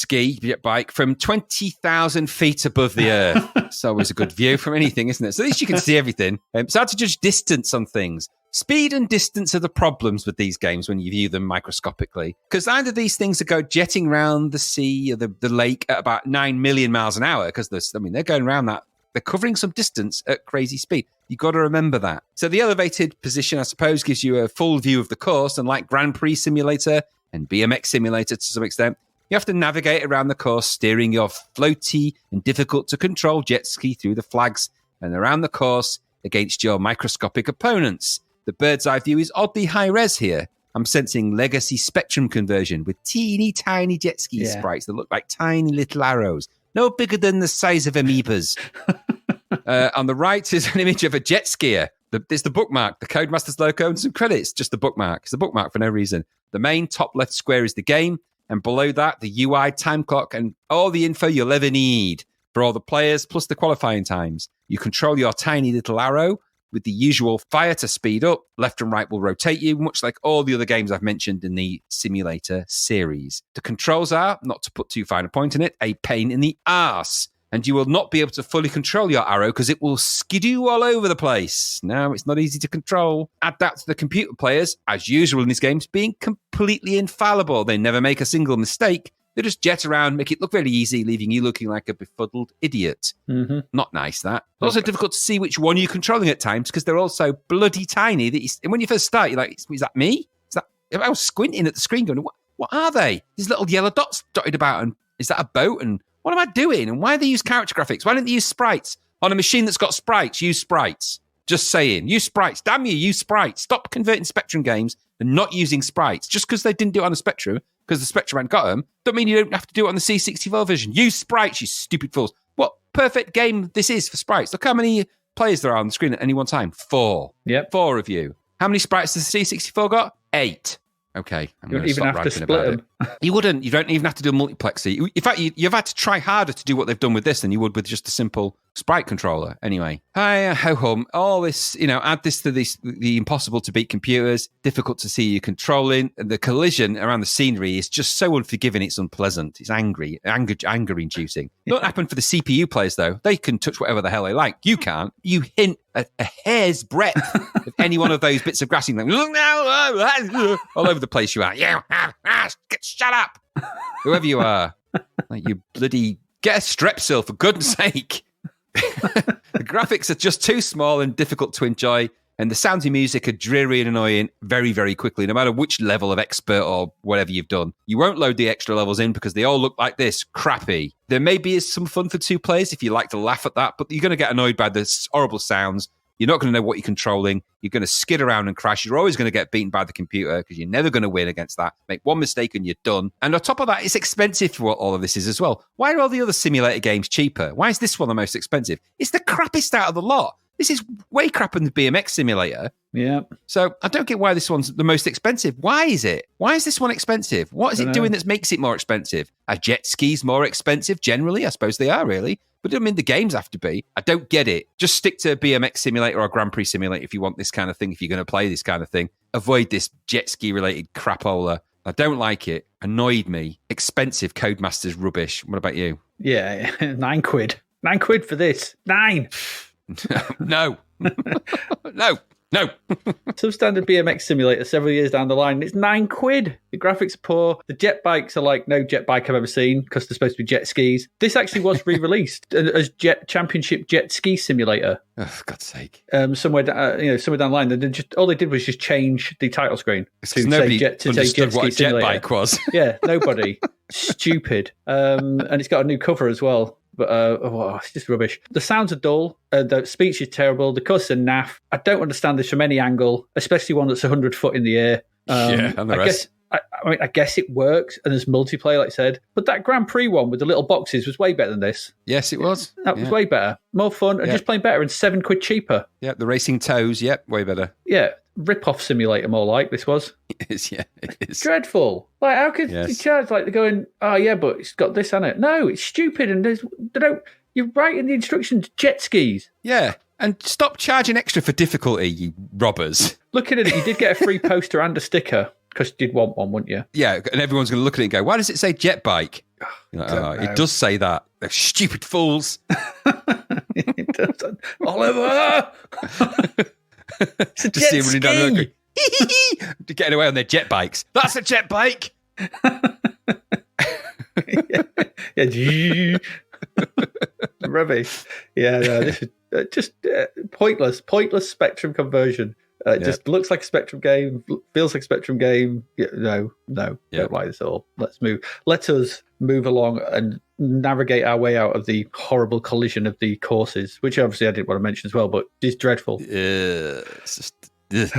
bike from 20,000 feet above the earth. It's always a good view from anything, isn't it? So at least you can see everything. It's hard to judge distance on things. Speed and distance are the problems with these games when you view them microscopically. Because either these things go jetting around the sea or the lake at about 9 million miles an hour, because they're going around that. They're covering some distance at crazy speed. You've got to remember that. So the elevated position, I suppose, gives you a full view of the course. And like Grand Prix Simulator and BMX Simulator to some extent, you have to navigate around the course, steering your floaty and difficult-to-control jet ski through the flags and around the course against your microscopic opponents. The bird's eye view is oddly high-res here. I'm sensing legacy spectrum conversion with teeny tiny jet ski sprites that look like tiny little arrows. No bigger than the size of amoebas. On the right is an image of a jet skier. It's the bookmark, the Codemasters logo, and some credits. Just the bookmark. It's the bookmark for no reason. The main top left square is the game, and below that, the UI time clock and all the info you'll ever need for all the players, plus the qualifying times. You control your tiny little arrow with the usual fire to speed up. Left and right will rotate you, much like all the other games I've mentioned in the simulator series. The controls are, not to put too fine a point in it, a pain in the arse. And you will not be able to fully control your arrow because it will skidoo all over the place. No, it's not easy to control. Add that to the computer players, as usual in these games, being completely infallible. They never make a single mistake. They just jet around, make it look very easy, leaving you looking like a befuddled idiot. Mm-hmm. Not nice, that. It's also difficult to see which one you're controlling at times because they're all so bloody tiny that and when you first start, you're like, is that me? I was squinting at the screen going, what are they? These little yellow dots dotted about, and is that a boat? And what am I doing? And why do they use character graphics? Why don't they use sprites? On a machine that's got sprites, use sprites. Just saying. Use sprites. Damn you, use sprites. Stop converting Spectrum games and not using sprites. Just because they didn't do it on the Spectrum, because the Spectrum hadn't got them, don't mean you don't have to do it on the C64 version. Use sprites, you stupid fools. What perfect game this is for sprites. Look how many players there are on the screen at any one time. 4.
Yep.
4 of you. How many sprites does the C64 got? 8. Okay,
you don't even have to split them.
You wouldn't. You don't even have to do a multiplexer. In fact, you've had to try harder to do what they've done with this than you would with just a simple sprite controller. Anyway, ho-hum. All this, add this to the impossible to beat computers, difficult to see you controlling. The collision around the scenery is just so unforgiving, it's unpleasant. It's anger-inducing. It don't happen for the CPU players, though. They can touch whatever the hell they like. You can't. You hint a hair's breadth of any one of those bits of grass, like, all over the place you are. Shut up. Whoever you are. Like, you bloody... Get a Strepsil, for goodness sake. The graphics are just too small and difficult to enjoy, and the sounds and music are dreary and annoying very, very quickly, no matter which level of expert or whatever you've done. You won't load the extra levels in because they all look like this, crappy. There maybe is some fun for 2 players if you like to laugh at that, but you're going to get annoyed by the horrible sounds. You're not going to know what you're controlling. You're going to skid around and crash. You're always going to get beaten by the computer because you're never going to win against that. Make one mistake and you're done. And on top of that, it's expensive for what all of this is as well. Why are all the other simulator games cheaper? Why is this one the most expensive? It's the crappiest out of the lot. This is way crappier than the BMX simulator.
Yeah.
So I don't get why this one's the most expensive. Why is it? Why is this one expensive? What is it doing that makes it more expensive? Are jet skis more expensive generally? I suppose they are, really. But I mean, the games have to be. I don't get it. Just stick to a BMX simulator or Grand Prix simulator if you want this kind of thing, if you're going to play this kind of thing. Avoid this jet ski related crapola. I don't like it. Annoyed me. Expensive. Codemasters rubbish. What about you?
Yeah, £9. £9 for this. 9.
No. No.
Substandard BMX simulator several years down the line. It's £9. The graphics are poor. The jet bikes are like no jet bike I've ever seen because they're supposed to be jet skis. This actually was re-released as Championship Jet Ski Simulator.
Oh, for God's sake!
Somewhere down the line, all they did was just change the title screen
to say jet what a jet bike was.
Yeah, nobody. Stupid. And it's got a new cover as well. But it's just rubbish. The sounds are dull. The speech is terrible. The cuss are naff. I don't understand this from any angle, especially one that's 100 foot in the air.
And the rest.
I guess it works, and there's multiplayer, like I said. But that Grand Prix one with the little boxes was way better than this.
Yes, it was.
That was way better. More fun, and just playing better, and £7 cheaper.
Yeah, the racing toes, way better.
Yeah, rip-off simulator more like this was.
It is, yeah, it is.
Dreadful. Like, how could you charge, like, they're going, oh, yeah, but it's got this on it. No, it's stupid, and you're writing the instructions, jet skis.
Yeah, and stop charging extra for difficulty, you robbers.
Looking at it, you did get a free poster and a sticker, because you did want one, wouldn't you?
Yeah, and everyone's going to look at it and go, why does it say jet bike? It does say that. They're stupid fools.
It does. Oliver! It's a jet ski! Down the
road, getting away on their jet bikes. That's a jet bike!
Yeah. Rubbish. Yeah, no, this is just pointless Spectrum conversion. It just looks like a Spectrum game, feels like a Spectrum game. Yeah, no, don't like this at all. Let us move along and navigate our way out of the horrible collision of the courses, which obviously I didn't want to mention as well, but it's dreadful.
It's just...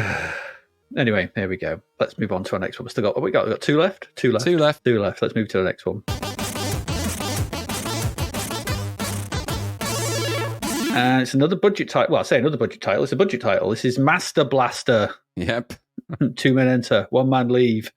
Anyway, here we go. Let's move on to our next one. We got 2 left? 2 left.
2 left.
2 left. Let's move to the next one. And it's another budget title. Well, I say another budget title. It's a budget title. This is Master Blaster.
Yep.
2 men enter, 1 man leave.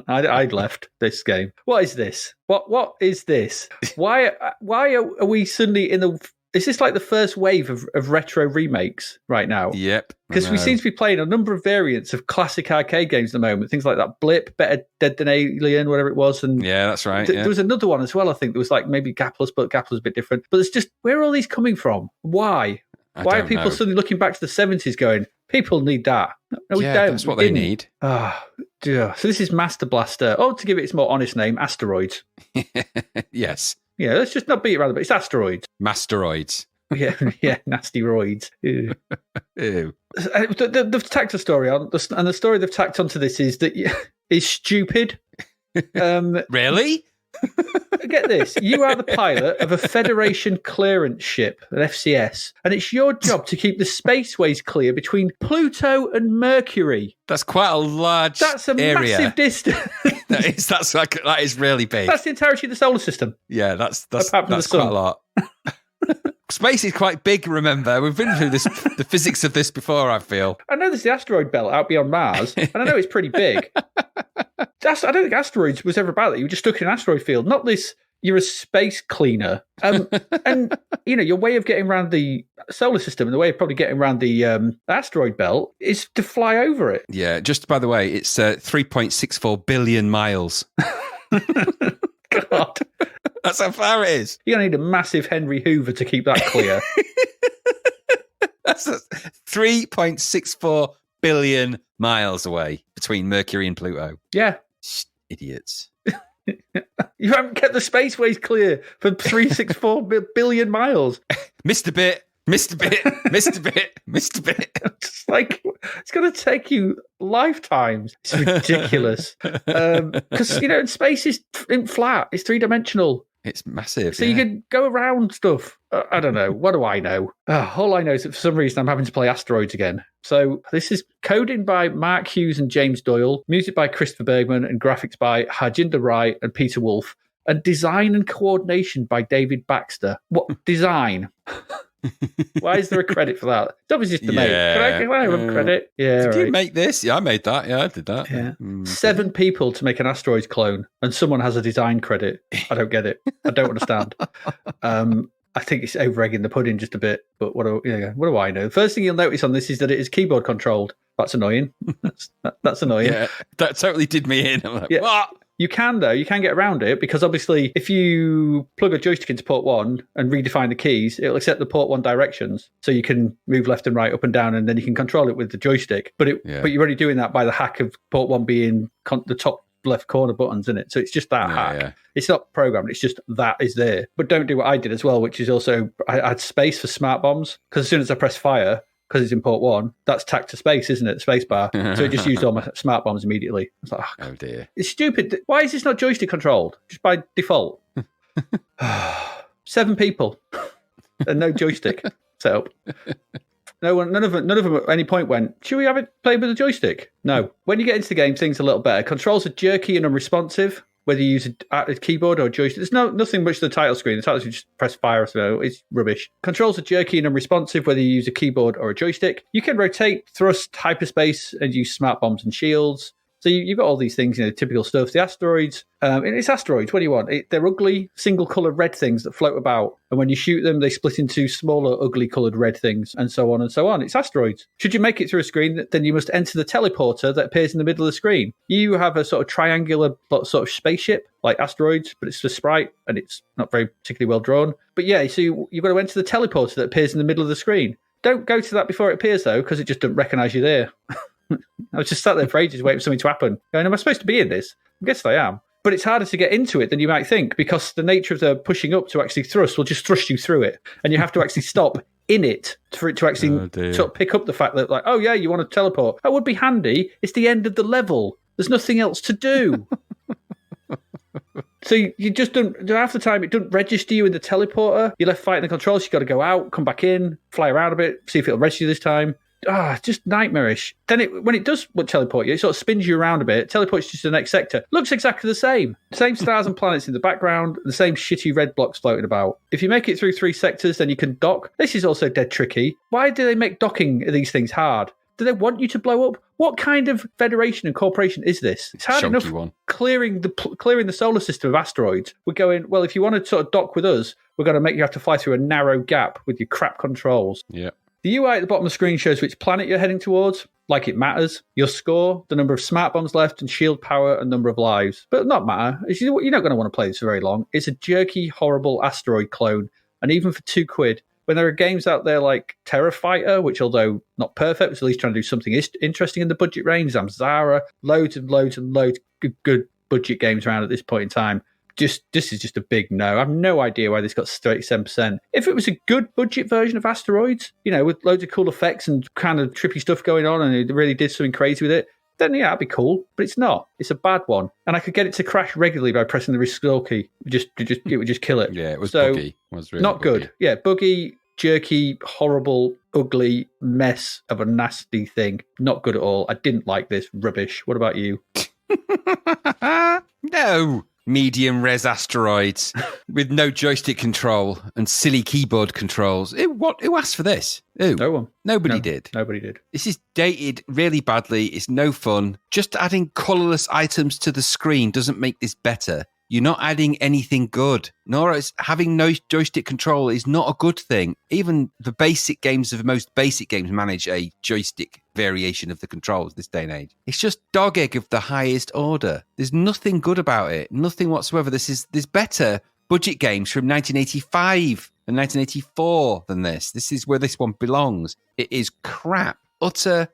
I'd left this game. What is this? What is this? Why are we suddenly in the... Is this like the first wave of retro remakes right now?
Yep.
Because we seem to be playing a number of variants of classic arcade games at the moment. Things like that Blip, Better Dead Than Alien, whatever it was. And
yeah, that's right.
There was another one as well, I think. There was like maybe Gapless, but Gapless a bit different. But it's just, where are all these coming from? Why? Why are people suddenly looking back to the 70s going, people need that? No, we don't.
That's what they need.
Oh, dear. So this is Master Blaster. Oh, to give it its more honest name, Asteroids.
Yes.
Yeah, let's just not beat it around, but it's Asteroids.
Masteroids.
Yeah, nasty roids. Ew.
Ew.
They've tacked a story on, and the story they've tacked onto this is stupid.
Really?
Get this. You are the pilot of a Federation clearance ship, an FCS, and it's your job to keep the spaceways clear between Pluto and Mercury.
That's quite a large area.
That's a massive distance.
That is really big.
That's the entirety of the solar system.
Yeah, that's quite a lot. Space is quite big, remember? We've been through the physics of this before, I feel.
I know there's the asteroid belt out beyond Mars, and I know it's pretty big. I don't think asteroids was ever about that. You were just stuck in an asteroid field, not this, you're a space cleaner. And, your way of getting around the solar system and the way of probably getting around the asteroid belt is to fly over it.
Yeah, just by the way, it's 3.64 billion miles.
God.
That's how far it is.
You're going to need a massive Henry Hoover to keep that clear.
That's 3.64 billion miles away between Mercury and Pluto.
Yeah.
Idiots.
You haven't kept the spaceways clear for 364 billion miles.
Missed a bit. Missed a bit.
It's like, it's going to take you lifetimes. It's ridiculous. Because, space is flat. It's three-dimensional.
It's massive.
So you can go around stuff. I don't know. What do I know? All I know is that for some reason I'm having to play Asteroids again. So this is coding by Mark Hughes and James Doyle, music by Christopher Bergman, and graphics by Harjinder Rai and Peter Wolf, and design and coordination by David Baxter. What design? Why is there a credit for that? It's obviously just the mate. Can I have a credit? Yeah.
Did you make this? Yeah, I made that. Yeah, I did that.
Yeah. 7 people to make an Asteroids clone, and someone has a design credit. I don't get it. I don't understand. I think it's over-egging the pudding just a bit, but what do I know? The first thing you'll notice on this is that it is keyboard controlled. That's annoying. That's annoying.
Yeah, that totally did me in. I'm like, what?
You can, though. You can get around it because, obviously, if you plug a joystick into port 1 and redefine the keys, it'll accept the port 1 directions. So you can move left and right, up and down, and then you can control it with the joystick. But you're already doing that by the hack of port 1 being the top left corner buttons, isn't it? So it's just that hack. Yeah. It's not programmed. It's just that is there. But don't do what I did as well, which is also I had space for smart bombs because as soon as I press fire, because it's in port 1, that's tacked to space, isn't it? The space bar. So it just used all my smart bombs immediately. I was like,
oh dear.
It's stupid. Why is this not joystick controlled? Just by default. 7 people and no joystick set up. None of them at any point went, should we have it played with a joystick? No. When you get into the game, things are a little better. Controls are jerky and unresponsive, whether you use a keyboard or a joystick. There's nothing much to the title screen. The title screen just press fire or so. It's rubbish. Controls are jerky and unresponsive, whether you use a keyboard or a joystick. You can rotate, thrust, hyperspace, and use smart bombs and shields. So you've got all these things, typical stuff. The asteroids, it's asteroids. What do you want? They're ugly, single-coloured red things that float about. And when you shoot them, they split into smaller, ugly-coloured red things, and so on and so on. It's asteroids. Should you make it through a screen, then you must enter the teleporter that appears in the middle of the screen. You have a sort of triangular sort of spaceship, like asteroids, but it's a sprite, and it's not very particularly well drawn. But yeah, so you've got to enter the teleporter that appears in the middle of the screen. Don't go to that before it appears, though, because it just doesn't recognise you there. I was just sat there for ages waiting for something to happen. Going, am I supposed to be in this? I guess I am. But it's harder to get into it than you might think because the nature of the pushing up to actually thrust will just thrust you through it. And you have to actually stop in it for it to actually sort of pick up the fact that, like, oh, yeah, you want to teleport. That would be handy. It's the end of the level. There's nothing else to do. So you just don't, half the time it doesn't register you in the teleporter. You're left fighting the controls. You've got to go out, come back in, fly around a bit, see if it'll register you this time. Just nightmarish. Then when it does teleport you, it sort of spins you around a bit, teleports you to the next sector. Looks exactly the same. Same stars and planets in the background, the same shitty red blocks floating about. If you make it through 3 sectors, then you can dock. This is also dead tricky. Why do they make docking these things hard? Do they want you to blow up? What kind of federation and corporation is this? It's hard enough clearing the solar system of asteroids. We're going, well, if you want to sort of dock with us, we're going to make you have to fly through a narrow gap with your crap controls.
Yeah.
The UI at the bottom of the screen shows which planet you're heading towards, like it matters. Your score, the number of smart bombs left, and shield power, and number of lives. But not matter. You're not going to want to play this for very long. It's a jerky, horrible asteroid clone. And even for £2, when there are games out there like Terrafighter, which although not perfect, was at least trying to do something interesting in the budget range, Zamzara, loads and loads and loads of good budget games around at this point in time. This is just a big no. I have no idea why this got 37%. If it was a good budget version of Asteroids, with loads of cool effects and kind of trippy stuff going on, and it really did something crazy with it, then yeah, that'd be cool. But it's not. It's a bad one, and I could get it to crash regularly by pressing the restore key. It would just kill it.
Yeah, it was buggy. It was really
not
buggy.
Good. Yeah, buggy, jerky, horrible, ugly mess of a nasty thing. Not good at all. I didn't like this. Rubbish. What about you?
No. Medium res asteroids with no joystick control and silly keyboard controls. Who asked for this? Who?
No one.
Nobody did.
Nobody did.
This is dated really badly. It's no fun. Just adding colourless items to the screen doesn't make this better. You're not adding anything good. Nor is having no joystick control is not a good thing. Even the basic games of most basic games manage a joystick variation of the controls this day and age. It's just dog egg of the highest order. There's nothing good about it. Nothing whatsoever. There's better budget games from 1985 and 1984 than this. This is where this one belongs. It is crap. Utter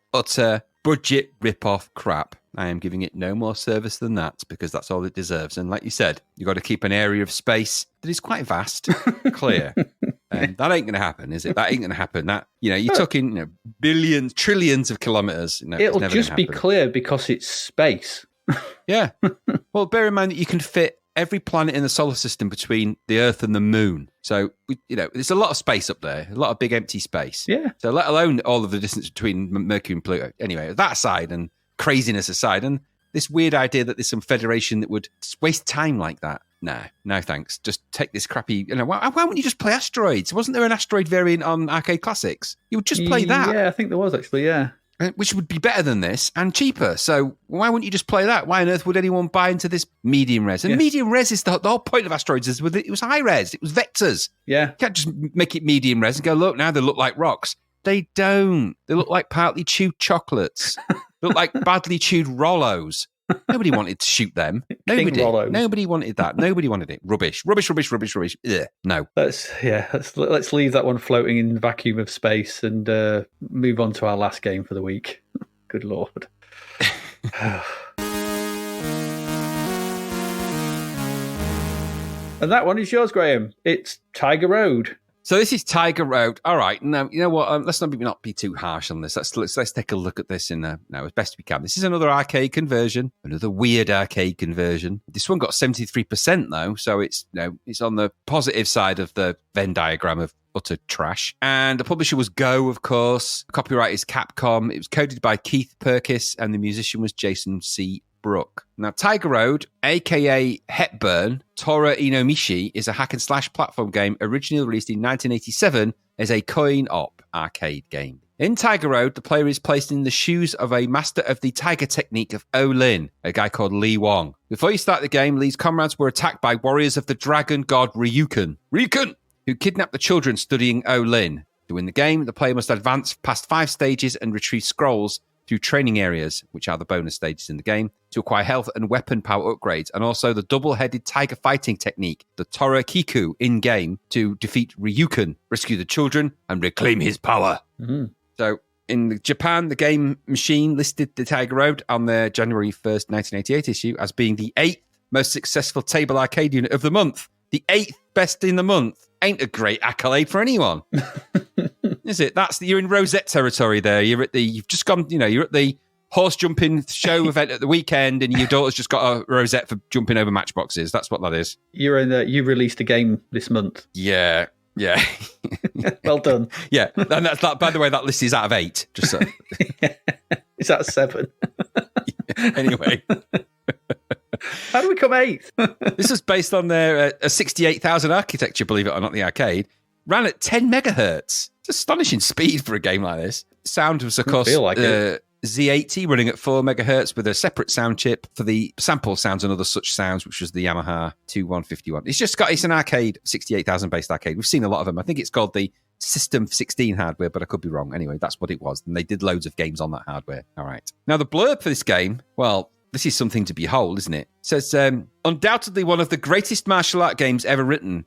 budget rip-off crap. I am giving it no more service than that because that's all it deserves. And like you said, you've got to keep an area of space that is quite vast clear. That ain't going to happen, is it? That ain't going to happen. That, you're talking billions, trillions of kilometers. No,
it'll just be clear because it's space.
Yeah. Well, bear in mind that you can fit every planet in the solar system between the Earth and the Moon. So, there's a lot of space up there, a lot of big empty space.
Yeah.
So let alone all of the distance between Mercury and Pluto. Anyway, that aside and craziness aside, and this weird idea that there's some federation that would waste time like that. No thanks. Just take this crappy, why wouldn't you just play Asteroids? Wasn't there an Asteroid variant on Arcade Classics? You would just play that.
Yeah, I think there was actually, yeah.
Which would be better than this and cheaper. So why wouldn't you just play that? Why on earth would anyone buy into this medium res? And medium res is the whole point of Asteroids is it was high res. It was vectors.
Yeah.
You can't just make it medium res and go, look, now they look like rocks. They don't. They look like partly chewed chocolates. They look like badly chewed Rollos. Nobody wanted to shoot them. Nobody wanted that. Nobody wanted it. Rubbish. Ugh. No.
Let's leave that one floating in the vacuum of space and move on to our last game for the week. Good Lord. And that one is yours, Graham. It's Tiger Road.
So this is Tiger Road. All right. Now, you know what? Let's not be too harsh on this. Let's take a look at this now as best we can. This is another arcade conversion, another weird arcade conversion. This one got 73% though, so it's it's on the positive side of the Venn diagram of utter trash. And the publisher was Go, of course. Copyright is Capcom. It was coded by Keith Perkis, and the musician was Jason C. Brook. Now, Tiger Road, aka Hepburn, Tora Inomishi, is a hack and slash platform game originally released in 1987 as a coin-op arcade game. In Tiger Road, the player is placed in the shoes of a master of the tiger technique of O-Lin, a guy called Lee Wong. Before you start the game, Lee's comrades were attacked by warriors of the dragon god Ryuken, who kidnapped the children studying O-Lin. To win the game, the player must advance past 5 stages and retrieve scrolls through training areas, which are the bonus stages in the game, to acquire health and weapon power upgrades, and also the double-headed tiger fighting technique, the Tora Kiku, in-game, to defeat Ryuken, rescue the children, and reclaim his power. Mm-hmm. So, in Japan, the Game Machine listed the Tiger Road on their January 1st, 1988 issue as being the 8th most successful table arcade unit of the month. The 8th best in the month. Ain't a great accolade for anyone. Is it? You're in Rosette territory there. You've just gone, you're at the horse jumping show event at the weekend and your daughter's just got a Rosette for jumping over matchboxes. That's what that is.
You released a game this month.
Yeah.
Well done.
Yeah. And that, by the way, that list is out of 8. Just so.
It's out of 7.
Anyway.
How do we come 8th?
This is based on their 68,000 architecture, believe it or not, the arcade. Ran at 10 megahertz. It's astonishing speed for a game like this. Sound was, of course, Z80 running at 4 megahertz with a separate sound chip for the sample sounds and other such sounds, which was the Yamaha 2151. It's an arcade, 68,000 based arcade. We've seen a lot of them. I think it's called the System 16 hardware, but I could be wrong. Anyway, that's what it was. And they did loads of games on that hardware. All right. Now, the blurb for this game, well, this is something to behold, isn't it? It says, undoubtedly one of the greatest martial art games ever written.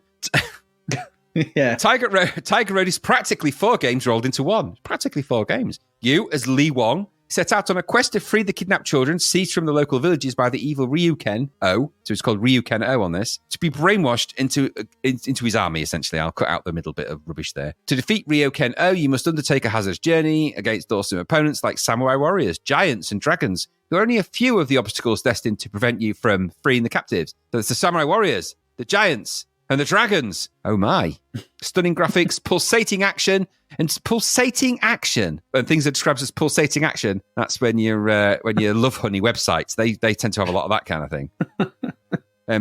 Yeah.
Tiger Road is practically 4 games rolled into one. Practically 4 games. You, as Lee Wong, set out on a quest to free the kidnapped children seized from the local villages by the evil Ryuken O, so it's called Ryuken O on this, to be brainwashed into his army, essentially. I'll cut out the middle bit of rubbish there. To defeat Ryuken O, you must undertake a hazardous journey against awesome opponents like samurai warriors, giants, and dragons, who are only a few of the obstacles destined to prevent you from freeing the captives. So it's the samurai warriors, the giants, and the dragons. Oh my. Stunning graphics, pulsating action. And things that describes as pulsating action, that's when you're Love Honey websites. They tend to have a lot of that kind of thing.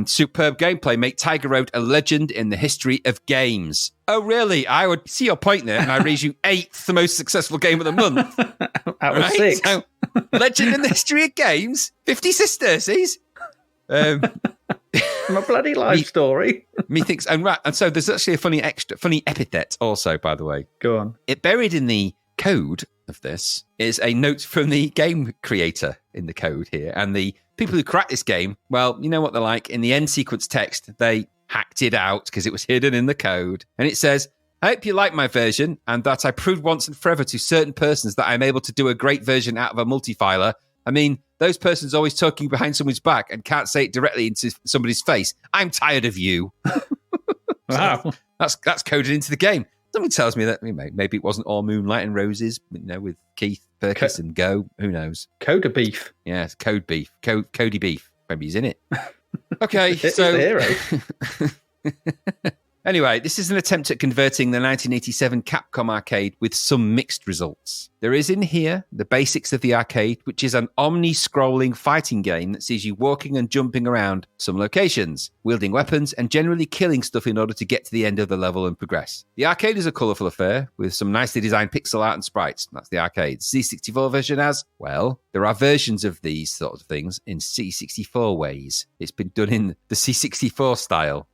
Superb gameplay make Tiger Road a legend in the history of games. Oh, really? I would see your point there, and I raise you 8th the most successful game of the month.
Out of 6.
So, legend in the history of games? 50 sesterces?
My bloody life story.
Methinks, and so there's actually a funny epithet also, by the way.
Go on.
It buried in the code of this is a note from the game creator in the code here, and the people who cracked this game. Well, you know what they're like. In the end sequence text, they hacked it out because it was hidden in the code, and it says, "I hope you like my version, and that I proved once and forever to certain persons that I'm able to do a great version out of a multifiler. I mean, those persons always talking behind someone's back and can't say it directly into somebody's face. I'm tired of you.
Wow.
So that's coded into the game. Something tells me that maybe it wasn't all moonlight and roses, with Keith Perkins and Go. Who knows?
Coda beef.
Yeah, it's Code Beef. Cody Beef. Maybe he's in it. Okay,
It's the hero.
Anyway, this is an attempt at converting the 1987 Capcom arcade with some mixed results. There is in here the basics of the arcade, which is an omni-scrolling fighting game that sees you walking and jumping around some locations, wielding weapons and generally killing stuff in order to get to the end of the level and progress. The arcade is a colourful affair with some nicely designed pixel art and sprites. That's the arcade. C64 version has, well, there are versions of these sort of things in C64 ways. It's been done in the C64 style.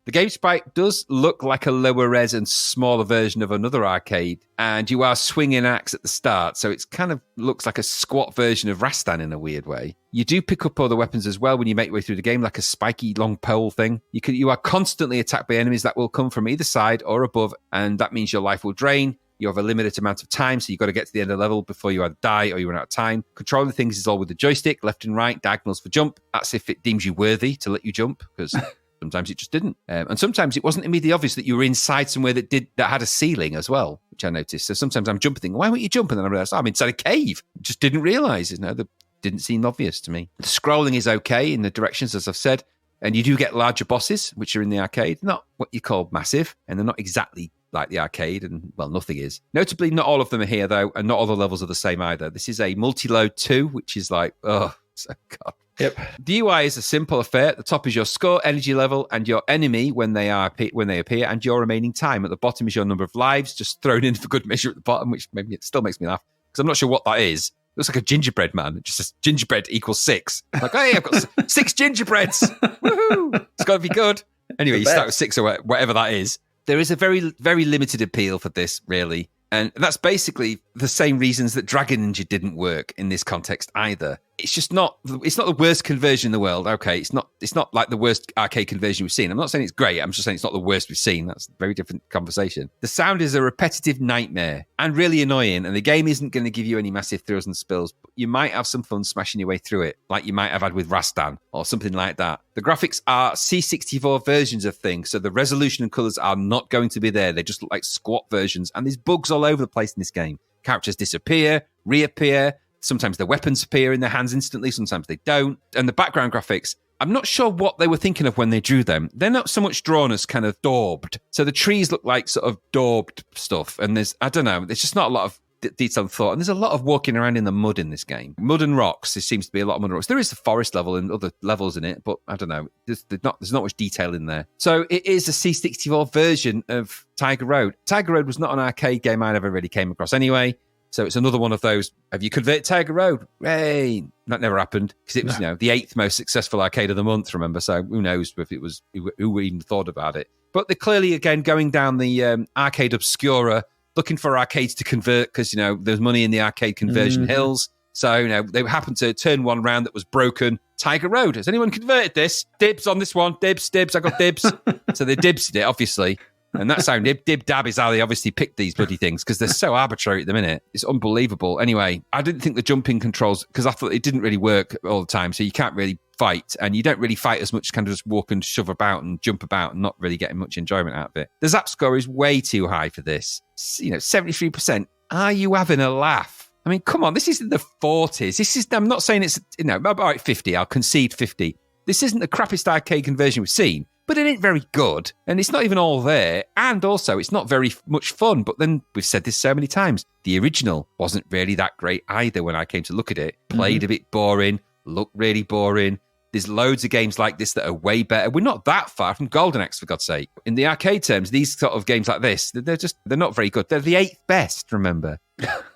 The game sprite does look like a lower res and smaller version of another arcade, and you are swinging an axe at the start, so it kind of looks like a squat version of Rastan in a weird way. You do pick up other weapons as well when you make your way through the game, like a spiky long pole thing. You are constantly attacked by enemies that will come from either side or above, and that means your life will drain. You have a limited amount of time, so you've got to get to the end of the level before you either die or you run out of time. Controlling things is all with the joystick, left and right, diagonals for jump. That's if it deems you worthy to let you jump, because sometimes it just didn't. And sometimes it wasn't immediately obvious that you were inside somewhere that had a ceiling as well, which I noticed. So sometimes I'm jumping, thinking, why won't you jump? And then I realised, I'm inside a cave. Just didn't realise. That didn't seem obvious to me. The scrolling is okay in the directions, as I've said. And you do get larger bosses, which are in the arcade. Not what you call massive, and they're not exactly like the arcade, and, well, nothing is. Notably, not all of them are here, though, and not all the levels are the same either. This is a multi-load 2, which is like, oh, so God.
Yep.
The UI is a simple affair. At the top is your score, energy level, and your enemy when they appear, and your remaining time. At the bottom is your number of lives, just thrown in for good measure at the bottom, which maybe it still makes me laugh, because I'm not sure what that is. It looks like a gingerbread man. It just says gingerbread equals 6. Like, hey, I've got 6 gingerbreads. Woohoo! It's got to be good. Anyway, you start with 6 or whatever that is. There is a very, very limited appeal for this, really. And that's basically the same reasons that Dragon Ninja didn't work in this context either. It's not the worst conversion in the world. Okay, it's not like the worst arcade conversion we've seen. I'm not saying it's great. I'm just saying it's not the worst we've seen. That's a very different conversation. The sound is a repetitive nightmare and really annoying, and the game isn't going to give you any massive thrills and spills, but you might have some fun smashing your way through it, like you might have had with Rastan or something like that. The graphics are C64 versions of things, so the resolution and colours are not going to be there. They just look like squat versions, and there's bugs all over the place in this game. Characters disappear, reappear. Sometimes the weapons appear in their hands instantly, sometimes they don't. And the background graphics, I'm not sure what they were thinking of when they drew them. They're not so much drawn as kind of daubed. So the trees look like sort of daubed stuff. And there's just not a lot of detailed thought. And there's a lot of walking around in the mud in this game. Mud and rocks. There seems to be a lot of mud and rocks. There is a forest level and other levels in it, but I don't know. There's not much detail in there. So it is a C64 version of Tiger Road. Tiger Road was not an arcade game I ever really came across anyway. So it's another one of those, have you converted Tiger Road? Hey, that never happened because it was, the 8th most successful arcade of the month, remember? So who knows if it was, who even thought about it. But they're clearly, again, going down the arcade obscura, looking for arcades to convert because, there's money in the arcade conversion hills. So, they happened to turn one round that was broken. Tiger Road. Has anyone converted this? Dibs on this one. Dibs. I got dibs. So they dibsed it, obviously. And that's how dib dab is how they obviously picked these bloody things because they're so arbitrary at the minute. It's unbelievable. Anyway, I didn't think the jumping controls, because I thought it didn't really work all the time. So you can't really fight, and you don't really fight as much, kind of just walk and shove about and jump about and not really getting much enjoyment out of it. The Zap score is way too high for this. 73%. Are you having a laugh? I mean, come on, this is in the 40s. I'm not saying it's, all right, 50. I'll concede 50. This isn't the crappiest arcade conversion we've seen. But it ain't very good, and it's not even all there, and also it's not very much fun. But then we've said this so many times, the original wasn't really that great either when I came to look at it. Played a bit boring, looked really boring. There's loads of games like this that are way better. We're not that far from Golden Axe, for God's sake. In the arcade terms, these sort of games like this, they're not very good. They're the 8th best, remember?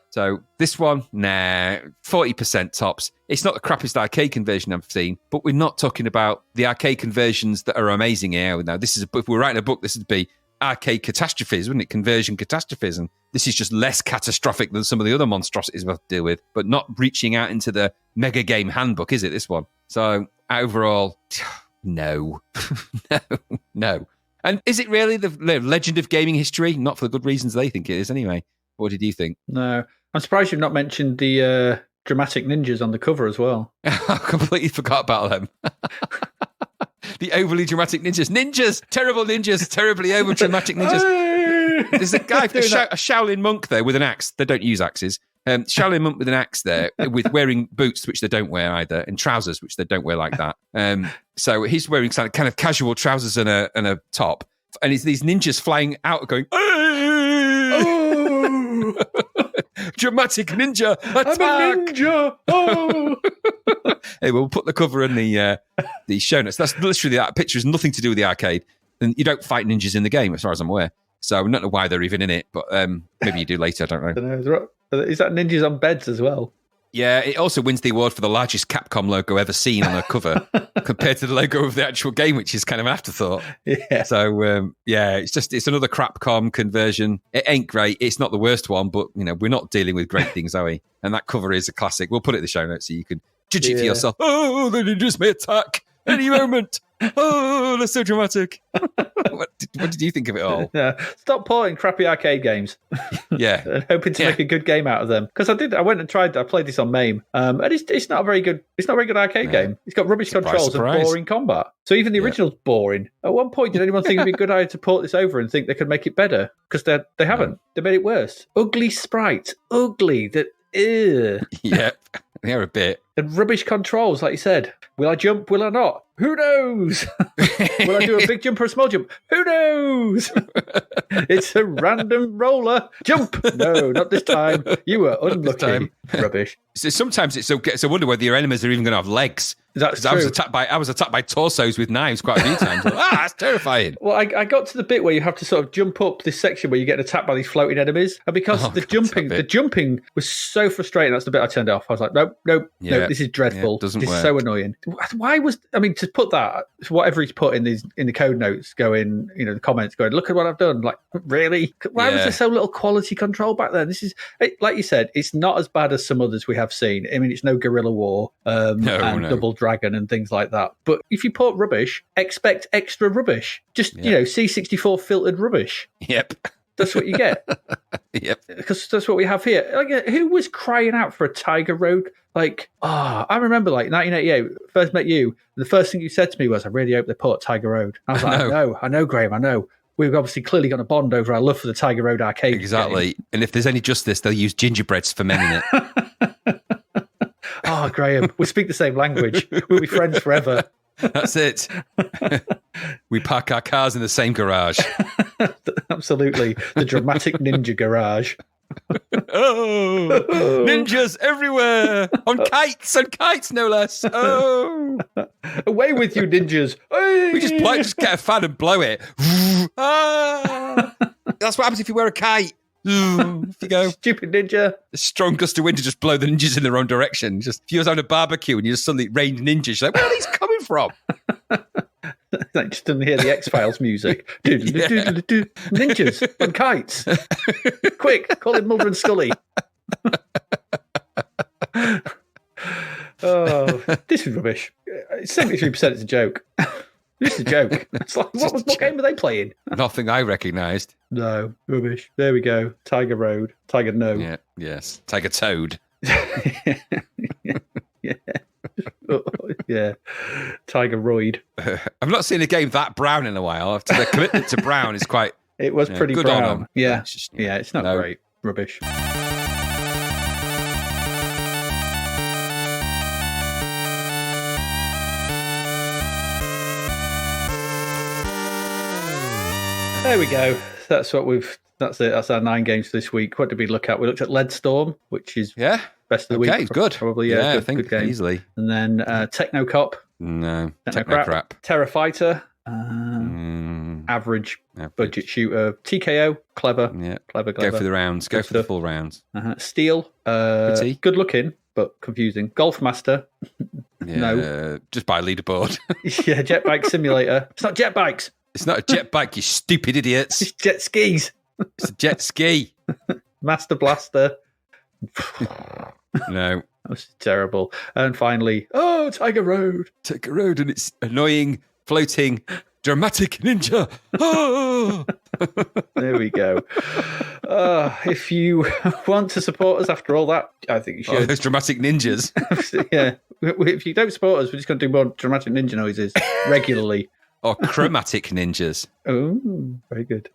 So this one, 40% tops. It's not the crappiest arcade conversion I've seen, but we're not talking about the arcade conversions that are amazing here. Now, if we're writing a book, this would be arcade catastrophes, wouldn't it? Conversion catastrophes. And this is just less catastrophic than some of the other monstrosities we'll have to deal with, but not reaching out into the mega game handbook, is it, this one? So overall, no. No. And is it really the legend of gaming history? Not for the good reasons they think it is anyway. What did you think?
No. I'm surprised you've not mentioned the dramatic ninjas on the cover as well.
I completely forgot about them. The overly dramatic ninjas. Ninjas! Terrible ninjas! Terribly over dramatic ninjas. There's a guy, a Shaolin monk there with an axe. They don't use axes. Shaolin monk with an axe there, with wearing boots, which they don't wear either, and trousers, which they don't wear like that. So he's wearing kind of casual trousers and a top. And it's these ninjas flying out going, oh! Dramatic ninja attack!
I'm a ninja! Oh!
Hey, we'll put the cover in the show notes. That's literally that picture has nothing to do with the arcade. And you don't fight ninjas in the game, as far as I'm aware. So I don't know why they're even in it, but maybe you do later. I don't know.
Is that ninjas on beds as well?
Yeah, it also wins the award for the largest Capcom logo ever seen on a cover compared to the logo of the actual game, which is kind of an afterthought.
Yeah.
So, it's another Crapcom conversion. It ain't great. It's not the worst one, but, we're not dealing with great things, are we? And that cover is a classic. We'll put it in the show notes so you can judge it for yourself. Oh, the ninjas may attack any moment. Oh, that's so dramatic. What did you think of it all?
Yeah. Stop porting crappy arcade games.
Yeah.
And hoping to make a good game out of them. Because I went and tried, I played this on MAME. And it's not a very good arcade game. It's got rubbish controls and boring combat. So even the original's boring. At one point, did anyone think it'd be a good idea to port this over and think they could make it better? Because they haven't. No. They made it worse. Ugly sprites. Ugly.
Yep. They're a bit.
And rubbish controls, like you said. Will I jump? Will I not? Who knows? Will I do a big jump or a small jump? Who knows? It's a random roller. Jump! No, not this time. You were unlucky. Rubbish.
So sometimes it's a wonder whether your enemies are even going to have legs.
That's true.
I was attacked by torsos with knives quite a few times. That's terrifying.
Well, I got to the bit where you have to sort of jump up this section where you get attacked by these floating enemies, and because the jumping was so frustrating, that's the bit I turned off. I was like, nope, this is dreadful. This is so annoying. Why to put that, whatever he's put in the code notes, going, the comments going, look at what I've done. Like, really? Why was there so little quality control back then? This is, like you said, it's not as bad as some others we have seen. I mean, it's no Guerrilla War and Double Dragon and things like that. But if you port rubbish, expect extra rubbish. Just, C64 filtered rubbish.
Yep.
That's what you get.
Yep.
Because that's what we have here. Like, who was crying out for a Tiger Road? Like, I remember, 1988, first met you, and the first thing you said to me was, I really hope they port Tiger Road. I was like, I know, Graham, I know. We've obviously clearly got a bond over our love for the Tiger Road arcade.
Exactly.
Game.
And if there's any justice, they'll use gingerbreads for men in it.
Oh, Graham, we speak the same language. We'll be friends forever.
That's it. We park our cars in the same garage.
Absolutely. The dramatic ninja garage.
Oh, ninjas everywhere. On kites, no less. Oh.
Away with you, ninjas. Hey.
We just get a fan and blow it. Ah. That's what happens if you wear a kite. Off you go.
Stupid ninja.
A strong gust of wind to just blow the ninjas in the wrong direction. Just if you was having a barbecue and you just suddenly rained ninjas, you're like, where are these coming from?
I just didn't hear the X-Files music. Ninjas and kites. Quick, call him Mulder and Scully. Oh, this is rubbish. 73% is a joke. This is a joke. It's like, what game are they playing?
Nothing I recognised.
No, rubbish. There we go. Tiger Road. Tiger No.
Yeah, yes. Tiger Toad.
Yeah. Oh, yeah. Tiger Roid.
I've not seen a game that brown in a while. The commitment to brown is quite...
It was pretty
good
brown.
on them.
Yeah.
It's
it's not great. Rubbish. There we go. That's it. That's our 9 games for this week. What did we look at? We looked at Lead Storm, which is best of the week.
Okay, good.
Probably,
I think
good game.
Easily.
And then Techno Cop.
No, Techno Crap.
Terrafighter. Average budget shooter. TKO. Clever.
Yeah.
Clever.
Go for the rounds. Go for the full rounds.
Steel. Good looking, but confusing. Golf Master. No.
Just buy a leaderboard.
Yeah, Jetbike Simulator. It's not jet bikes.
It's not a jet bike, you stupid idiots.
It's jet skis.
It's a jet ski.
Master Blaster.
No.
That was terrible. And finally, Tiger Road.
Tiger Road, and it's annoying, floating, dramatic ninja. Oh!
There we go. If you want to support us after all that, I think you should.
Oh, those dramatic ninjas.
Yeah. If you don't support us, we're just going to do more dramatic ninja noises regularly.
Or chromatic ninjas.
Oh, very good.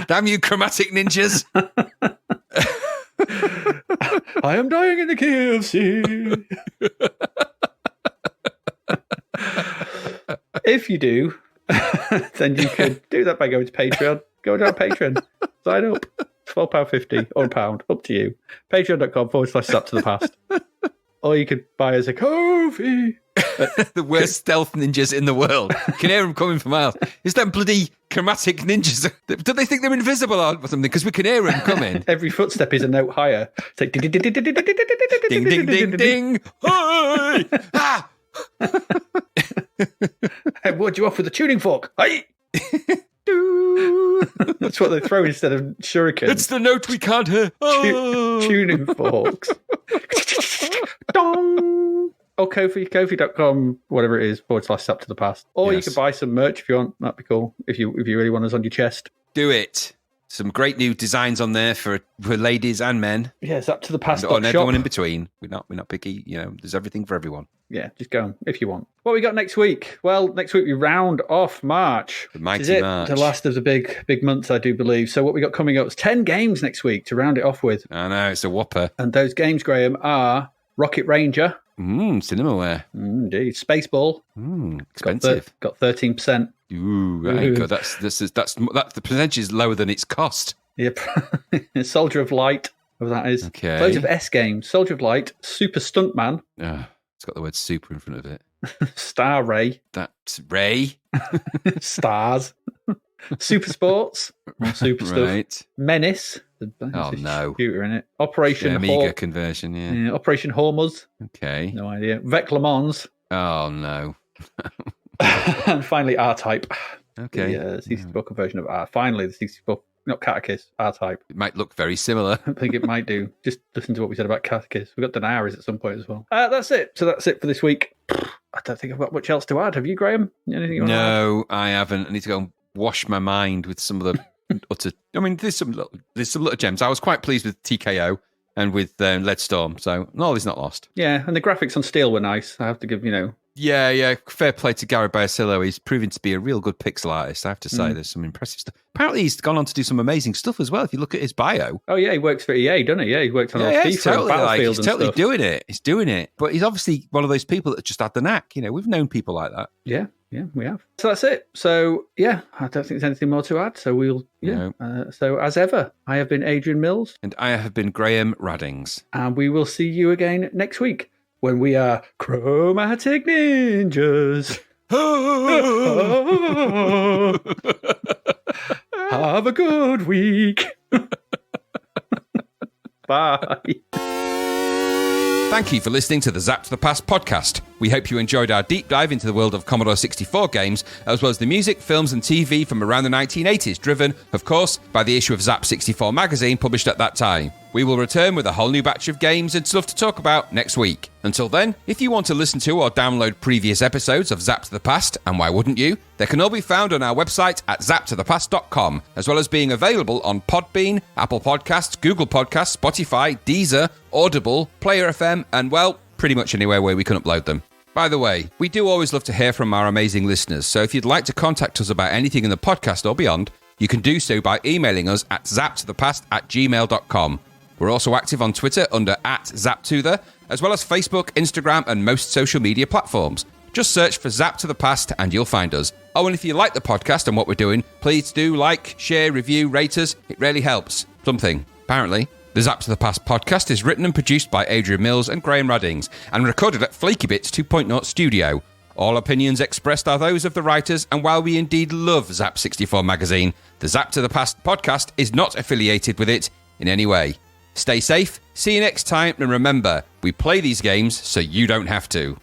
Damn you, chromatic ninjas.
I am dying in the KFC. If you do, then you could do that by going to Patreon. Go to our Patreon. Sign up. £12.50 or £1, up to you. Patreon.com/Zapped to the past. Or you could buy us a coffee.
The worst stealth ninjas in the world. You can hear them coming from miles. Is that bloody chromatic ninjas? Do they think they're invisible or something? Because we can hear them coming.
Every footstep is a note higher. It's like ding,
Ding, ding, ding, ding. Hi! Ah!
Hey, what do you off with a tuning fork? Hey! That's what they throw instead of shurikens.
It's the note we can't hear. Oh.
Tuning forks. Dong! Or Kofi.com, whatever it is, /Zapped to the past. Or you could buy some merch if you want. That'd be cool. If you really want us on your chest.
Do it. Some great new designs on there for ladies and men.
Yeah, it's up to the past.
And everyone in between. We're not picky. You know, there's everything for everyone.
Yeah, just go on if you want. What we got next week? Well, next week we round off March.
The mighty March.
The last of the big months, I do believe. So what we got coming up is 10 games next week to round it off with.
I know, it's a whopper.
And those games, Graham, are Rocket Ranger.
Cinemaware.
Indeed. Spaceball.
Expensive.
Got 13%.
Ooh, God, that's the percentage is lower than its cost.
Yep. Soldier of Light. Whatever that is.
Okay.
Loads of S games. Soldier of Light. Super Stuntman.
It's got the word super in front of it.
Star Ray.
That's Ray.
Stars. Super Sports. More super
Right.
stuff. Menace.
No.
Computer in it. Operation
Amiga conversion, yeah.
Operation Hormuz.
Okay.
No idea. Vec Le Mans.
Oh, no.
And finally, R-Type.
Okay.
The 64 conversion of R. Finally, the 64, not Catechist, R-Type.
It might look very similar.
I think it might do. Just listen to what we said about Catechist. We've got Daenerys at some point as well. That's it. So that's it for this week. I don't think I've got much else to add. Have you, Graham? Anything you want to add?
No, I haven't. I need to go and wash my mind with some of the utter... I mean, there's some little gems. I was quite pleased with TKO and with Lead Storm, so all is not lost.
Yeah, and the graphics on Steel were nice. I have to give,
Yeah. Fair play to Gary Basilio. He's proving to be a real good pixel artist. I have to say, there's some impressive stuff. Apparently, he's gone on to do some amazing stuff as well. If you look at his bio.
Oh yeah, he works for EA, doesn't he? Yeah, he worked on FIFA
he's totally,
and Battlefield
he's totally
stuff.
doing it. He's doing it. But he's obviously one of those people that just had the knack. We've known people like that.
Yeah, we have. So that's it. So yeah, I don't think there's anything more to add. So we'll so as ever, I have been Adrian Mills,
and I have been Graham Raddings,
and we will see you again next week when we are Chromatic Ninjas. Have a good week. Bye.
Thank you for listening to the Zapped to the Past podcast. We hope you enjoyed our deep dive into the world of Commodore 64 games, as well as the music, films and TV from around the 1980s, driven, of course, by the issue of Zap 64 magazine published at that time. We will return with a whole new batch of games and stuff to talk about next week. Until then, if you want to listen to or download previous episodes of Zapped to the Past, and why wouldn't you, they can all be found on our website at zappedtothepast.com, as well as being available on Podbean, Apple Podcasts, Google Podcasts, Spotify, Deezer, Audible, Player FM, and, well, pretty much anywhere where we can upload them. By the way, we do always love to hear from our amazing listeners, so if you'd like to contact us about anything in the podcast or beyond, you can do so by emailing us at zappedtothepast@gmail.com. We're also active on Twitter under @ZapTother, as well as Facebook, Instagram, and most social media platforms. Just search for Zapped to the Past and you'll find us. Oh, and if you like the podcast and what we're doing, please do like, share, review, rate us. It really helps. Something, apparently. The Zapped to the Past podcast is written and produced by Adrian Mills and Graham Raddings, and recorded at Flaky Bits 2.0 Studio. All opinions expressed are those of the writers, and while we indeed love Zap 64 magazine, the Zapped to the Past podcast is not affiliated with it in any way. Stay safe, see you next time, and remember, we play these games so you don't have to.